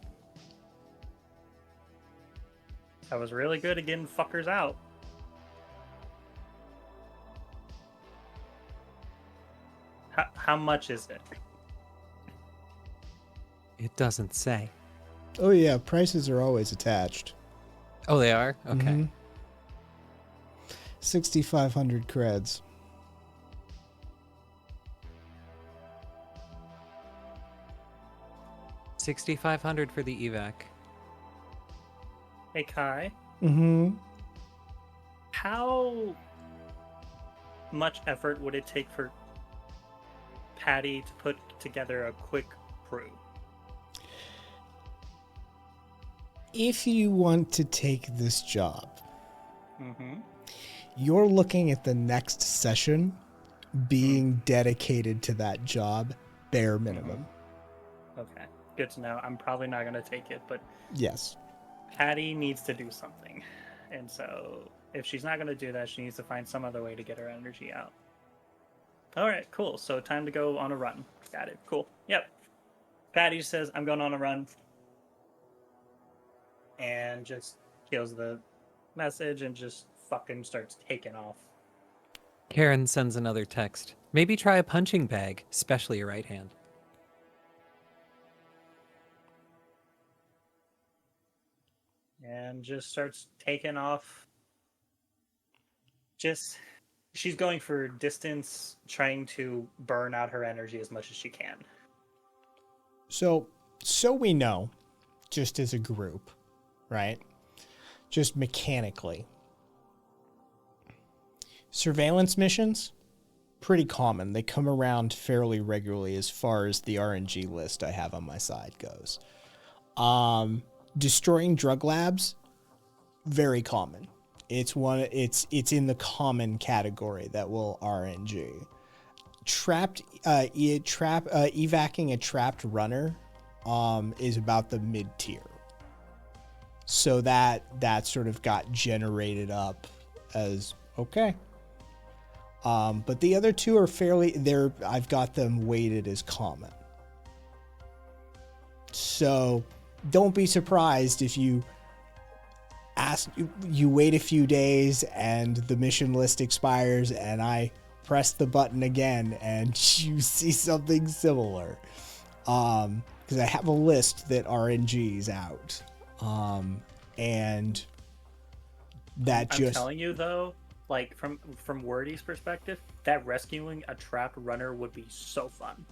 I was really good at getting fuckers out. How much is it? It doesn't say. Oh yeah, prices are always attached. Oh, they are? Okay. Mhm. 6,500 creds. $6,500 for the evac. Hey Kai, Mm-hmm. how much effort would it take for Patty to put together a quick crew? If you want to take this job, Mm-hmm. you're looking at the next session being dedicated to that job, bare minimum. Okay, good to know. I'm probably not going to take it, but Yes. Patty needs to do something. And so if she's not going to do that, she needs to find some other way to get her energy out. All right, cool. So time to go on a run. Got it. Cool. Yep. Patty says, I'm going on a run. And just kills the message and just fucking starts taking off. Karen sends another text. Maybe try a punching bag, especially your right hand. And just starts taking off. She's going for distance, trying to burn out her energy as much as she can. So we know, just as a group, right? Just mechanically. Surveillance missions, pretty common. They come around fairly regularly as far as the RNG list I have on my side goes. Destroying drug labs, very common. It's in the common category that will RNG. Evacing a trapped runner is about the mid-tier. So that sort of got generated up as okay. But the other two are I've got them weighted as common. So don't be surprised if you wait a few days and the mission list expires and I press the button again and you see something similar. Because I have a list that RNG's out. And that I'm just... telling you though, like from Wordy's perspective, that rescuing a trapped runner would be so fun.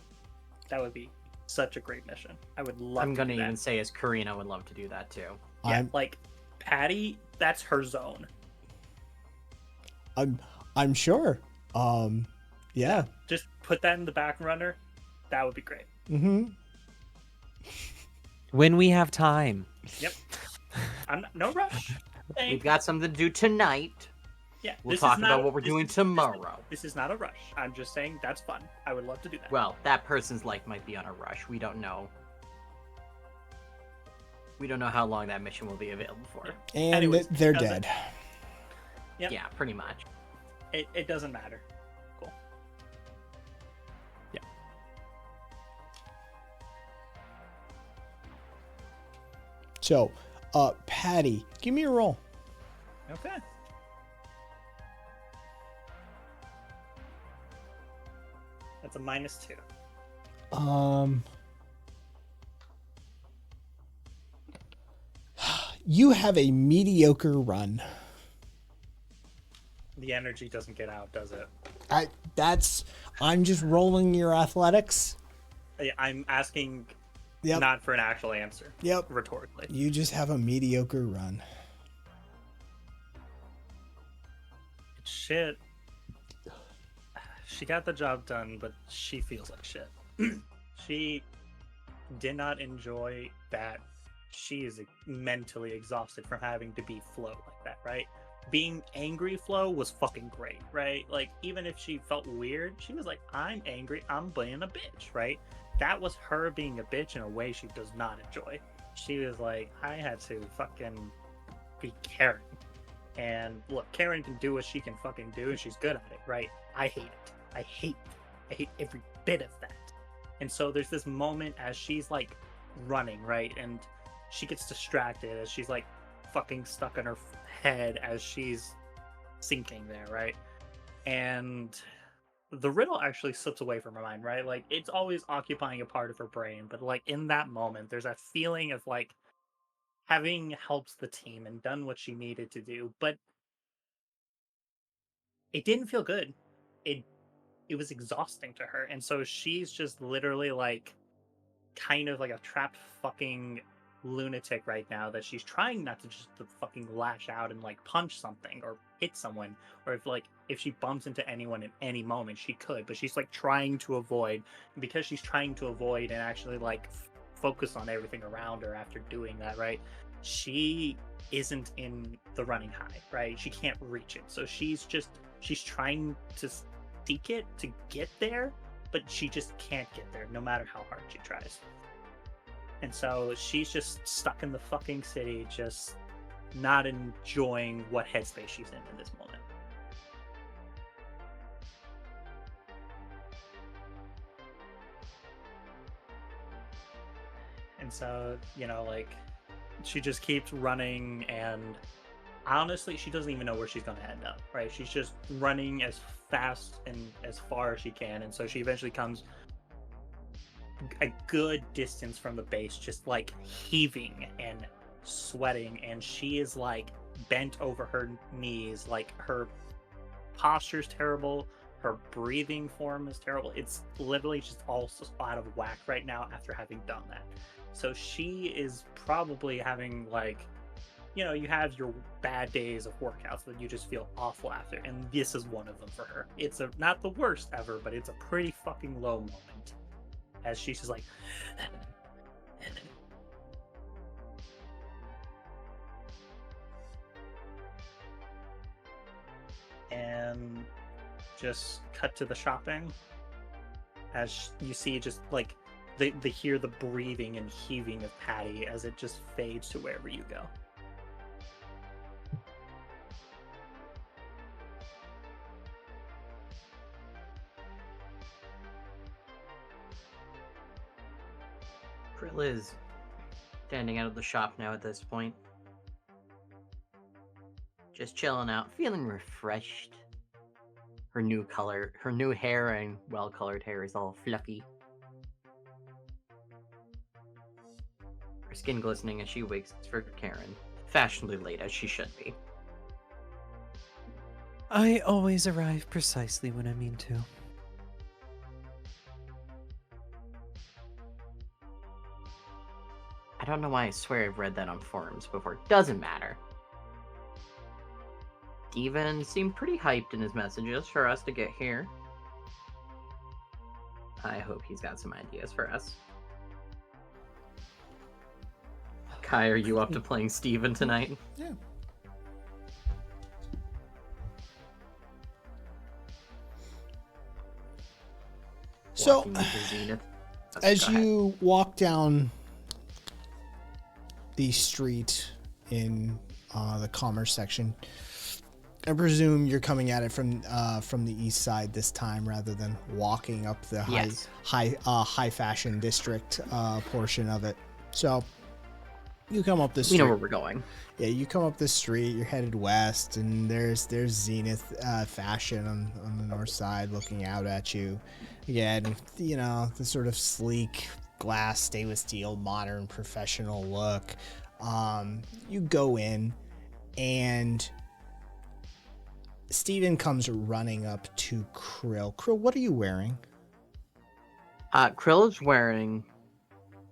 That would be such a great mission. I would love I'm to gonna do that. even say as Karina would love to do that too. Yeah, like Patty, that's her zone. I'm sure. Yeah. Just put that in the back runner. That would be great. Mm-hmm. When we have time. Yep. No rush. We've got something to do tonight. Yeah. We'll talk about what we're doing tomorrow. This is not a rush. I'm just saying that's fun. I would love to do that. Well, that person's life might be on a rush. We don't know. We don't know how long that mission will be available for. And Anyways, they're dead. Yep. Yeah, pretty much. It doesn't matter. Cool. Yeah. So, Patty, give me a roll. Okay. That's a -2. You have a mediocre run. The energy doesn't get out, does it? I'm just rolling your athletics. I'm asking Yep. not for an actual answer. Yep. Rhetorically. You just have a mediocre run. Shit. She got the job done, but she feels like shit. She did not enjoy that she is mentally exhausted from having to be Flo like that, right? Being angry Flo was fucking great, right? Like, even if she felt weird, she was like, I'm angry, I'm being a bitch, right? That was her being a bitch in a way she does not enjoy. She was like, I had to fucking be Karen. And look, Karen can do what she can fucking do, and she's good at it, right? I hate it. I hate every bit of that. And so there's this moment as she's like running, right? And she gets distracted as she's like fucking stuck in her head as she's sinking there, right? And the riddle actually slips away from her mind, right? Like, it's always occupying a part of her brain, but like in that moment, there's that feeling of like having helped the team and done what she needed to do, but it didn't feel good. It was exhausting to her. And so she's just literally like kind of like a trapped fucking lunatic right now, that she's trying not to just to fucking lash out and like punch something or hit someone, or if she bumps into anyone at any moment she could, but she's like trying to avoid. And because she's trying to avoid and actually like focus on everything around her after doing that, right, she isn't in the running high, right? She can't reach it, so she's trying to seek it to get there, but she just can't get there no matter how hard she tries. And so she's just stuck in the fucking city, just not enjoying what headspace she's in this moment. And so, like, she just keeps running, and honestly, she doesn't even know where she's going to end up, right? She's just running as fast and as far as she can, and so she eventually comes a good distance from the base, just like heaving and sweating, and she is like bent over her knees, like her posture's terrible, Her breathing form is terrible. It's literally just all out of whack right now after having done that. So she is probably having, like, you know, you have your bad days of workouts that you just feel awful after, and this is one of them for her. It's not the worst ever, but it's a pretty fucking low moment. As she's just like... and just cut to the shopping as you see just like they hear the breathing and heaving of Patty as it just fades to wherever you go. Krill is standing out of the shop now at this point. Just chilling out, feeling refreshed. Her new hair and well-colored hair is all fluffy. Her skin glistening as she waits for Karen, fashionably late as she should be. I always arrive precisely when I mean to. I don't know why I swear I've read that on forums before. Doesn't matter. Steven seemed pretty hyped in his messages for us to get here. I hope he's got some ideas for us. Kai, are you up to playing Steven tonight? Yeah. So, Walking with the Zenith. as Go ahead. you walk down the street in the commerce section, I presume you're coming at it from the east side this time, rather than walking up the Yes. high fashion district portion of it. So you come up this We street. know where we're going. Yeah, you come up this street. You're headed west, and there's Zenith Fashion on the north side, looking out at you. Again, you know, the sort of sleek glass, stainless steel, modern, professional look. You go in, and Steven comes running up to Krill. Krill, what are you wearing? Krill is wearing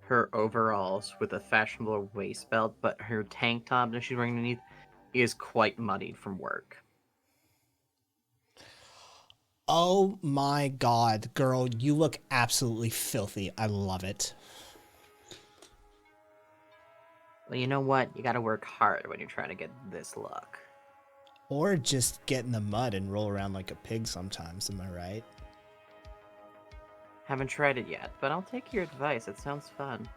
her overalls with a fashionable waist belt, but her tank top that she's wearing underneath is quite muddied from work. Oh my god, girl, you look absolutely filthy. I love it. Well, you know what? You gotta work hard when you're trying to get this look. Or just get in the mud and roll around like a pig sometimes, am I right? Haven't tried it yet, but I'll take your advice. It sounds fun.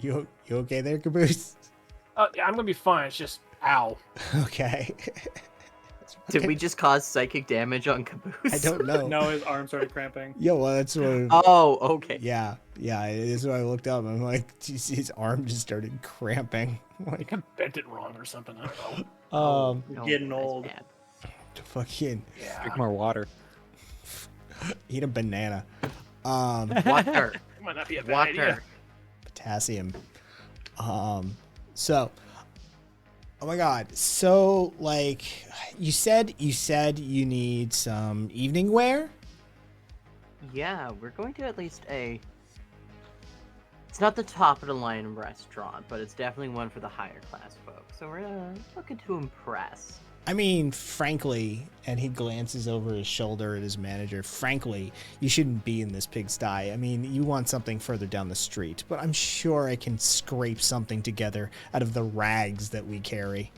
You okay there, Caboose? Yeah, I'm gonna be fine. It's just, ow. Okay. Did we just cause psychic damage on Caboose? I don't know. No, his arm started cramping. Yeah, well, that's what. Oh, okay. Yeah, it is what I looked up. I'm like, geez, his arm just started cramping. I Like, think I bent it wrong or something. I don't know. No, Getting that's old. bad. fucking Yeah. Drink more water. eat a banana. Water. It might not be a bad idea. Water. Potassium. So, oh my god. So, like, you said you need some evening wear. Yeah, we're going to at least a... It's not the top of the line restaurant, but it's definitely one for the higher class folks. So we're looking to impress. I mean, frankly, and he glances over his shoulder at his manager, frankly, you shouldn't be in this pigsty. I mean, you want something further down the street, but I'm sure I can scrape something together out of the rags that we carry.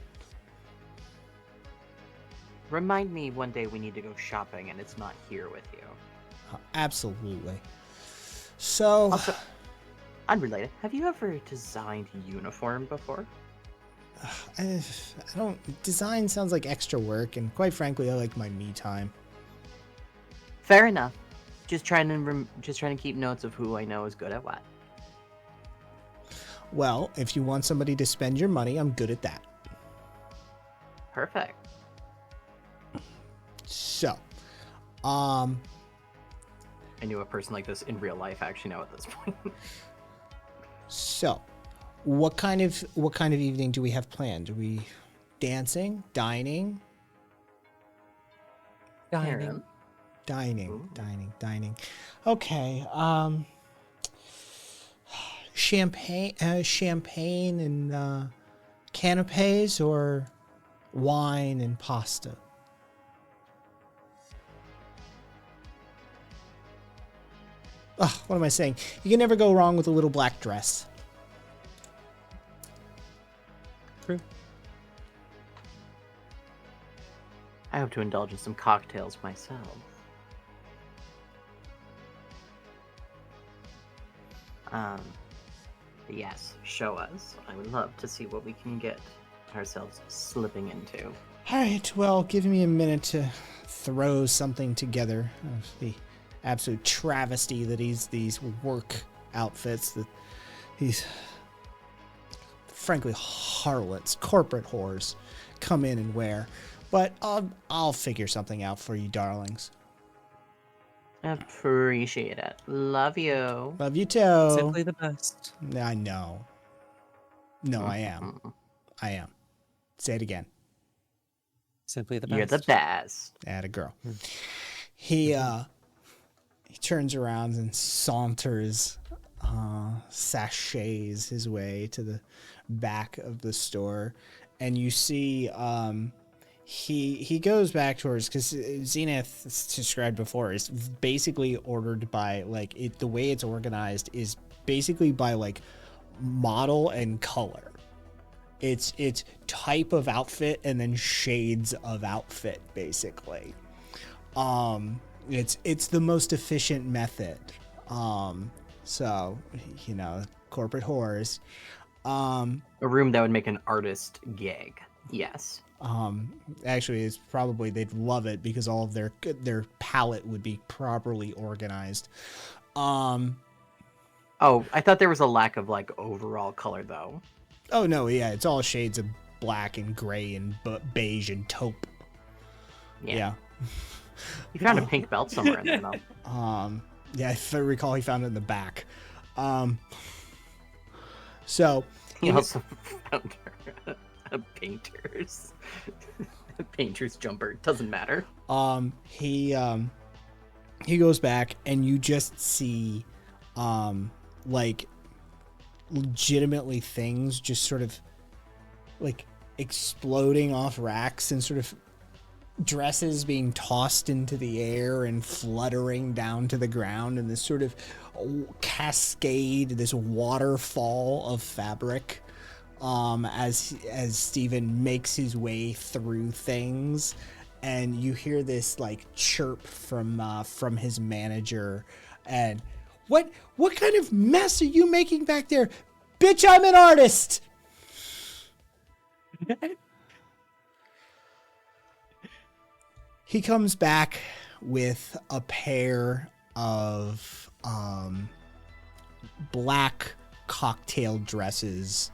Remind me one day we need to go shopping and it's not here with you. Absolutely. So, Also, unrelated, have you ever designed a uniform before? I don't. Design sounds like extra work, and quite frankly, I like my me time. Fair enough. Just trying to keep notes of who I know is good at what. Well, if you want somebody to spend your money, I'm good at that. Perfect. So, I knew a person like this in real life actually now at this point. So, what kind of evening do we have planned? Are we dancing, dining? Dining. Dining. Okay. Champagne and canapes, or wine and pasta? Ugh, what am I saying? You can never go wrong with a little black dress. True. I hope to indulge in some cocktails myself. Yes, show us. I would love to see what we can get ourselves slipping into. All right, well, give me a minute to throw something together. The absolute travesty that these work outfits that these, frankly, harlots, corporate whores, come in and wear. But I'll figure something out for you, darlings. Appreciate it. Love you. Love you too. Simply the best. I know. No, I am. I am. Say it again. Simply the best. You're the best. Atta girl. He turns around and saunters, sachets his way to the back of the store, and you see he goes back towards, because Zenith, described before, is basically ordered by, like, the way it's organized is basically by, like, model and color. It's type of outfit and then shades of outfit, basically. It's the most efficient method. So, you know, corporate whores. A room that would make an artist gag. Yes. Actually, it's probably, they'd love it because all of their palette would be properly organized. Oh, I thought there was a lack of, like, overall color, though. Oh, no, yeah, it's all shades of black and gray and beige and taupe. Yeah. You found a pink belt somewhere in there, though. Yeah, if I recall, he found it in the back. So... He also found a painter's jumper. Doesn't matter. He goes back, and you just see, like, legitimately things just sort of, like, exploding off racks, and sort of dresses being tossed into the air and fluttering down to the ground, and this sort of cascade, this waterfall of fabric, as Steven makes his way through things. And you hear this, like, chirp from his manager, and what kind of mess are you making back there? Bitch, I'm an artist. He comes back with a pair of black cocktail dresses,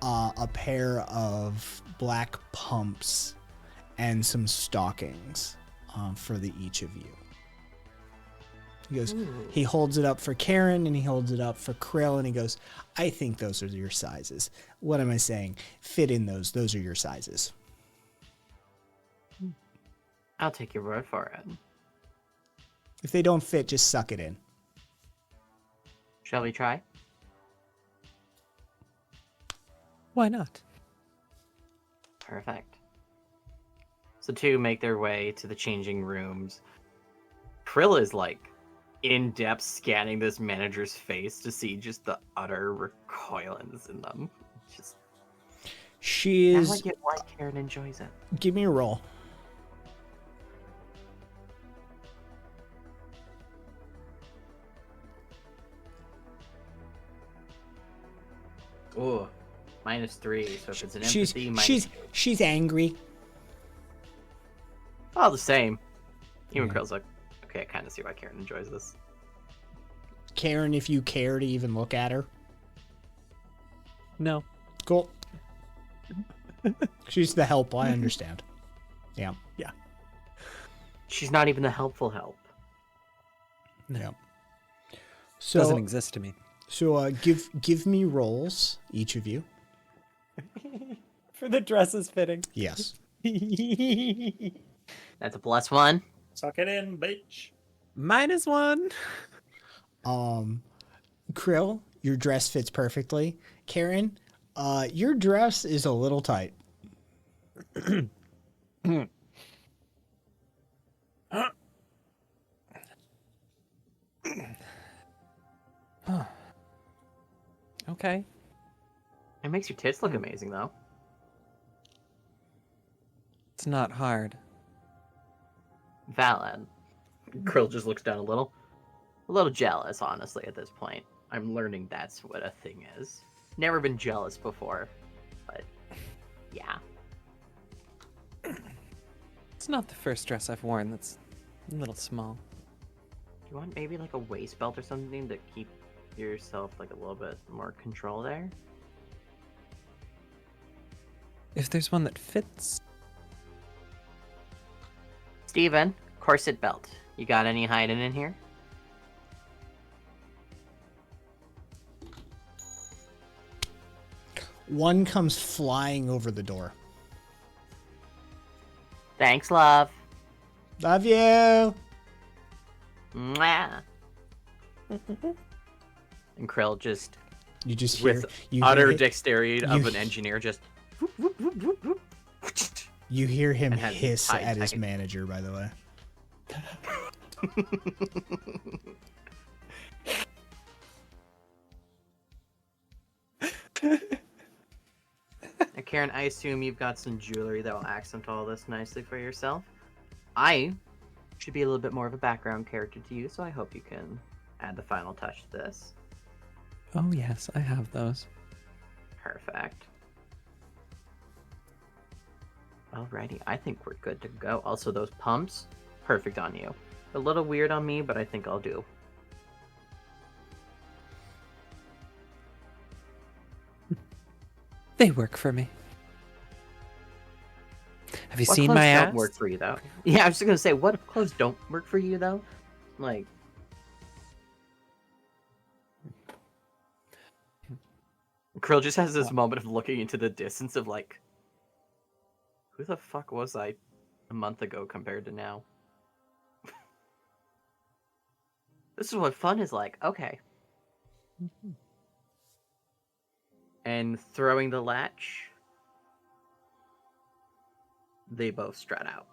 a pair of black pumps, and some stockings for each of you. He goes, he holds it up for Karen, and he holds it up for Krill, and he goes, I think those are your sizes. What am I saying? Fit in those. Those are your sizes. I'll take your word for it. If they don't fit, just suck it in. Shall we try? Why not? Perfect. So two make their way to the changing rooms. Krill is, like, in-depth scanning this manager's face to see just the utter recoilance in them. Just... She is... I like it why Karen enjoys it. Give me a roll. Ooh, -3. So if it's an empathy, she's angry. All the same. Even Krill's like, okay, I kind of see why Karen enjoys this. Karen, if you care to even look at her. No. Cool. She's the help, I understand. Yeah. Yeah. She's not even the helpful help. No. Yeah. So, doesn't exist to me. So give me rolls, each of you. For the dresses fitting. Yes. That's a +1. Suck it in, bitch. -1. Krill, your dress fits perfectly. Karen, your dress is a little tight. Okay. It makes your tits look amazing, though. It's not hard. Valid. Krill just looks down a little jealous, honestly, at this point. I'm learning that's what a thing is. Never been jealous before, but yeah. It's not the first dress I've worn that's a little small. Do you want maybe like a waist belt or something to keep yourself like a little bit more control there? If there's one that fits. Steven, corset belt. You got any hiding in here? One comes flying over the door. Thanks, love. Love you. Mwah. And Krill just, You just hear with you utter hear, dexterity you- of an engineer, just whoop, whoop, whoop, whoop, whoop. you hear him and has hiss high at his tech. manager, by the way. Now, Karen, I assume you've got some jewelry that will accent all this nicely for yourself. I should be a little bit more of a background character to you, so I hope you can add the final touch to this. Oh, yes, I have those. Perfect. Alrighty, I think we're good to go. Also, those pumps, perfect on you. A little weird on me, but I think I'll do. They work for me. Have you What seen clothes my don't ass? work for you, though? Yeah, I was just gonna say, what clothes don't work for you, though? Like, Krill just has this moment of looking into the distance of like, who the fuck was I a month ago compared to now? This is what fun is like. Okay. And throwing the latch, they both strut out.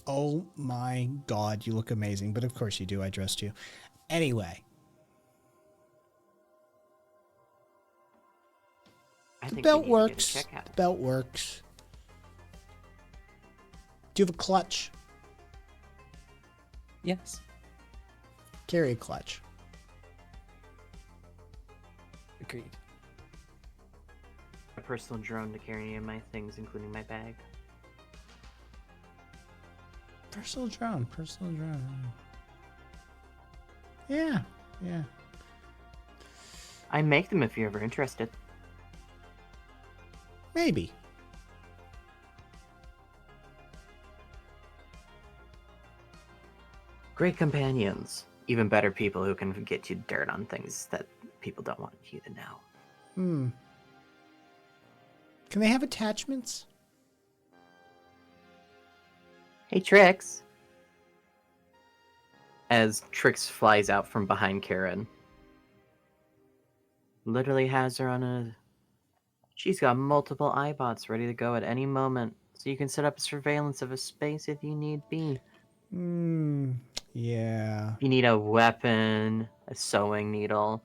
Oh my god, you look amazing. But of course you do, I dressed you. Anyway, I the think belt we need to get a works. checkout. The belt works. Do you have a clutch? Yes. Carry a clutch. Agreed. A personal drone to carry any of my things, including my bag. Personal drone. Personal drone. Yeah. Yeah. I make them if you're ever interested. Maybe. Great companions. Even better people who can get you dirt on things that people don't want you to know. Hmm. Can they have attachments? Hey, Trix. As Trix flies out from behind Karen. Literally has her on a... She's got multiple iBots ready to go at any moment. So you can set up a surveillance of a space if you need be. Hmm. Yeah. You need a weapon, a sewing needle.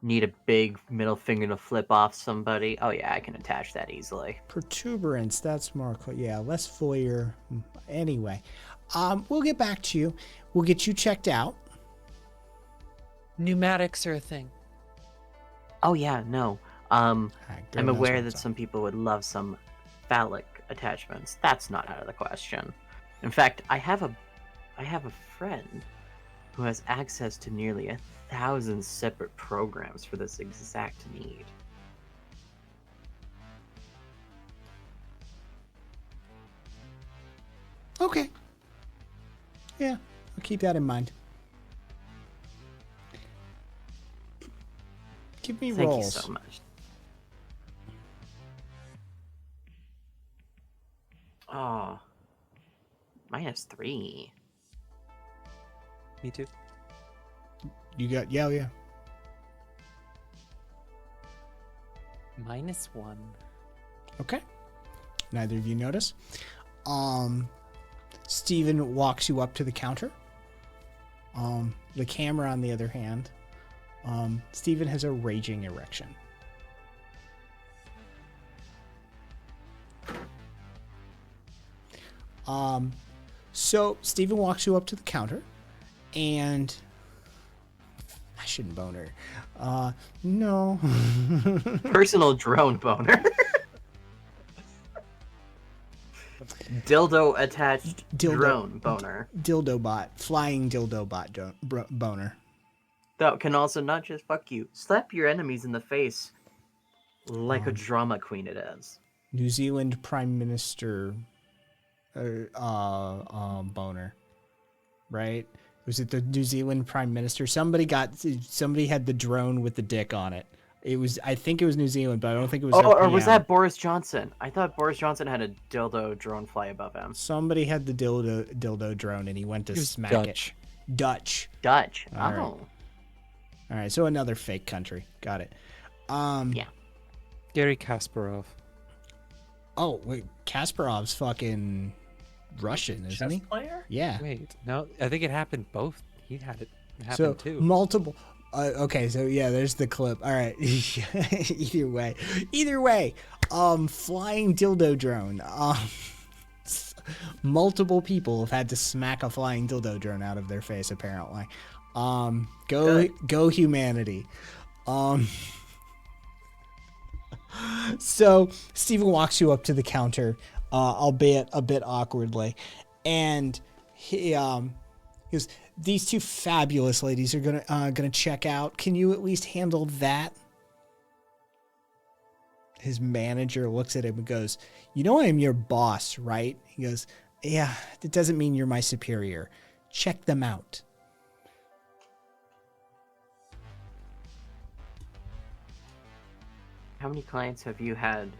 Need a big middle finger to flip off somebody. Oh yeah, I can attach that easily. Protuberance. That's more. Yeah. Less foyer. Anyway, we'll get back to you. We'll get you checked out. Pneumatics are a thing. Oh yeah, no. Girl I'm knows aware what's that up. some people would love some phallic attachments. That's not out of the question. In fact, I have a friend who has access to nearly 1,000 separate programs for this exact need. Okay. Yeah. I'll keep that in mind. Give me Thank rolls. you so much. Oh, -3. Me too. You got yeah. -1. Okay. Neither of you notice. Steven walks you up to the counter. The camera, on the other hand, Steven has a raging erection. So Steven walks you up to the counter, and I shouldn't bone her. No. Personal drone boner. Dildo attached drone boner. Dildo bot. Flying dildo bot boner. That can also not just fuck you, slap your enemies in the face like a drama queen it is. New Zealand Prime Minister boner. Right? Was it the New Zealand Prime Minister? Somebody had the drone with the dick on it. I think it was New Zealand, but I don't think it was. Oh, or was that Boris Johnson? I thought Boris Johnson had a dildo drone fly above him. Somebody had the dildo drone, and he went to smack Dutch. it. Dutch. All right. So another fake country. Got it. Yeah. Gary Kasparov. Oh wait, Kasparov's fucking Russian, isn't he? Chess player? Yeah. Wait, no, I think it happened both. He had it happen So too. multiple. Okay, so yeah, there's the clip. All right. Either way, flying dildo drone. Multiple people have had to smack a flying dildo drone out of their face, apparently. Go humanity. So Steven walks you up to the counter, albeit a bit awkwardly, and he goes, "These two fabulous ladies are gonna check out. Can you at least handle that?" His manager looks at him and goes, "You know I'm your boss, right?" He goes, "Yeah, that doesn't mean you're my superior. Check them out." How many clients have you had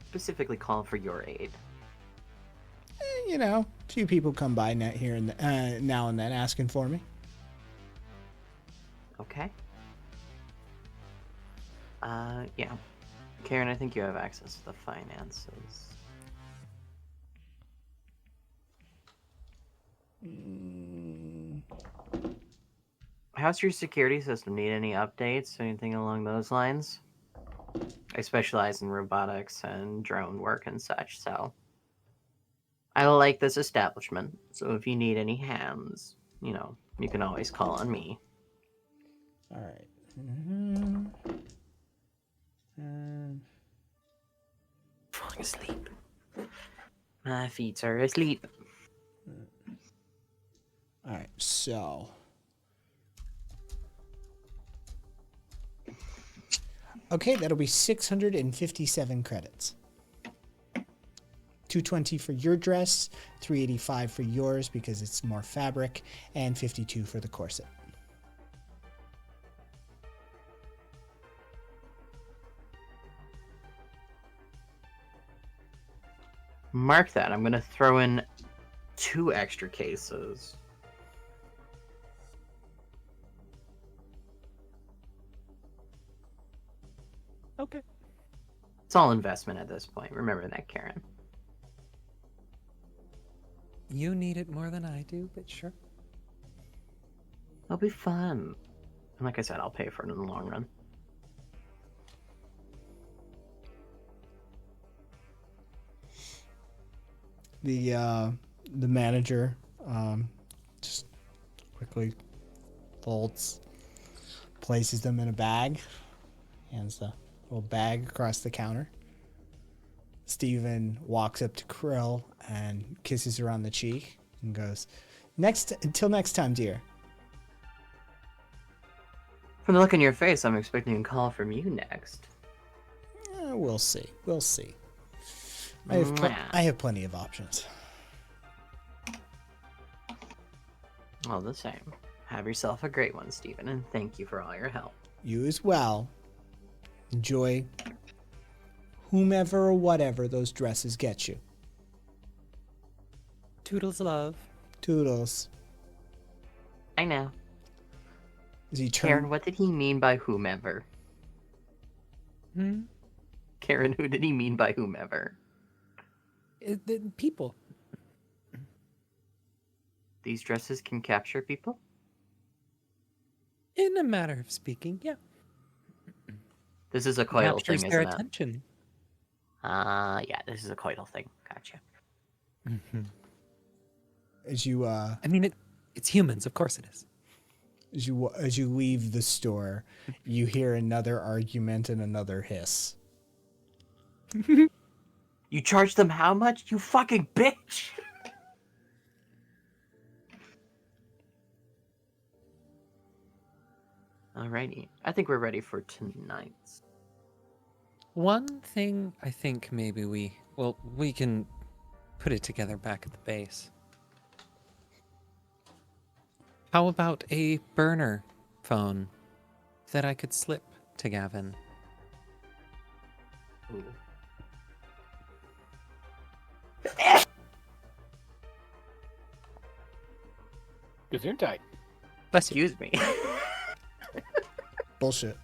specifically call for your aid? You know, a few people come by now and then asking for me. Okay. Yeah. Karen, I think you have access to the finances. How's your security system? Need any updates? Anything along those lines? I specialize in robotics and drone work and such, so I like this establishment. So if you need any hands, you can always call on me. All right. Falling asleep. My feet are asleep. All right, so okay, that'll be 657 credits. 220 for your dress, 385 for yours because it's more fabric, and 52 for the corset. Mark that. I'm going to throw in 2 extra cases. Okay. It's all investment at this point. Remember that, Karen. You need it more than I do, but sure. It'll be fun. And like I said, I'll pay for it in the long run. The manager just quickly folds, places them in a bag, hands the little bag across the counter. Steven walks up to Krill and kisses her on the cheek and goes, until next time, dear." From the look on your face, I'm expecting a call from you next. We'll see. I have plenty of options. All the same. Have yourself a great one, Steven, and thank you for all your help. You as well. Enjoy whomever or whatever those dresses get you. Toodles love. Toodles. I know. As he Karen, turns, what did he mean by whomever? Hmm? Karen, who did he mean by whomever? The people. These dresses can capture people? In a matter of speaking, yeah. This is a coital Captures thing, their isn't it? attention. Yeah, this is a coital thing. Gotcha. as you I mean, it's humans, of course it is. as you leave the store, you hear another argument and another hiss. You charge them how much? You fucking bitch! Alrighty. I think we're ready for tonight's. One thing I think maybe we can put it together back at the base. How about a burner phone that I could slip to Gavin? Ooh. Gesundheit. Bless you. Excuse me. Bullshit.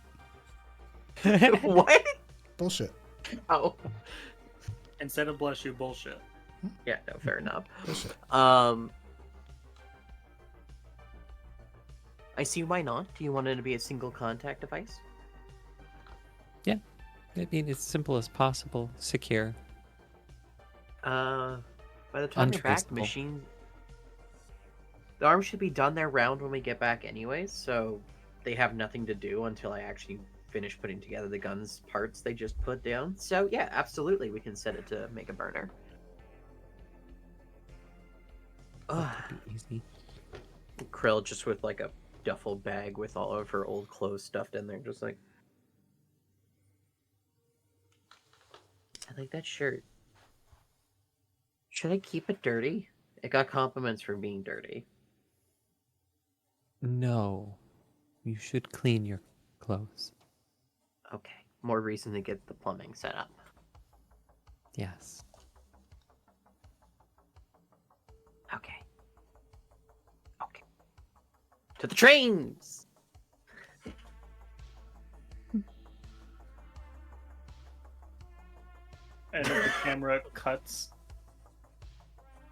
What? Bullshit. Oh. Instead of bless you, bullshit. Yeah, no, fair enough. Bullshit. I see why not. Do you want it to be a single contact device? I mean, it's simple as possible, secure. By the time you're back, the Untraceable. machine... The arm should be done their round when we get back anyways, so they have nothing to do until I actually finish putting together the guns parts they just put down. So yeah, absolutely, we can set it to make a burner. Ugh. That'd be easy. Krill just with like a duffel bag with all of her old clothes stuffed in there, just like... I like that shirt. Should I keep it dirty? It got compliments for being dirty. No, you should clean your clothes. Okay, more reason to get the plumbing set up. Yes. Okay. Okay. To the trains! And then the camera cuts.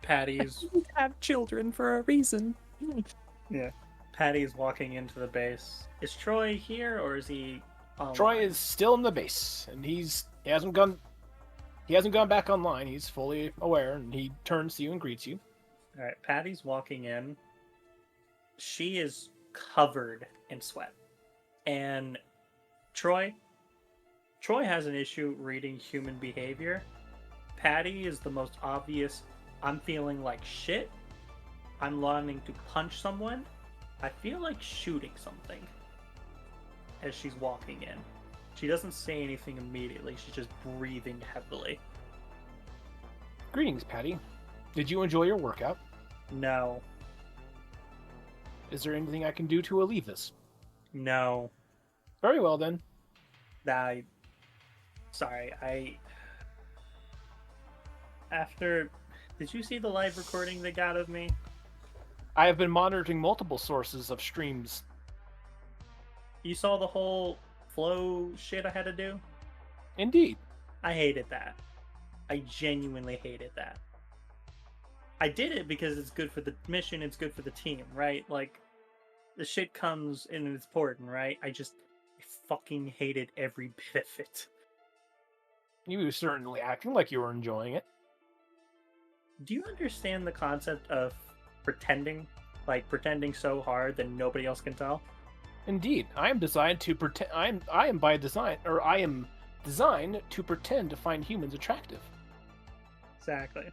Patty's We have children for a reason. Patty's walking into the base. Is Troy here or is he online? Troy is still in the base, and he hasn't gone back online. He's fully aware, and he turns to you and greets you. Alright, Patty's walking in. She is covered in sweat. And Troy has an issue reading human behavior. Patty is the most obvious. I'm feeling like shit. I'm wanting to punch someone. I feel like shooting something. As she's walking in. She doesn't say anything immediately. She's just breathing heavily. Greetings, Patty. Did you enjoy your workout? No. Is there anything I can do to alleviate this? No. Very well, then. Did you see the live recording they got of me? I have been monitoring multiple sources of streams. You saw the whole flow shit I had to do? Indeed. I hated that. I genuinely hated that. I did it because it's good for the mission, it's good for the team, right? Like, the shit comes and it's important, right? I fucking hated every bit of it. You were certainly acting like you were enjoying it. Do you understand the concept of pretending? Like, pretending so hard that nobody else can tell? Indeed, I am designed to pretend. I am designed to pretend to find humans attractive. Exactly.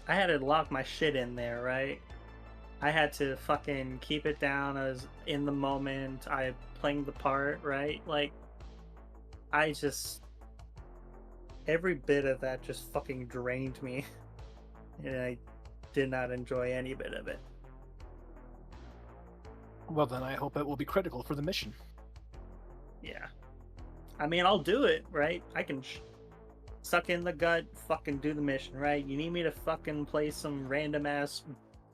I had to lock my shit in there, right? I had to fucking keep it down as in the moment. I playing the part, right? Like, every bit of that just fucking drained me. And I did not enjoy any bit of it. Well, then I hope it will be critical for the mission. Yeah. I mean, I'll do it, right? suck in the gut, fucking do the mission, right? You need me to fucking play some random ass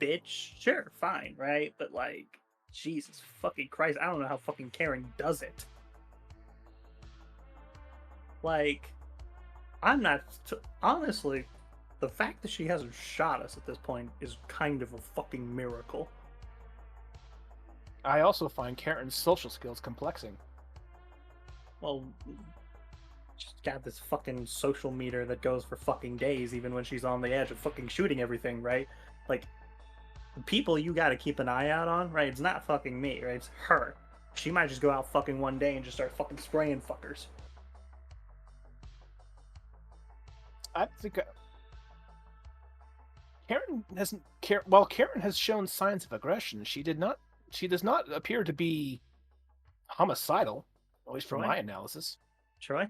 bitch? Sure, fine, right? But like, Jesus fucking Christ, I don't know how fucking Karen does it. Like, I'm not honestly, the fact that she hasn't shot us at this point is kind of a fucking miracle. I also find Karen's social skills complexing. Well, she's got this fucking social meter that goes for fucking days, even when she's on the edge of fucking shooting everything, right? Like, the people you gotta keep an eye out on, right? It's not fucking me, right? It's her. She might just go out fucking one day and just start fucking spraying fuckers. I think Karen hasn't. While Karen has shown signs of aggression, she does not appear to be homicidal, at least from Troy? my analysis. Troy?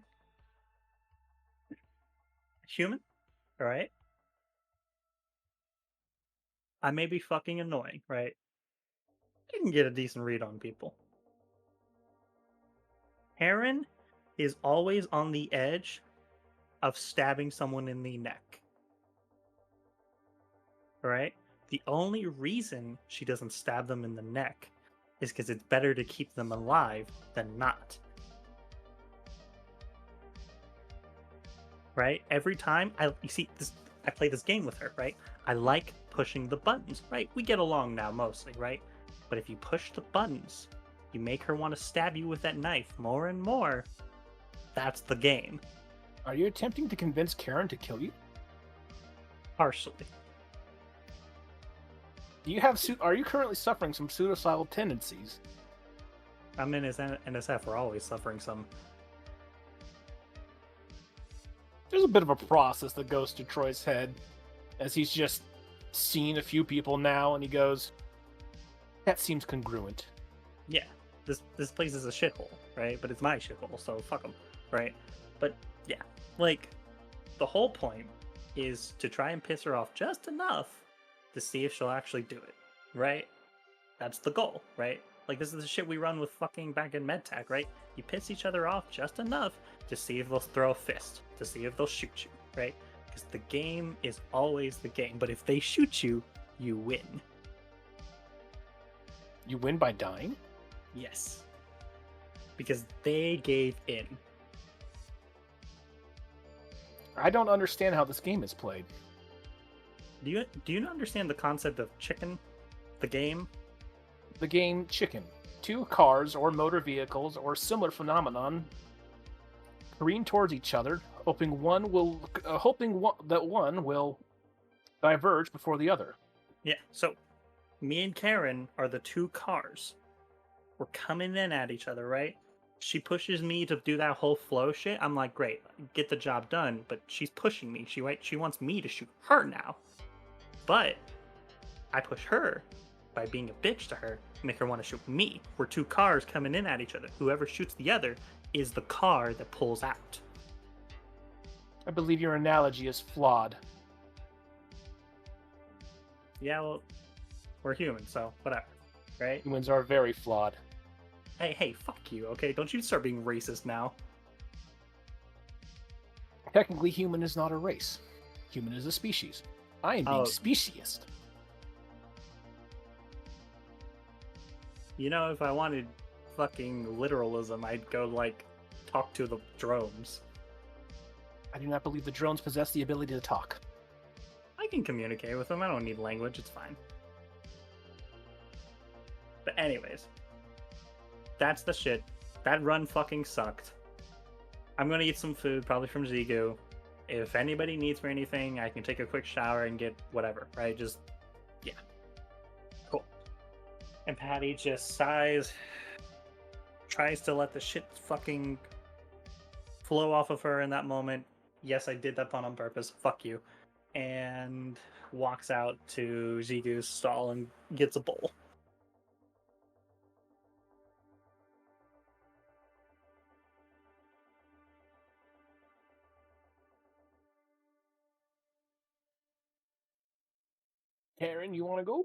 Human? Alright? I may be fucking annoying, right? You can get a decent read on people. Heron is always on the edge of stabbing someone in the neck. Right? The only reason she doesn't stab them in the neck is because it's better to keep them alive than not. Right? Every time I play this game with her, right? I like pushing the buttons, right? We get along now mostly, right? But if you push the buttons, you make her want to stab you with that knife more and more. That's the game. Are you attempting to convince Karen to kill you? Partially. Are you currently suffering some suicidal tendencies? I'm in NSF. We're always suffering some. There's a bit of a process that goes through Troy's head as he's just seen a few people now, and he goes, "That seems congruent." Yeah, this place is a shithole, right? But it's my shithole, so fuck them, right? But yeah, like, the whole point is to try and piss her off just enough to see if she'll actually do it, right? That's the goal, right? Like, this is the shit we run with fucking back in MedTech, right? You piss each other off just enough to see if they'll throw a fist, to see if they'll shoot you, right? Because the game is always the game, but if they shoot you, you win. You win by dying? Yes. Because they gave in. I don't understand how this game is played. Do you understand the concept of chicken? The game? The game Chicken. Two cars or motor vehicles or similar phenomenon careen towards each other, hoping that one will diverge before the other. Yeah, so me and Karen are the two cars. We're coming in at each other, right? She pushes me to do that whole flow shit. I'm like, great, get the job done, but she's pushing me. She wants me to shoot her now. But I push her by being a bitch to her, make her want to shoot me. We're two cars coming in at each other. Whoever shoots the other is the car that pulls out. I believe your analogy is flawed. Yeah, well, we're human, so whatever, right? Humans are very flawed. Hey, fuck you, okay? Don't you start being racist now. Technically, human is not a race. Human is a species. I am being speciesist. You know, if I wanted fucking literalism, I'd go, like, talk to the drones. I do not believe the drones possess the ability to talk. I can communicate with them. I don't need language. It's fine. But anyways, that's the shit. That run fucking sucked. I'm gonna eat some food, probably from Zigu. If anybody needs me anything, I can take a quick shower and get whatever, right? Just, yeah. Cool. And Patty just sighs, tries to let the shit fucking flow off of her in that moment. Yes, I did that pun on purpose. Fuck you. And walks out to Zigu's stall and gets a bowl. Karen, you want to go?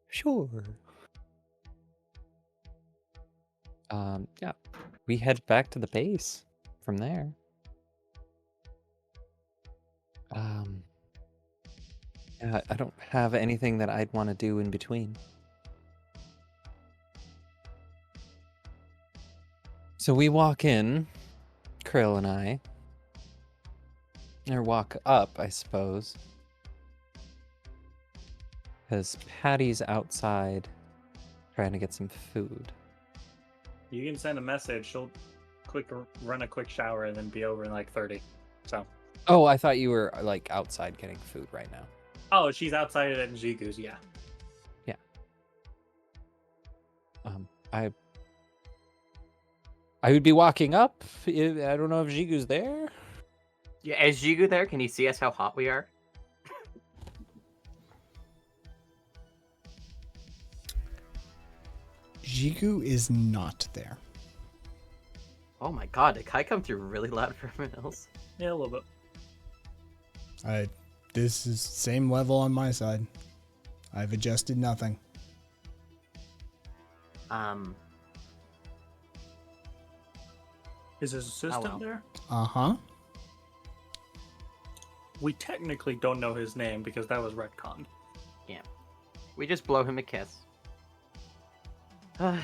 Sure. Yeah. we head back to the base from there. Yeah, I don't have anything that I'd want to do in between. So we walk in, Krill and I, or walk up, I suppose, because Patty's outside trying to get some food. You can send a message. She'll run a quick shower and then be over in like 30. So. Oh, I thought you were like outside getting food right now. Oh, she's outside at Njigu's, yeah. Yeah. I would be walking up. I don't know if Jigu's there. Yeah, is Jigu there? Can you see us how hot we are? Jigu is not there. Oh my god, did Kai come through really loud for everyone else? Yeah, a little bit. This is same level on my side. I've adjusted nothing. Is his assistant there? Uh-huh. We technically don't know his name because that was retconned. Yeah. We just blow him a kiss. Well,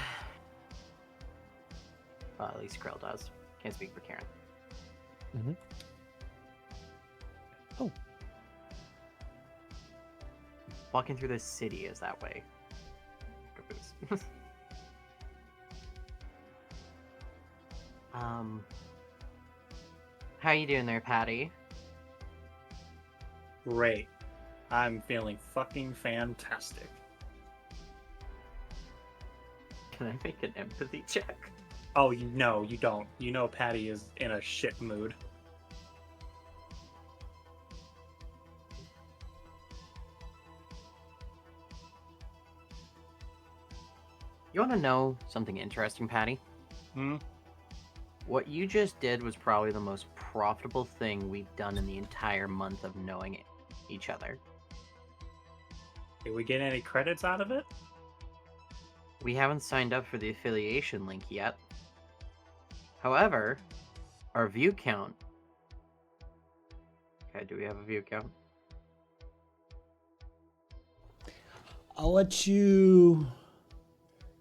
at least Krill does. Can't speak for Karen. Mm-hmm. Oh. Walking through the city is that way. How you doing there, Patty? Great. I'm feeling fucking fantastic. Can I make an empathy check? Oh, no, you don't. You know Patty is in a shit mood. You want to know something interesting, Patty? Hmm? What you just did was probably the most profitable thing we've done in the entire month of knowing each other. Did we get any credits out of it? We haven't signed up for the affiliation link yet. However, our view count... Okay, do we have a view count? I'll let you...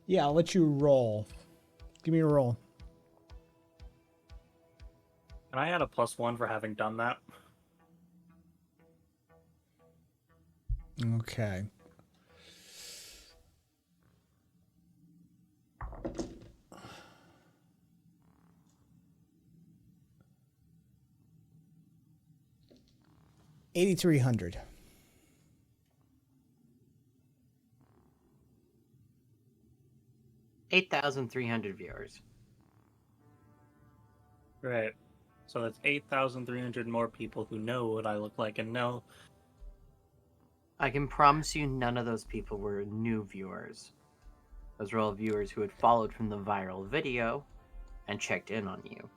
Yeah, I'll let you roll. Give me a roll. And I had a +1 for having done that. Okay. $8,300. 8,300 viewers. Right. So that's 8,300 more people who know what I look like and know. I can promise you none of those people were new viewers. Those were all viewers who had followed from the viral video and checked in on you.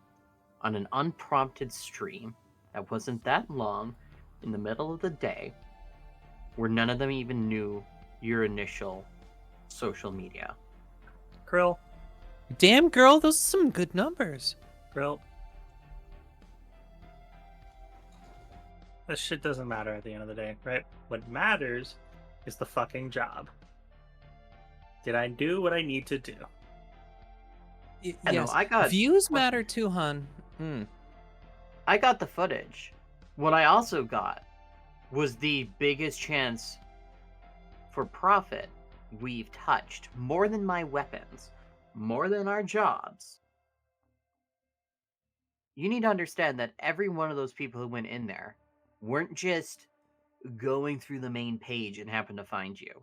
On an unprompted stream that wasn't that long, in the middle of the day, where none of them even knew your initial social media. Krill. Damn, girl, those are some good numbers. Krill. That shit doesn't matter at the end of the day, right? What matters is the fucking job. Did I do what I need to do? I know, I got views matter too, hun. I got the footage. What I also got was the biggest chance for profit we've touched. More than my weapons. More than our jobs. You need to understand that every one of those people who went in there weren't just going through the main page and happened to find you.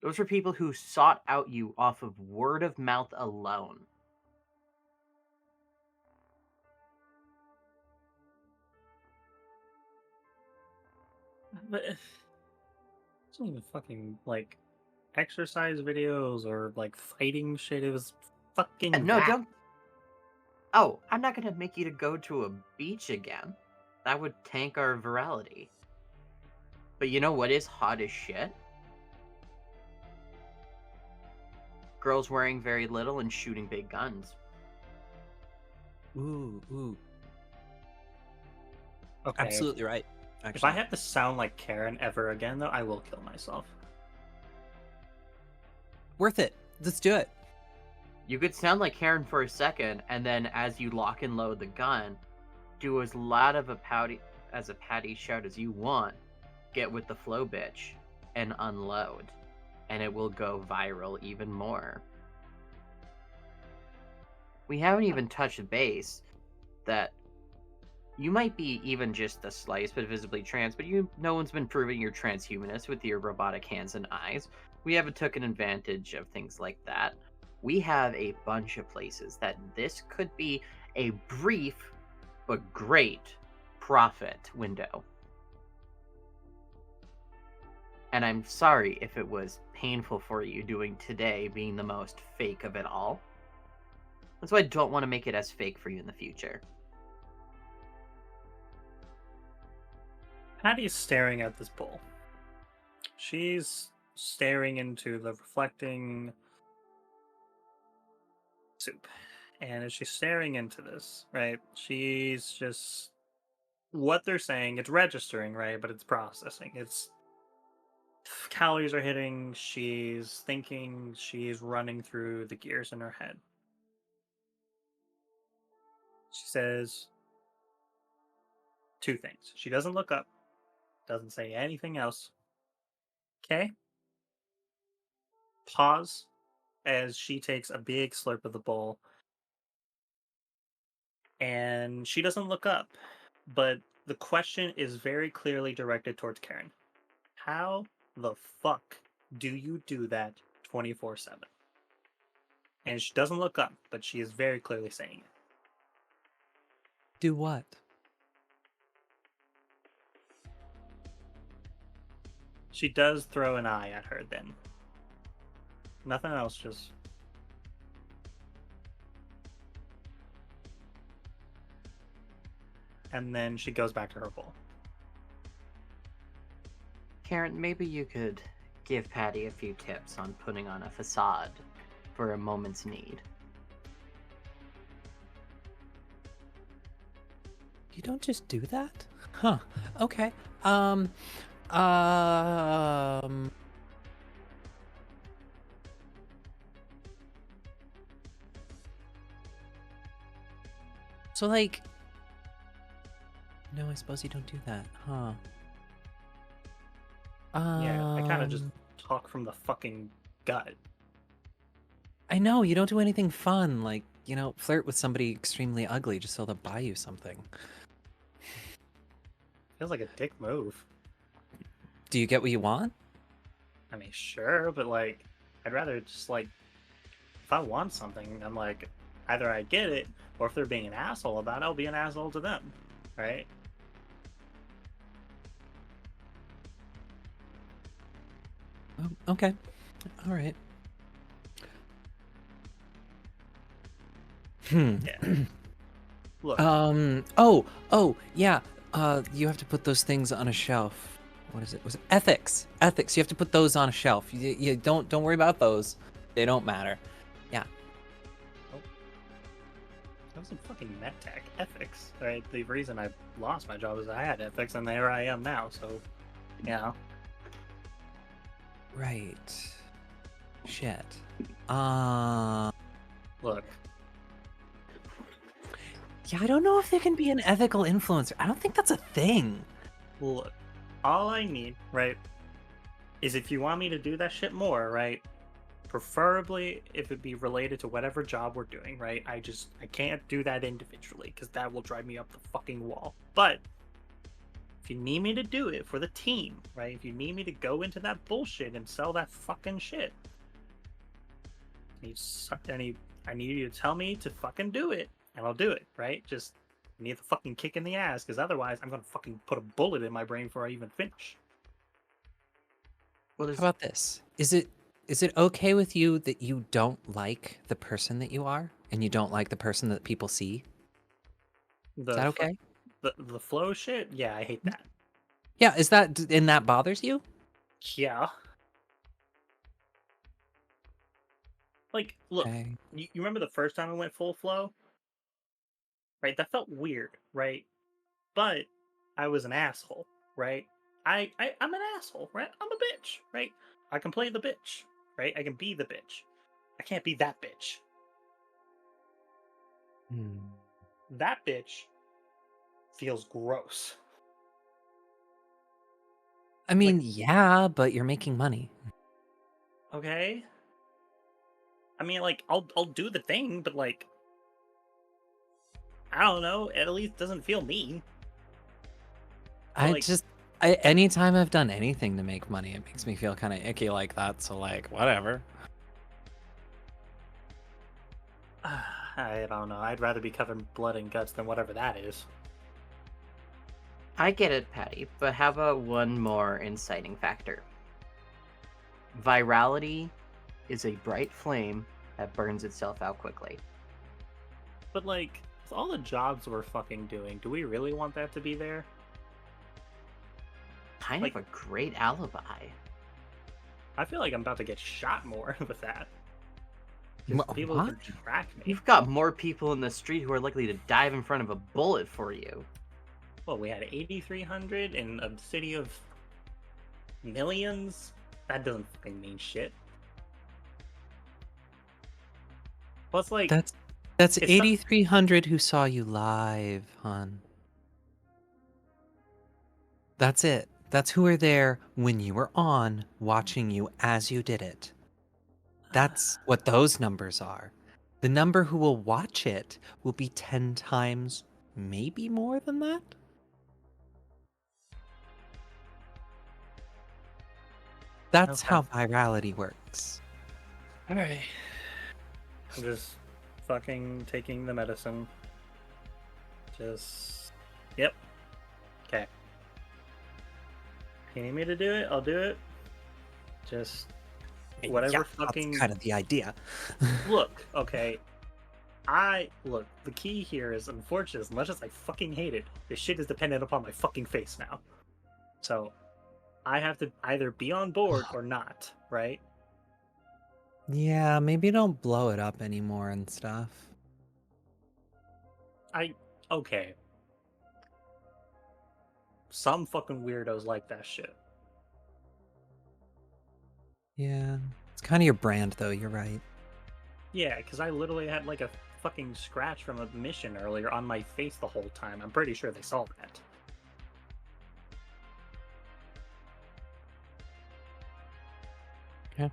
Those were people who sought out you off of word of mouth alone. But it's not even fucking like exercise videos or like fighting shit. It was fucking No, that. don't. Oh, I'm not gonna make you to go to a beach again. That would tank our virality. But you know what is hot as shit? Girls wearing very little and shooting big guns. Ooh. Okay. Absolutely right. If I Actually, have to sound like Karen ever again, though, I will kill myself. worth it. Let's do it. You could sound like Karen for a second, and then as you lock and load the gun, do as loud of a patty shout as you want. Get with the flow, bitch, and unload, and it will go viral even more. We haven't even touched base that you might be even just a slice, but visibly trans. But no one's been proving you're transhumanist with your robotic hands and eyes. We haven't taken advantage of things like that. We have a bunch of places that this could be a brief but great profit window. And I'm sorry if it was painful for you doing today being the most fake of it all. That's why I don't want to make it as fake for you in the future. Patty is staring at this bowl. She's staring into the reflecting soup. And as she's staring into this, right, she's just what they're saying, it's registering, right? But it's processing. It's calories are hitting, she's thinking, she's running through the gears in her head. She says two things. She doesn't look up, doesn't say anything else. Okay? Pause as she takes a big slurp of the bowl. And she doesn't look up, but the question is very clearly directed towards Karen. How the fuck do you do that 24/7? And she doesn't look up, but she is very clearly saying it. Do what? She does throw an eye at her then. Nothing else, just. And then she goes back to her bowl. Karen, maybe you could give Patty a few tips on putting on a facade for a moment's need. You don't just do that? Huh. Okay. Um So like no, I suppose you don't do that, huh? Yeah, I kind of just talk from the fucking gut. I know, you don't do anything fun, like, flirt with somebody extremely ugly just so they'll buy you something. Feels like a dick move. Do you get what you want? I mean, sure, but like, I'd rather just like, if I want something, I'm like, either I get it, or if they're being an asshole about it, I'll be an asshole to them, right? Oh, okay. All right. Yeah. Look, Yeah. You have to put those things on a shelf. What is it? Was it ethics? Ethics. You have to put those on a shelf. You don't worry about those. They don't matter. Yeah. that was some fucking medtech ethics, right? The reason I lost my job is I had ethics, and there I am now. So, yeah. Right. Shit. Look, Yeah, I don't know if there can be an ethical influencer. I don't think that's a thing. look. All I need, right, is if you want me to do that shit more, right? Preferably if it be related to whatever job we're doing, right? I can't do that individually because that will drive me up the fucking wall. But if you need me to do it for the team, right? If you need me to go into that bullshit and sell that fucking shit, I need you to tell me to fucking do it, and I'll do it, right? Just need the fucking kick in the ass, because otherwise I'm gonna fucking put a bullet in my brain before I even finish. Well, How about this? Is it okay with you that you don't like the person that you are and you don't like the person that people see? Is The that okay? the flow shit, yeah, I hate that. Yeah, and that bothers you? Yeah. Like, look, Okay. you remember the first time I went full flow? right? That felt weird, right? But I was an asshole, right? I'm an asshole, right? I'm a bitch, right? I can play the bitch, right? I can be the bitch. I can't be that bitch. That bitch feels gross. I mean, yeah, but you're making money. Okay? I mean, like, I'll do the thing, but like, I don't know. At least doesn't feel mean. Like, Anytime I've done anything to make money, it makes me feel kind of icky like that. So like, whatever. I don't know. I'd rather be covered in blood and guts than whatever that is. I get it, Patty, but how about one more inciting factor? Virality is a bright flame that burns itself out quickly. But like, with all the jobs we're fucking doing, do we really want that to be there? Kind of a great alibi. I feel like I'm about to get shot more with that. People What? can track me. You've got more people in the street who are likely to dive in front of a bullet for you. Well, we had 8,300 in a city of millions. That doesn't fucking mean shit. Plus, like, That's it's 8,300 who saw you live, hon. That's it. That's who were there when you were on, watching you as you did it. That's what those numbers are. The number who will watch it will be 10 times, maybe more than that. That's Okay. how virality works. All right. I'm just fucking taking the medicine. Yep. Okay. If you need me to do it, I'll do it. Just whatever Yeah, fucking. that's kind of the idea. Look, okay. Look, the key here is, unfortunately, as much as I fucking hate it, this shit is dependent upon my fucking face now. So, I have to either be on board or not, right? Yeah, maybe don't blow it up anymore and stuff. Okay. Some fucking weirdos like that shit. Yeah, it's kind of your brand, though. You're right. Yeah, because I literally had like a fucking scratch from a mission earlier on my face the whole time. I'm pretty sure they saw that. Okay.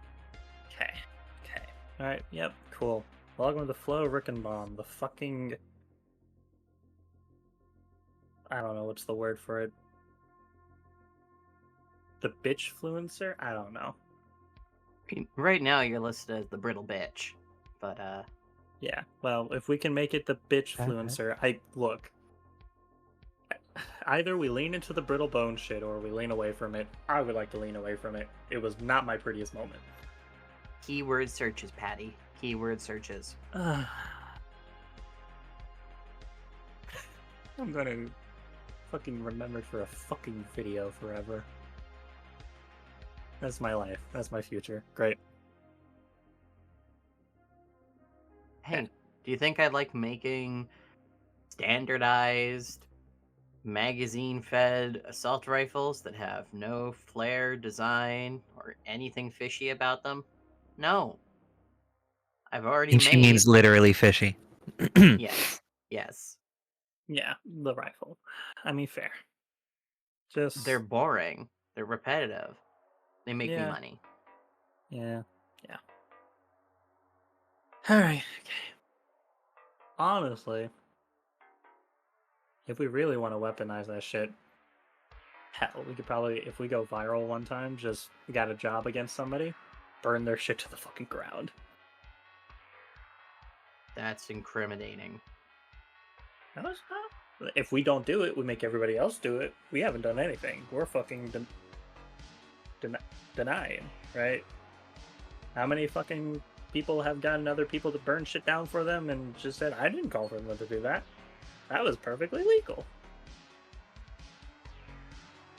Okay. Alright, yep, cool. Welcome to the Flow Rickenbaum, the fucking... I don't know what's the word for it. The bitch fluencer? I don't know. I mean, right now you're listed as the brittle bitch, but Yeah, well, if we can make it the bitch Okay. fluencer, look. Either we lean into the brittle bone shit or we lean away from it. I would like to lean away from it. It was not my prettiest moment. keyword searches, Patty. Keyword searches. I'm gonna fucking remember for a fucking video forever. That's my life. That's my future. Great. Hey, do you think I'd like making standardized magazine-fed assault rifles that have no flare design or anything fishy about them? No. I've already And she made... means literally fishy. Yes. Yes. Yeah, the rifle. I mean, fair. Just They're boring. They're repetitive. They make me Yeah. money. Yeah. All right. Okay. Honestly, if we really want to weaponize that shit, hell, we could probably, if we go viral one time, just got a job against somebody, burn their shit to the fucking ground. That's incriminating. No, it's not. If we don't do it, we make everybody else do it. We haven't done anything. We're fucking denying, right? How many fucking people have gotten other people to burn shit down for them and just said, I didn't call for them to do that. That was perfectly legal.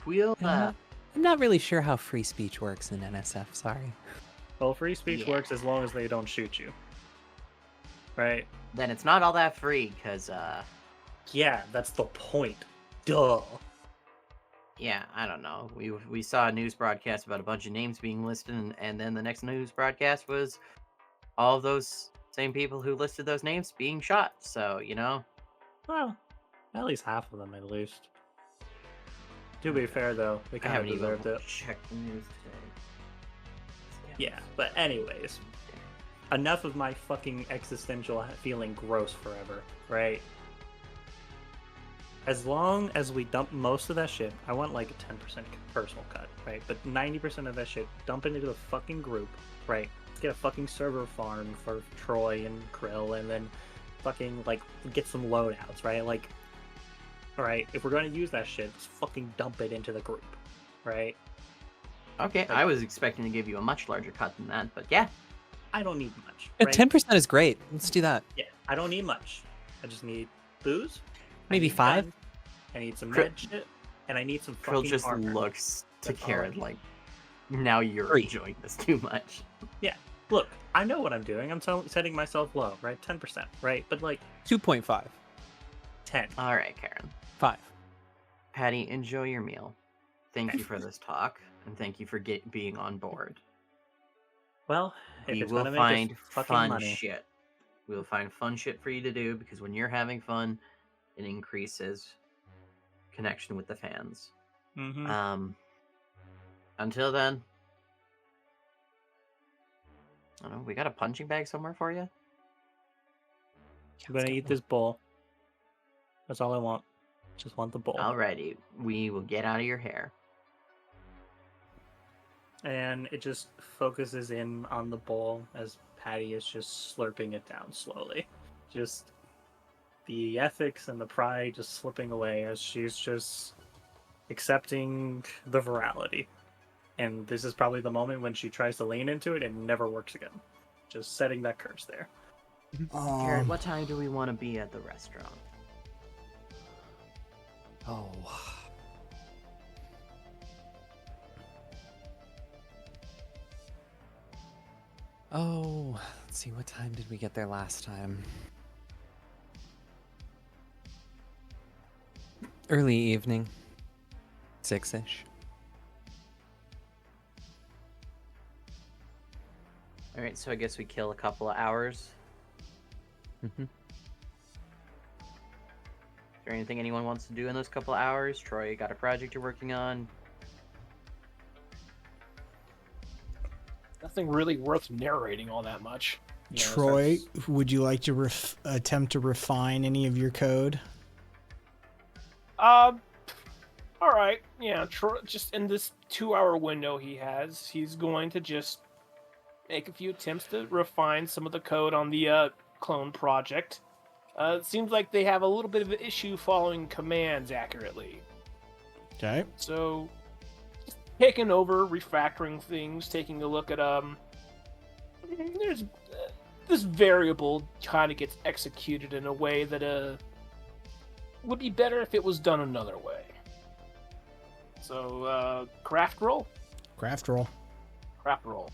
We'll, I'm not really sure how free speech works in NSF, sorry. Well, free speech Yeah. works as long as they don't shoot you. Right? then it's not all that free, because, Yeah, that's the point. Duh. Yeah, I don't know. We saw a news broadcast about a bunch of names being listed, and then the next news broadcast was all of those same people who listed those names being shot. So, you know. Well, at least half of them, at least. To be fair, though, they I kind of haven't even deserved it. checked the news today. Yeah, but anyways, enough of my fucking existential feeling gross forever, right? As long as we dump most of that shit, I want like a 10% personal cut, right? But 90% of that shit, dump it into the fucking group, right? Let's get a fucking server farm for Troy and Krill, and then fucking, like, get some loadouts, right? Like, alright, if we're going to use that shit, let's fucking dump it into the group, right? Okay, Like- I was expecting to give you a much larger cut than that, but yeah. I don't need much, Yeah, right? 10% is great. Let's do that. Yeah, I don't need much. I just need booze. I Maybe need 5? guns, I need some Krill- med shit, and I need some Krill fucking just armor. looks to That's all I Karen need. like, now you're 3. enjoying this too much. Look, I know what I'm doing. I'm setting myself low, right? 10%, right? But like 2.5. 10. All right, Karen. 5. Patty, enjoy your meal. Thank you for this talk, and thank you for being on board. Well, if We it's will gonna make find us fucking fun money, shit. We will find fun shit for you to do, because when you're having fun, it increases connection with the fans. mm-hmm. Until then, I don't know, we got a punching bag somewhere for you? I'm gonna eat this bowl. That's all I want. Just want the bowl. Alrighty, we will get out of your hair. And it just focuses in on the bowl as Patty is just slurping it down slowly. Just the ethics and the pride just slipping away as she's just accepting the virality. And this is probably the moment when she tries to lean into it and never works again. Just setting that curse there. Garrett, what time do we want to be at the restaurant? Oh. Oh, let's see, what time did we get there last time? Early evening. 6-ish. Alright, so I guess we kill a couple of hours. Mm-hmm. Is there anything anyone wants to do in those couple of hours? Troy, you got a project you're working on? Nothing really worth narrating all that much. Yeah, Troy, that's- would you like to attempt to refine any of your code? All right. Yeah, just in this 2-hour window he has, he's going to just make a few attempts to refine some of the code on the clone project. It seems like they have a little bit of an issue following commands accurately. Okay. So, taking over, refactoring things, taking a look at there's this variable kind of gets executed in a way that would be better if it was done another way. So, craft roll. Craft roll. Craft roll.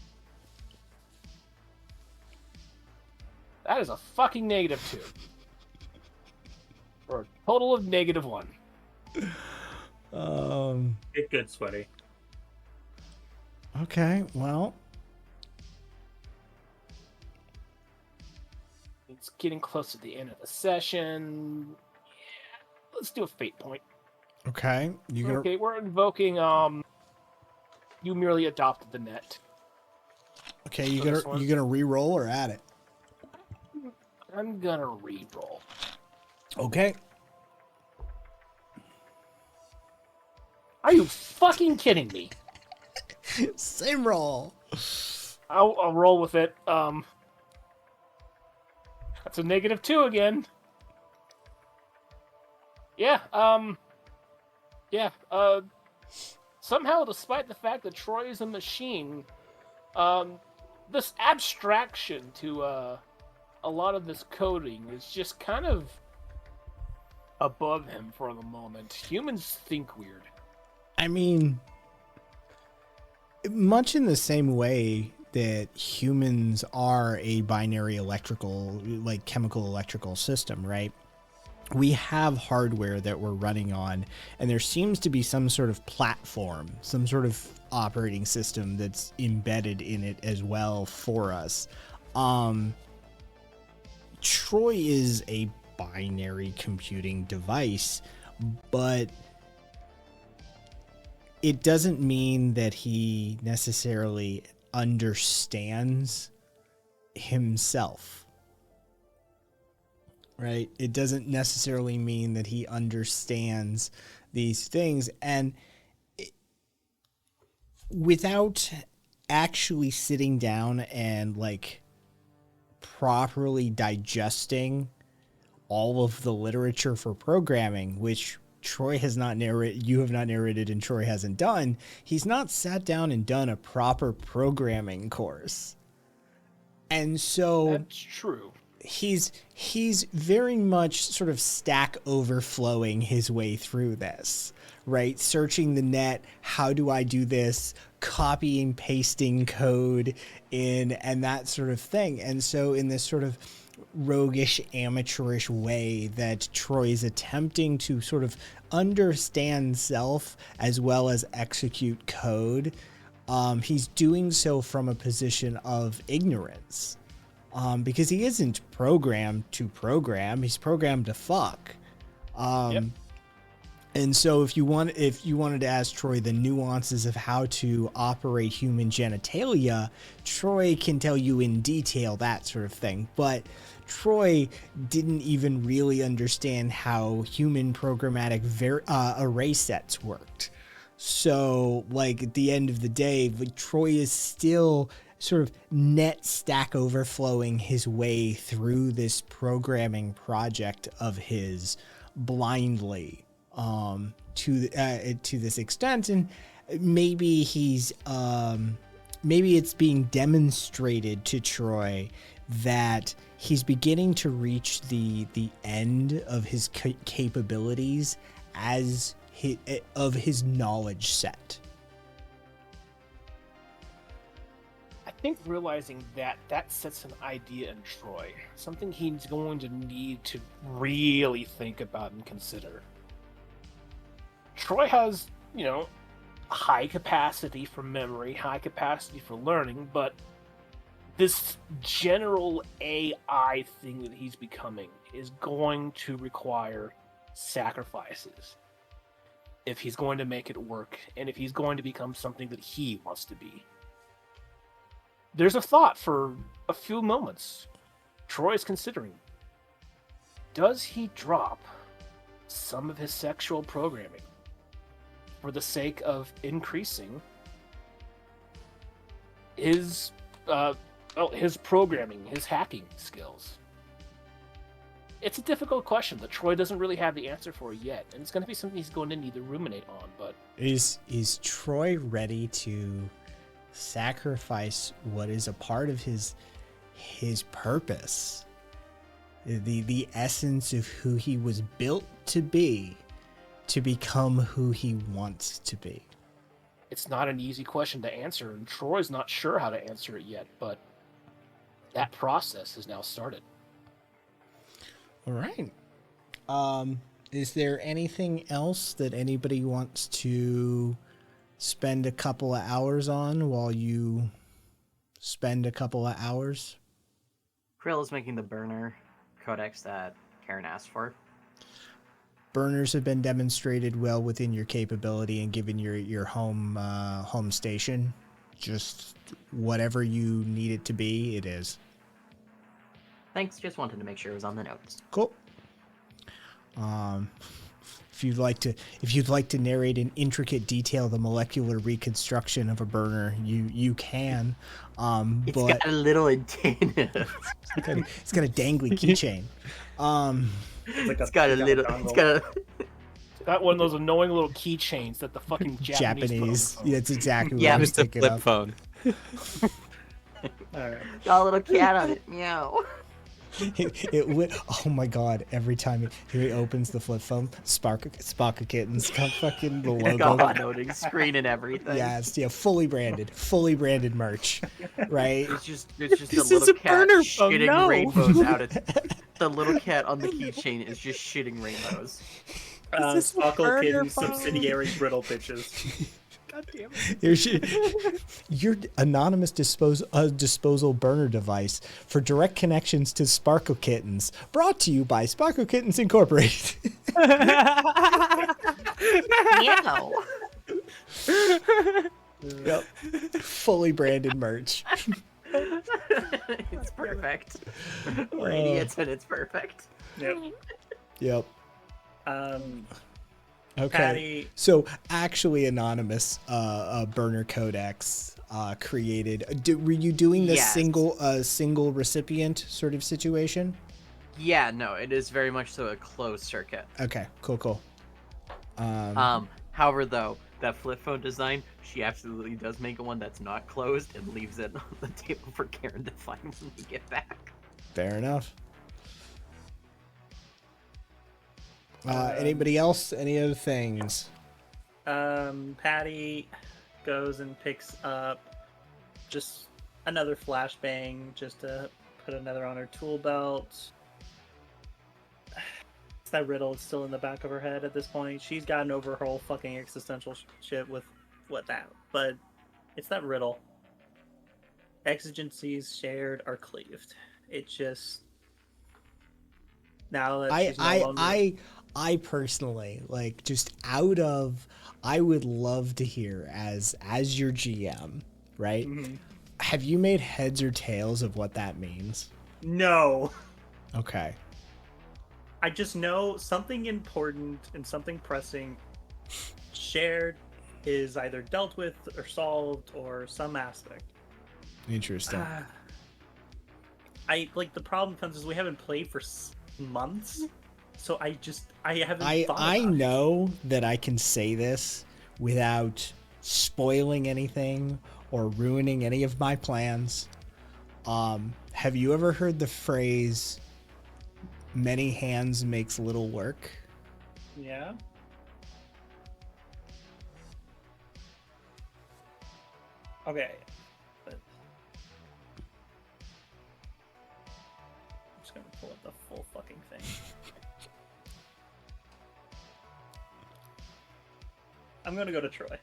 That is a fucking -2. For a total of -1. Get good, sweaty. Okay, well, It's getting close to the end of the session. Yeah, let's do a fate point. okay. You gonna Okay, we're invoking, you merely adopted the net. okay, you for this gonna one. you gonna re-roll or add it? I'm gonna re-roll. Okay. Are you fucking kidding me? Same roll. I'll roll with it. That's a -2 again. Yeah, yeah, somehow, despite the fact that Troy is a machine, this abstraction to, a lot of this coding is just kind of above him for the moment. Humans think weird. I mean, much in the same way that humans are a binary electrical, like chemical electrical system, right? we have hardware that we're running on, and there seems to be some sort of platform, some sort of operating system that's embedded in it as well for us. Troy is a binary computing device, but it doesn't mean that he necessarily understands himself. Right? It doesn't necessarily mean that he understands these things. And without actually sitting down and like properly digesting all of the literature for programming, which Troy has not narrated, you have not narrated, and Troy hasn't done, he's not sat down and done a proper programming course. And so That's true. He's very much sort of Stack Overflowing his way through this, right? Searching the net, how do I do this? Copying, pasting code in, and that sort of thing. And so in this sort of roguish, amateurish way that Troy is attempting to sort of understand self as well as execute code, he's doing so from a position of ignorance. Because he isn't programmed to program, he's programmed to fuck. Yep. And so if you wanted to ask Troy the nuances of how to operate human genitalia, Troy can tell you in detail that sort of thing. But Troy didn't even really understand how human programmatic array sets worked. So, like, at the end of the day, like, Troy is still sort of net Stack Overflowing his way through this programming project of his blindly to this extent. And maybe maybe it's being demonstrated to Troy that he's beginning to reach the end of his capabilities of his knowledge set. I think realizing that sets an idea in Troy, something he's going to need to really think about and consider. Troy has, high capacity for memory, high capacity for learning, but this general AI thing that he's becoming is going to require sacrifices if he's going to make it work, and if he's going to become something that he wants to be. There's a thought for a few moments. Troy is considering, does he drop some of his sexual programming for the sake of increasing his programming, his hacking skills? It's a difficult question that Troy doesn't really have the answer for yet, and it's going to be something he's going to need to ruminate on. But is Troy ready to sacrifice what is a part of his purpose, the essence of who he was built to be, to become who he wants to be? It's not an easy question to answer, and Troy's not sure how to answer it yet, but that process has now started. All right. Is there anything else that anybody wants to spend a couple of hours on while you spend a couple of hours? Krill is making the burner codex that Karen asked for. Burners have been demonstrated well within your capability and given your home station. Just whatever you need it to be, it is. Thanks, just wanted to make sure it was on the notes. Cool. If you'd like to narrate in intricate detail the molecular reconstruction of a burner, you can. It's but got a little antenna. it's got a dangly keychain. It's got one of those annoying little keychains that the fucking Japanese. Yeah, that's exactly Yeah, what I was Just a thinking flip of. phone. All right. Got a little cat on it. Meow. Oh my god! Every time he opens the flip phone, Sparkle Kittens come fucking the logo. God, loading screen and everything. Yes, yeah, fully branded merch, right? It's just a This is little a cat burner phone, shitting no. rainbows out of the little cat on the keychain is just shitting rainbows. This is a Sparkle burner Kitten phone. subsidiary brittle bitches. God damn it. Your anonymous disposal burner device for direct connections to Sparkle Kittens, brought to you by Sparkle Kittens Incorporated. Meow. Yep, fully branded merch. It's perfect. We're idiots and it's perfect. Yep. Yep. Okay. Patty. So actually, anonymous burner codex created. Were you doing this Yes. single recipient sort of situation? Yeah, no, it is very much so a closed circuit. Okay. Cool. However, though, that flip phone design, she absolutely does make one that's not closed and leaves it on the table for Karen to find when we get back. Fair enough. Anybody else? Any other things? Patty goes and picks up just another flashbang just to put another on her tool belt. It's that riddle is still in the back of her head at this point. She's gotten over her whole fucking existential shit with what that, but it's that riddle. Exigencies shared are cleaved. It just now that she's no longer... I personally, like, just out of, I would love to hear as your GM, right? Mm-hmm. Have you made heads or tails of what that means? No. Okay. I just know something important and something pressing shared is either dealt with or solved or some aspect. Interesting. The problem comes is we haven't played for months, so I haven't thought I about it. know that I can say this without spoiling anything or ruining any of my plans. Have you ever heard the phrase "many hands makes little work"? Yeah. Okay. But I'm just gonna pull up the full fucking thing. I'm gonna go to Troy.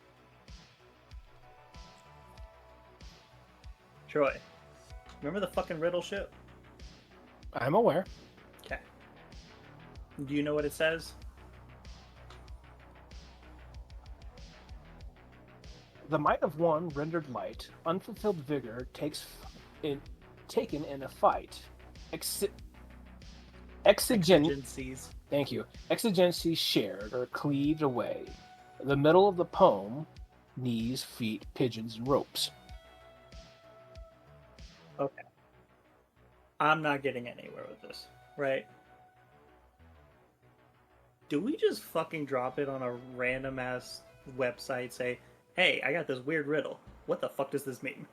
Troy, remember the fucking riddle shit? I'm aware. Okay. Do you know what it says? The might of one rendered light, unfulfilled vigor taken in a fight. Exigencies. Thank you. Exigencies shared or cleaved away. The middle of the poem, knees, feet, pigeons, and ropes. Okay. I'm not getting anywhere with this, right? Do we just fucking drop it on a random ass website, say, hey, I got this weird riddle. What the fuck does this mean?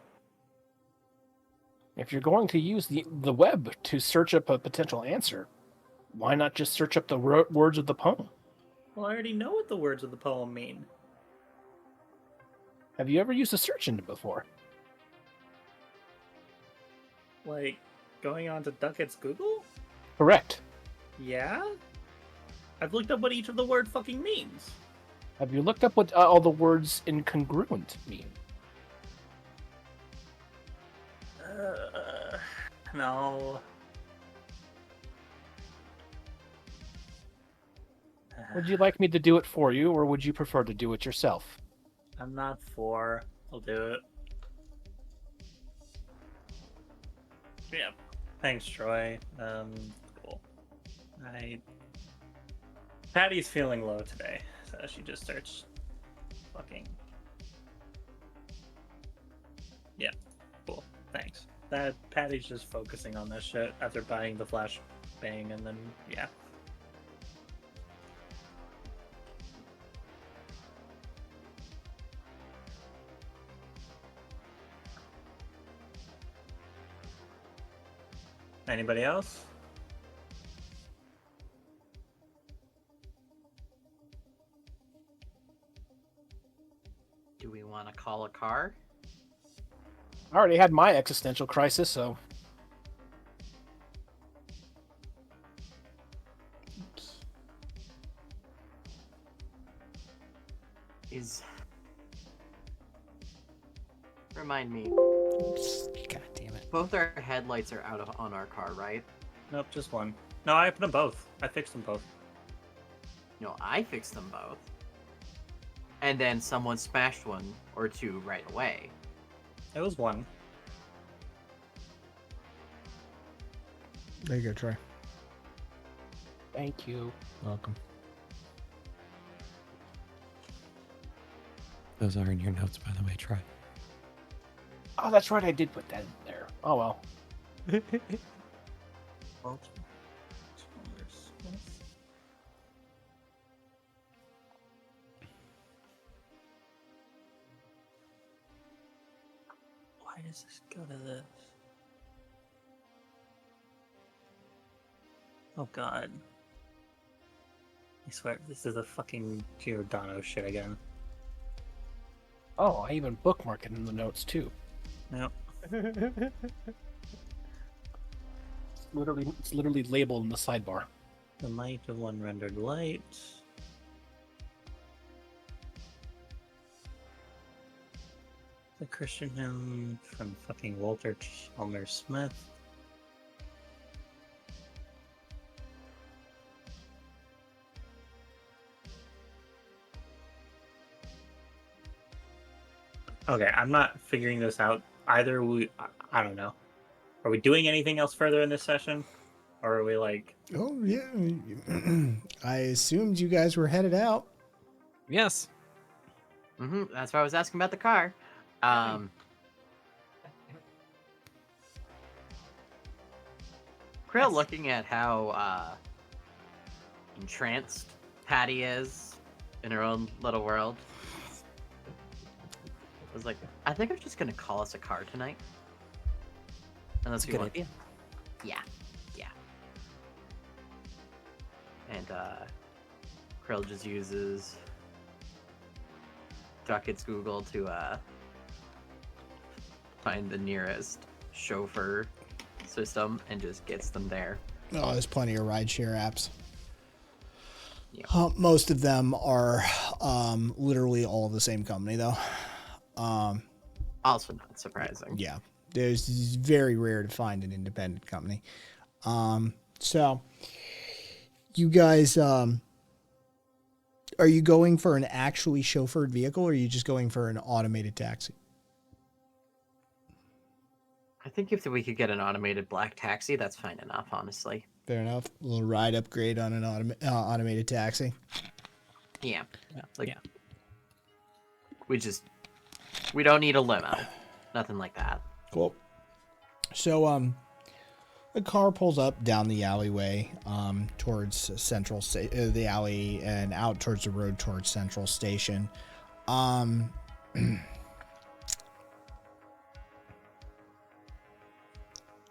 If you're going to use the web to search up a potential answer, why not just search up the words of the poem? Well, I already know what the words of the poem mean. Have you ever used a search engine before? Like, going on to Duckett's Google? Correct. Yeah? I've looked up what each of the word fucking means. Have you looked up what all the words incongruent mean? No. Would you like me to do it for you, or would you prefer to do it yourself? I'm not for. I'll do it. Yeah. Thanks, Troy. Cool. Patty's feeling low today, so she just starts fucking... Yeah. Cool. Thanks. Patty's just focusing on this shit after buying the flashbang, and then, yeah. Anybody else? Do we want to call a car? I already had my existential crisis, so Remind me. God damn it. Both our headlights are on our car, right? Nope, just one. No, I put them both. I fixed them both. No, I fixed them both. And then someone smashed one or two right away. It was one. There you go, Troy. thank you. Welcome. Those are in your notes, by the way, Troy. Oh, that's right. I did put that in there. Oh well. Why does this go to this? Oh god. I swear, this is a fucking Giordano shit again. Oh, I even bookmark it in the notes too. Nope. It's literally labeled in the sidebar. The might of one rendered light. The Christian hymn from fucking Walter Chalmers Smith. Okay, I'm not figuring this out. Either I don't know. Are we doing anything else further in this session? Or are we like... Oh, yeah. I assumed you guys were headed out. Yes. That's why I was asking about the car. Krill, looking at how entranced Patty is in her own little world, I was like, I think I'm just gonna call us a car tonight. Unless we Good want... idea. Yeah. And Krill just uses Duckett's Google to find the nearest chauffeur system and just gets them there. Oh, there's plenty of rideshare apps. Yeah. Most of them are literally all the same company, though. Also not surprising. Yeah, it's very rare to find an independent company. So, you guys, are you going for an actually chauffeured vehicle, or are you just going for an automated taxi? I think if we could get an automated black taxi, that's fine enough, honestly. Fair enough. A little ride upgrade on an automated taxi. Yeah. Yeah. We don't need a limo. Nothing like that. Cool. So, the car pulls up down the alleyway, towards the alley and out towards the road towards Central Station.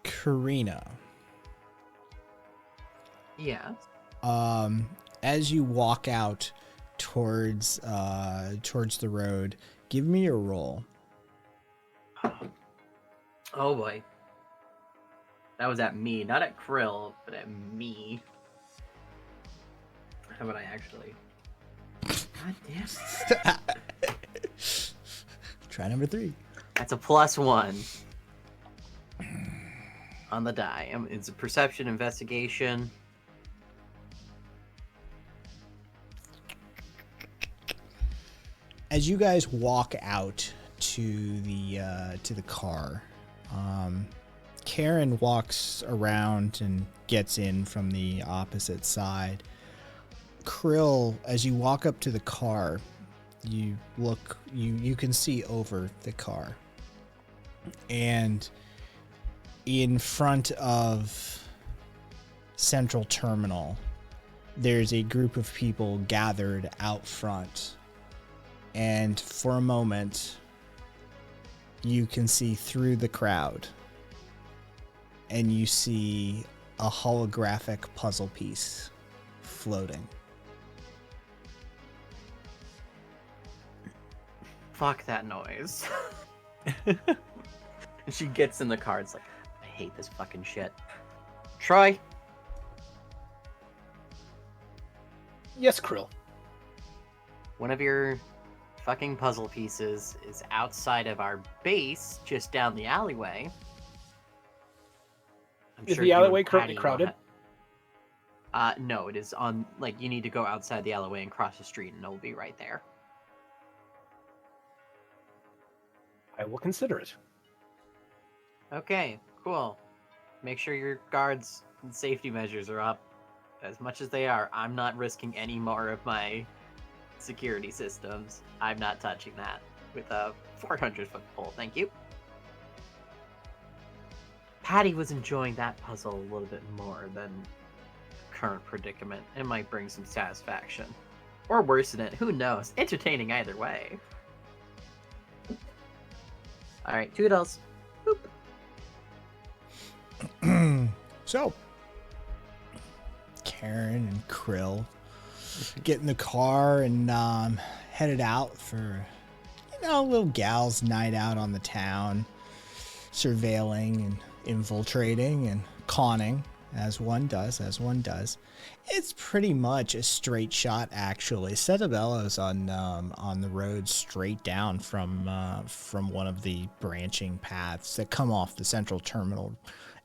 Karina. Yeah. As you walk out towards the road, give me a roll. Oh boy. That was at me, not at Krill, but at me. How about I actually? God damn it. Try number 3. That's a +1 on the die. It's a perception investigation. As you guys walk out to the car, Karen walks around and gets in from the opposite side. Krill, as you walk up to the car, you can see over the car. And in front of Central Terminal, there's a group of people gathered out front. And for a moment, you can see through the crowd. And you see a holographic puzzle piece floating. fuck that noise. And she gets in the car. It's like, I hate this fucking shit. Troy. Yes, Krill. One of your fucking puzzle pieces is outside of our base, just down the alleyway. Is the you and alleyway currently Patty crowded? No, it is on, like, you need to go outside the alleyway and cross the street, and it'll be right there. I will consider it. Okay, cool. Make sure your guards and safety measures are up. As much as they are, I'm not risking any more of my security systems. I'm not touching that with a 400-foot pole, thank you. Patty was enjoying that puzzle a little bit more than current predicament. It might bring some satisfaction. Or worsen it, who knows? Entertaining either way. Alright, toodles. Boop. So, Karen and Krill get in the car and headed out for, a little gal's night out on the town, surveilling and infiltrating and conning, as one does. It's pretty much a straight shot, actually. Cetabello's on the road straight down from one of the branching paths that come off the central terminal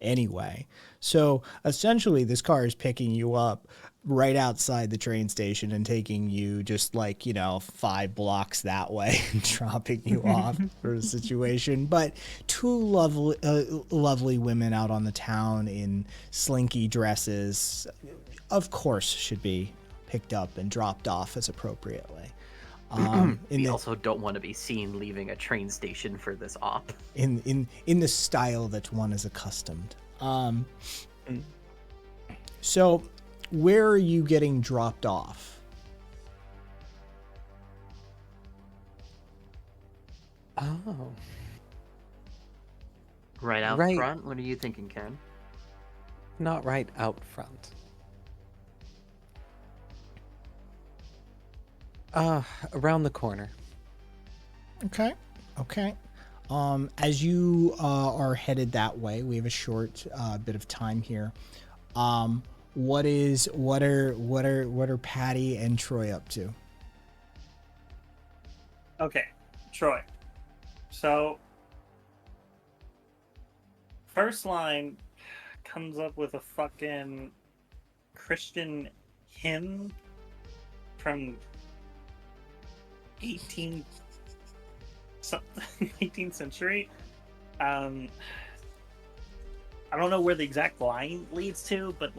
anyway. So essentially this car is picking you up right outside the train station and taking you just 5 blocks that way and dropping you off for the situation. But two lovely women out on the town in slinky dresses, of course, should be picked up and dropped off as appropriately. We also don't want to be seen leaving a train station for this op. In the style that one is accustomed. So, where are you getting dropped off? Oh. Right out Right. front? What are you thinking, Ken? Not right out front. Around the corner. Okay. As you are headed that way, we have a short bit of time here. What are Patty and Troy up to? Okay, Troy. So, first line comes up with a fucking Christian hymn from 19th century. I don't know where the exact line leads to, but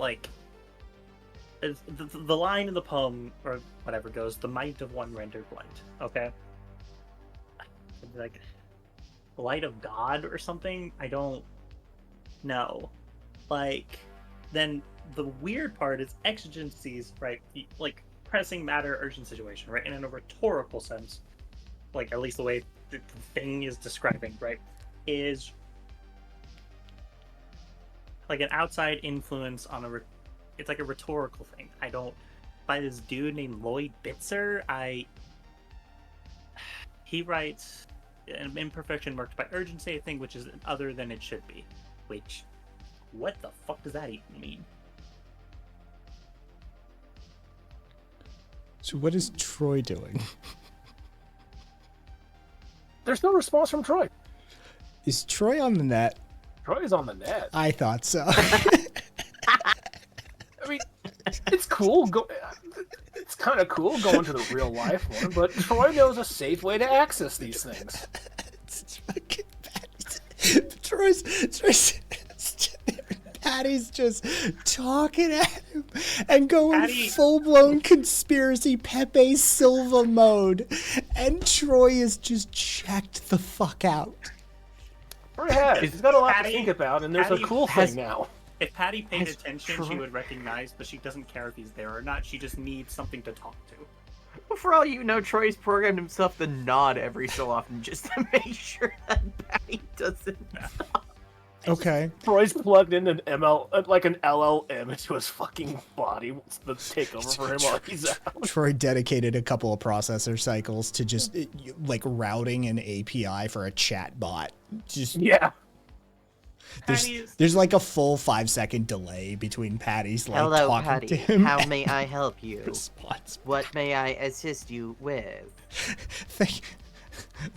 the line in the poem or whatever goes, "The might of one rendered light." Okay, like light of God or something. I don't know. Then the weird part is exigencies, right? Like pressing matter, urgent situation, right? And in a rhetorical sense, at least the way the thing is describing, right, is like an outside influence on it's like a rhetorical thing. I don't, by this dude named Lloyd Bitzer, he writes an imperfection marked by urgency, I think, which is other than it should be. Which, what the fuck does that even mean? So what is Troy doing? There's no response from Troy. Is Troy on the net? Troy is on the net. I thought so. I mean, it's cool. It's kind of cool going to the real life one, but Troy knows a safe way to access these things. It's fucking bad. Troy's Patty's just talking at him and going Patty... full-blown conspiracy Pepe Silva mode, and Troy is just checked the fuck out. Troy has. He's got a lot to think about, and there's a cool thing now. If Patty paid attention, she would recognize, but she doesn't care if he's there or not. She just needs something to talk to. Well, for all you know, Troy's programmed himself to nod every so often just to make sure that Patty doesn't stop. Okay. Troy's plugged in an like an LLM into his fucking body. Wants to take over for him while he's out. Troy dedicated a couple of processor cycles to just like routing an API for a chat bot. Just Yeah. there's like a full 5-second delay between Patty's like Hello, talking Patty. to him. How may I help you? Response. What may I assist you with?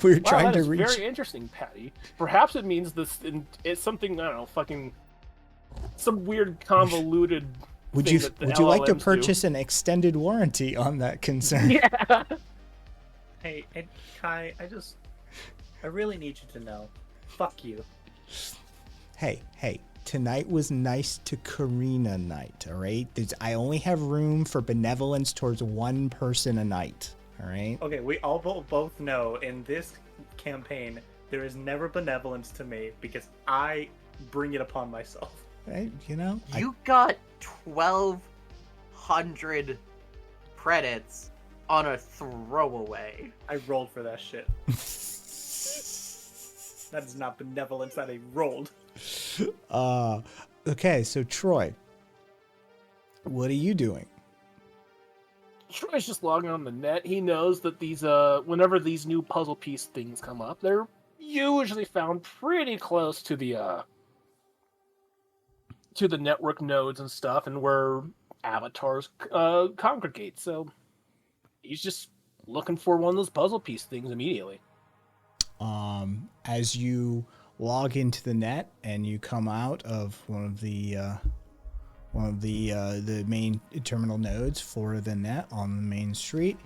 We were Wow, trying that to is reach. very interesting, Patty. Perhaps it means it's something, I don't know, fucking some weird convoluted. Would thing you that the would you like to LLMs do. purchase an extended warranty on that concern? Yeah. Hey, Kai, I really need you to know. Fuck you. Hey, tonight was nice to Karina night, all right? I only have room for benevolence towards one person a night, all right? Okay, we all both know in this campaign there is never benevolence to me because I bring it upon myself. Right, you know? You got 1,200 credits on a throwaway. I rolled for that shit. That is not benevolence, that I rolled. Okay, so Troy, what are you doing? Troy's just logging on the net. He knows that these whenever these new puzzle piece things come up, they're usually found pretty close to the network nodes and stuff, and where avatars congregate. So he's just looking for one of those puzzle piece things immediately. As you log into the net and you come out of one of the main terminal nodes for the net on the main street,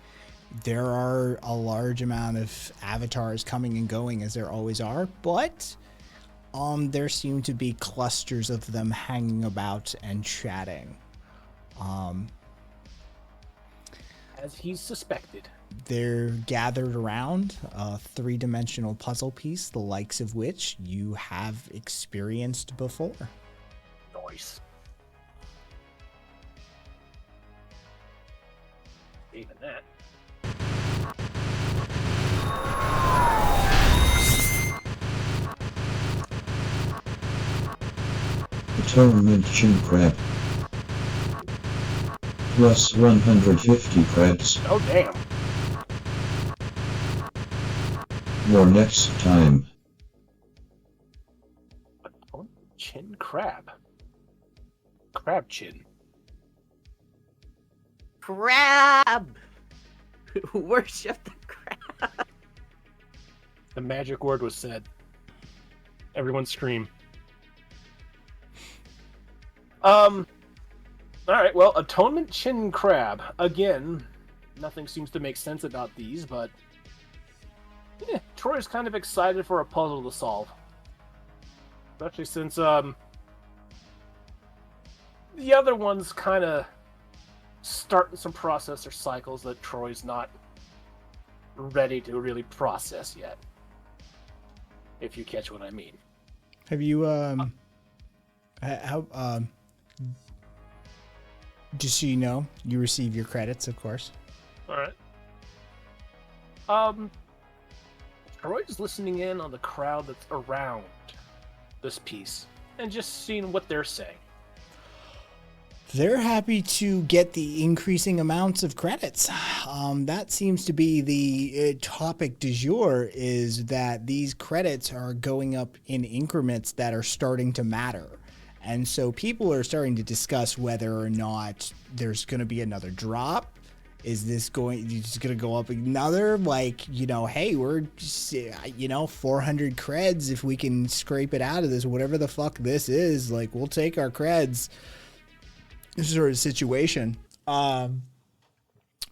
there are a large amount of avatars coming and going, as there always are, but there seem to be clusters of them hanging about and chatting. As he's suspected. They're gathered around a 3-dimensional puzzle piece, the likes of which you have experienced before. Nice. Even that. Atonement Chin Crab. Plus 150 crabs. Oh damn. More next time. Chin crab. Crab chin. Crab! Worship the crab! The magic word was said. Everyone scream. Alright, well, Atonement Chin Crab. Again, nothing seems to make sense about these, but Troy's kind of excited for a puzzle to solve. Especially since the other one's kind of starting some processor cycles that Troy's not ready to really process yet. If you catch what I mean. Have you just so you know, you receive your credits, of course. Alright. Troy's listening in on the crowd that's around this piece and just seeing what they're saying. They're happy to get the increasing amounts of credits. That seems to be the topic du jour, is that these credits are going up in increments that are starting to matter. And so people are starting to discuss whether or not there's going to be another drop. Is this going to go up another? Like, hey, we're, 400 creds if we can scrape it out of this, whatever the fuck this is. Like, we'll take our creds. This sort of situation.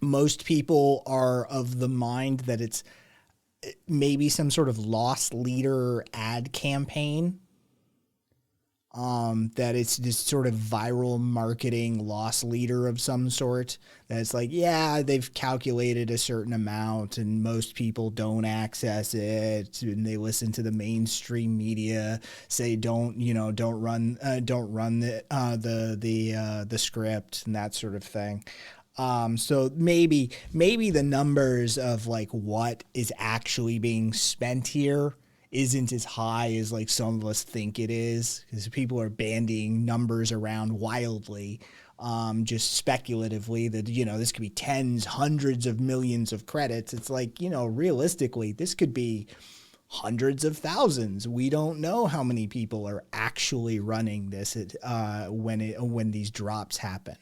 Most people are of the mind that it's maybe some sort of lost leader ad campaign. That it's this sort of viral marketing loss leader of some sort. That it's like, yeah, they've calculated a certain amount and most people don't access it, and they listen to the mainstream media say don't run the script and that sort of thing. So maybe the numbers of like what is actually being spent here isn't as high as like some of us think it is, because people are bandying numbers around wildly, just speculatively, that, this could be tens, hundreds of millions of credits. It's like, realistically, this could be hundreds of thousands. We don't know how many people are actually running this when these drops happen.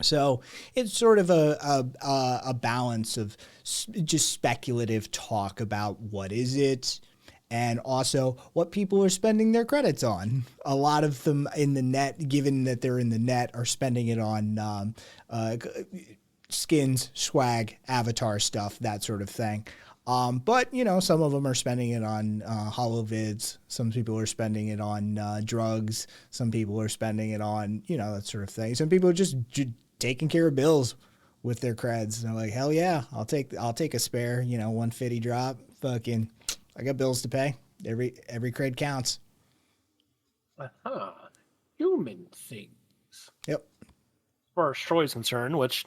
So it's sort of a balance of just speculative talk about what is it, and also what people are spending their credits on. A lot of them in the net, given that they're in the net, are spending it on skins, swag, avatar stuff, that sort of thing. But, some of them are spending it on holovids. Some people are spending it on drugs. Some people are spending it on, that sort of thing. Some people are just taking care of bills with their creds. They're like, hell yeah, I'll take a spare, 150 drop. Fucking, I got bills to pay. Every cred counts. Human things. Yep. As far as Troy's concerned, which,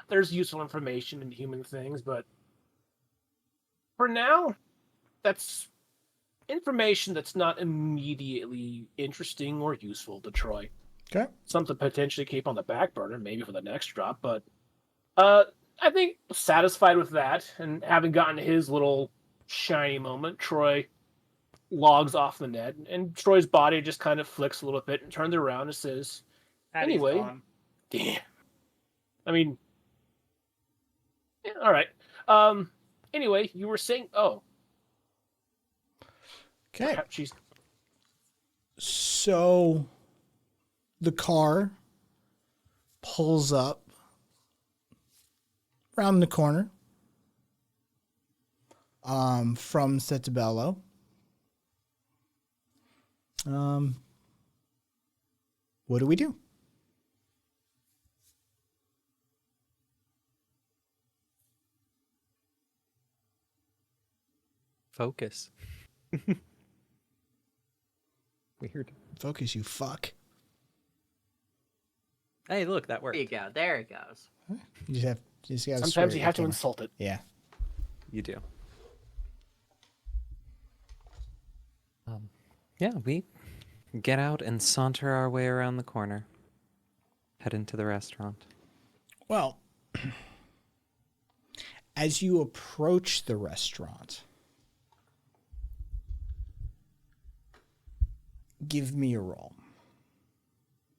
there's useful information in human things, but for now, that's information that's not immediately interesting or useful to Troy. Okay. Something to potentially keep on the back burner, maybe for the next drop, but I think satisfied with that, and having gotten his little shiny moment, Troy logs off the net, and Troy's body just kind of flicks a little bit and turns around and says, Patty's anyway, gone. damn. I mean, yeah, all right. Anyway, you were saying, Okay. she's So the car pulls up around the corner from Setabello. What do we do? Focus. Weird. Focus, you fuck. Hey, look, that worked. There you go. There it goes. You just gotta sometimes swear you at have to your camera. insult it. Yeah. You do. Yeah, we get out and saunter our way around the corner. Head into the restaurant. Well, as you approach the restaurant, give me a roll.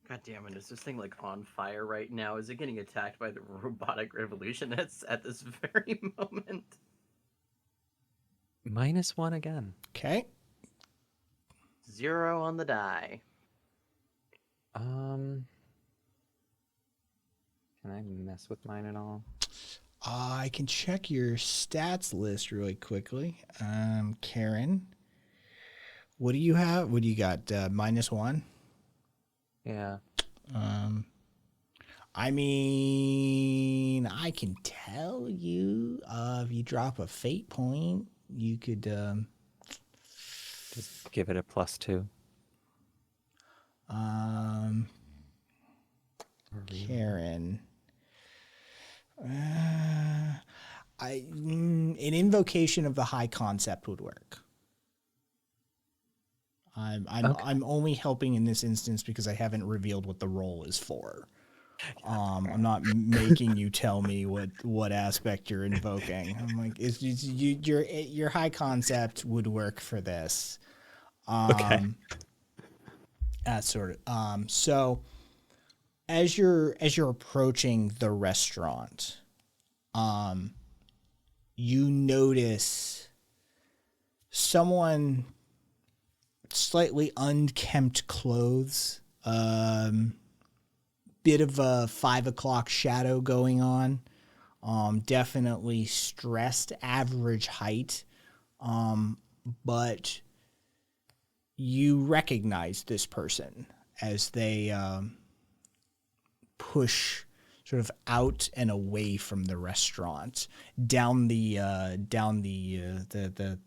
God damn it, is this thing like on fire right now? Is it getting attacked by the robotic revolutionists at this very moment? -1 again. Okay. 0 on the die. Can I mess with mine at all? I can check your stats list really quickly. Karen, what do you have? What do you got? -1? Yeah. I mean, I can tell you, if you drop a fate point, you could, Just give it a +2. Karen, an invocation of the high concept would work. I'm only helping in this instance because I haven't revealed what the role is for. I'm not making you tell me what aspect you're invoking. I'm like, your high concept would work for this. Okay. That sort of. So as you're approaching the restaurant, you notice someone slightly unkempt clothes, bit of a 5 o'clock shadow going on, definitely stressed, average height, but you recognize this person as they push sort of out and away from the restaurant, down the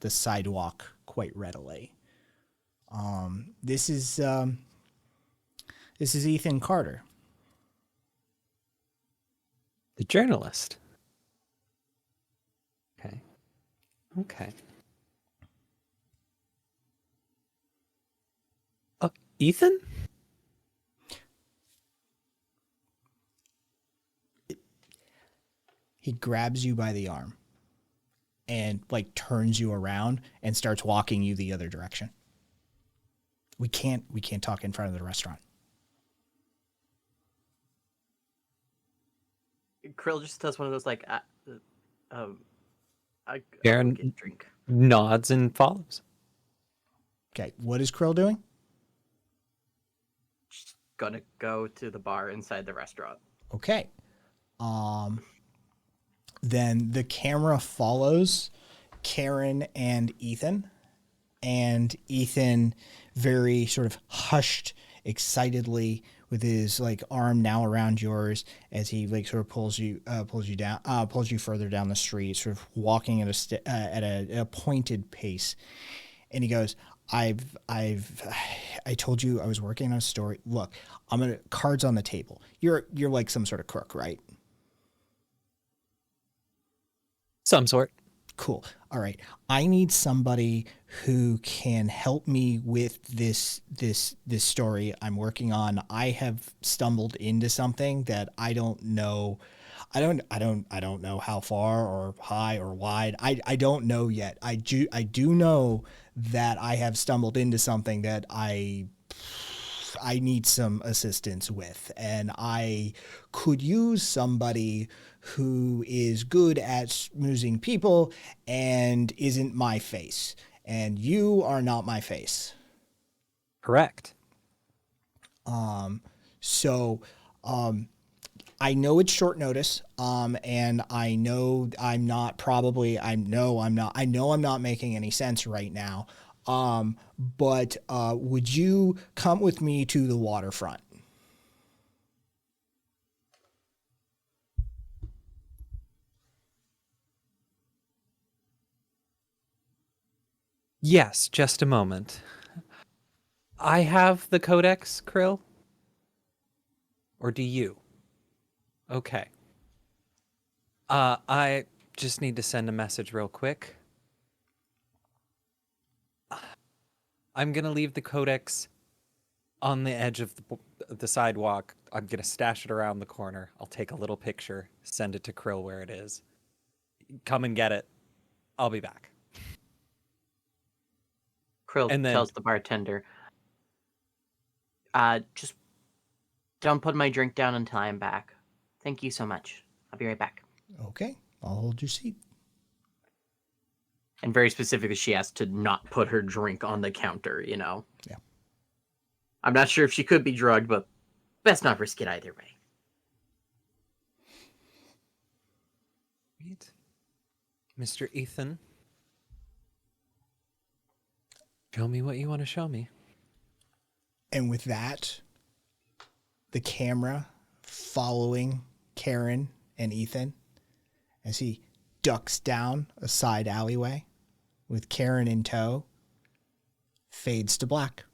sidewalk quite readily. This is Ethan Carter. The journalist. Okay. Ethan? He grabs you by the arm and like turns you around and starts walking you the other direction. We can't talk in front of the restaurant. Krill just does one of those like, I Karen get a drink. nods and follows. Okay, what is Krill doing? Just gonna go to the bar inside the restaurant. Okay. Then the camera follows Karen and Ethan very sort of hushed excitedly with his like arm now around yours as he like sort of pulls you further down the street, sort of walking at a pointed pace. And he goes, I told you I was working on a story. Look, cards on the table. You're like some sort of crook, right? Some sort. Cool. All right. I need somebody who can help me with this story I'm working on. I have stumbled into something that I don't know. I don't know how far or high or wide. I don't know yet. I do know that I have stumbled into something that I need some assistance with, and I could use somebody who is good at smoozing people and isn't my face. And you are not my face. Correct. So I know it's short notice, and I know I'm not making any sense right now. But would you come with me to the waterfront? Yes, just a moment. I have the codex, Krill? Or do you? Okay. I just need to send a message real quick. I'm gonna leave the codex on the edge of the sidewalk. I'm gonna stash it around the corner. I'll take a little picture, send it to Krill where it is. Come and get it. I'll be back. Krill And then- tells the bartender, just don't put my drink down until I'm back. Thank you so much. I'll be right back. Okay, I'll hold your seat. And very specifically, she has to not put her drink on the counter, you know? Yeah. I'm not sure if she could be drugged, but best not risk it either way. Sweet. Mr. Ethan. Show me what you want to show me. And with that, the camera following Karen and Ethan as he ducks down a side alleyway with Karen in tow fades to black.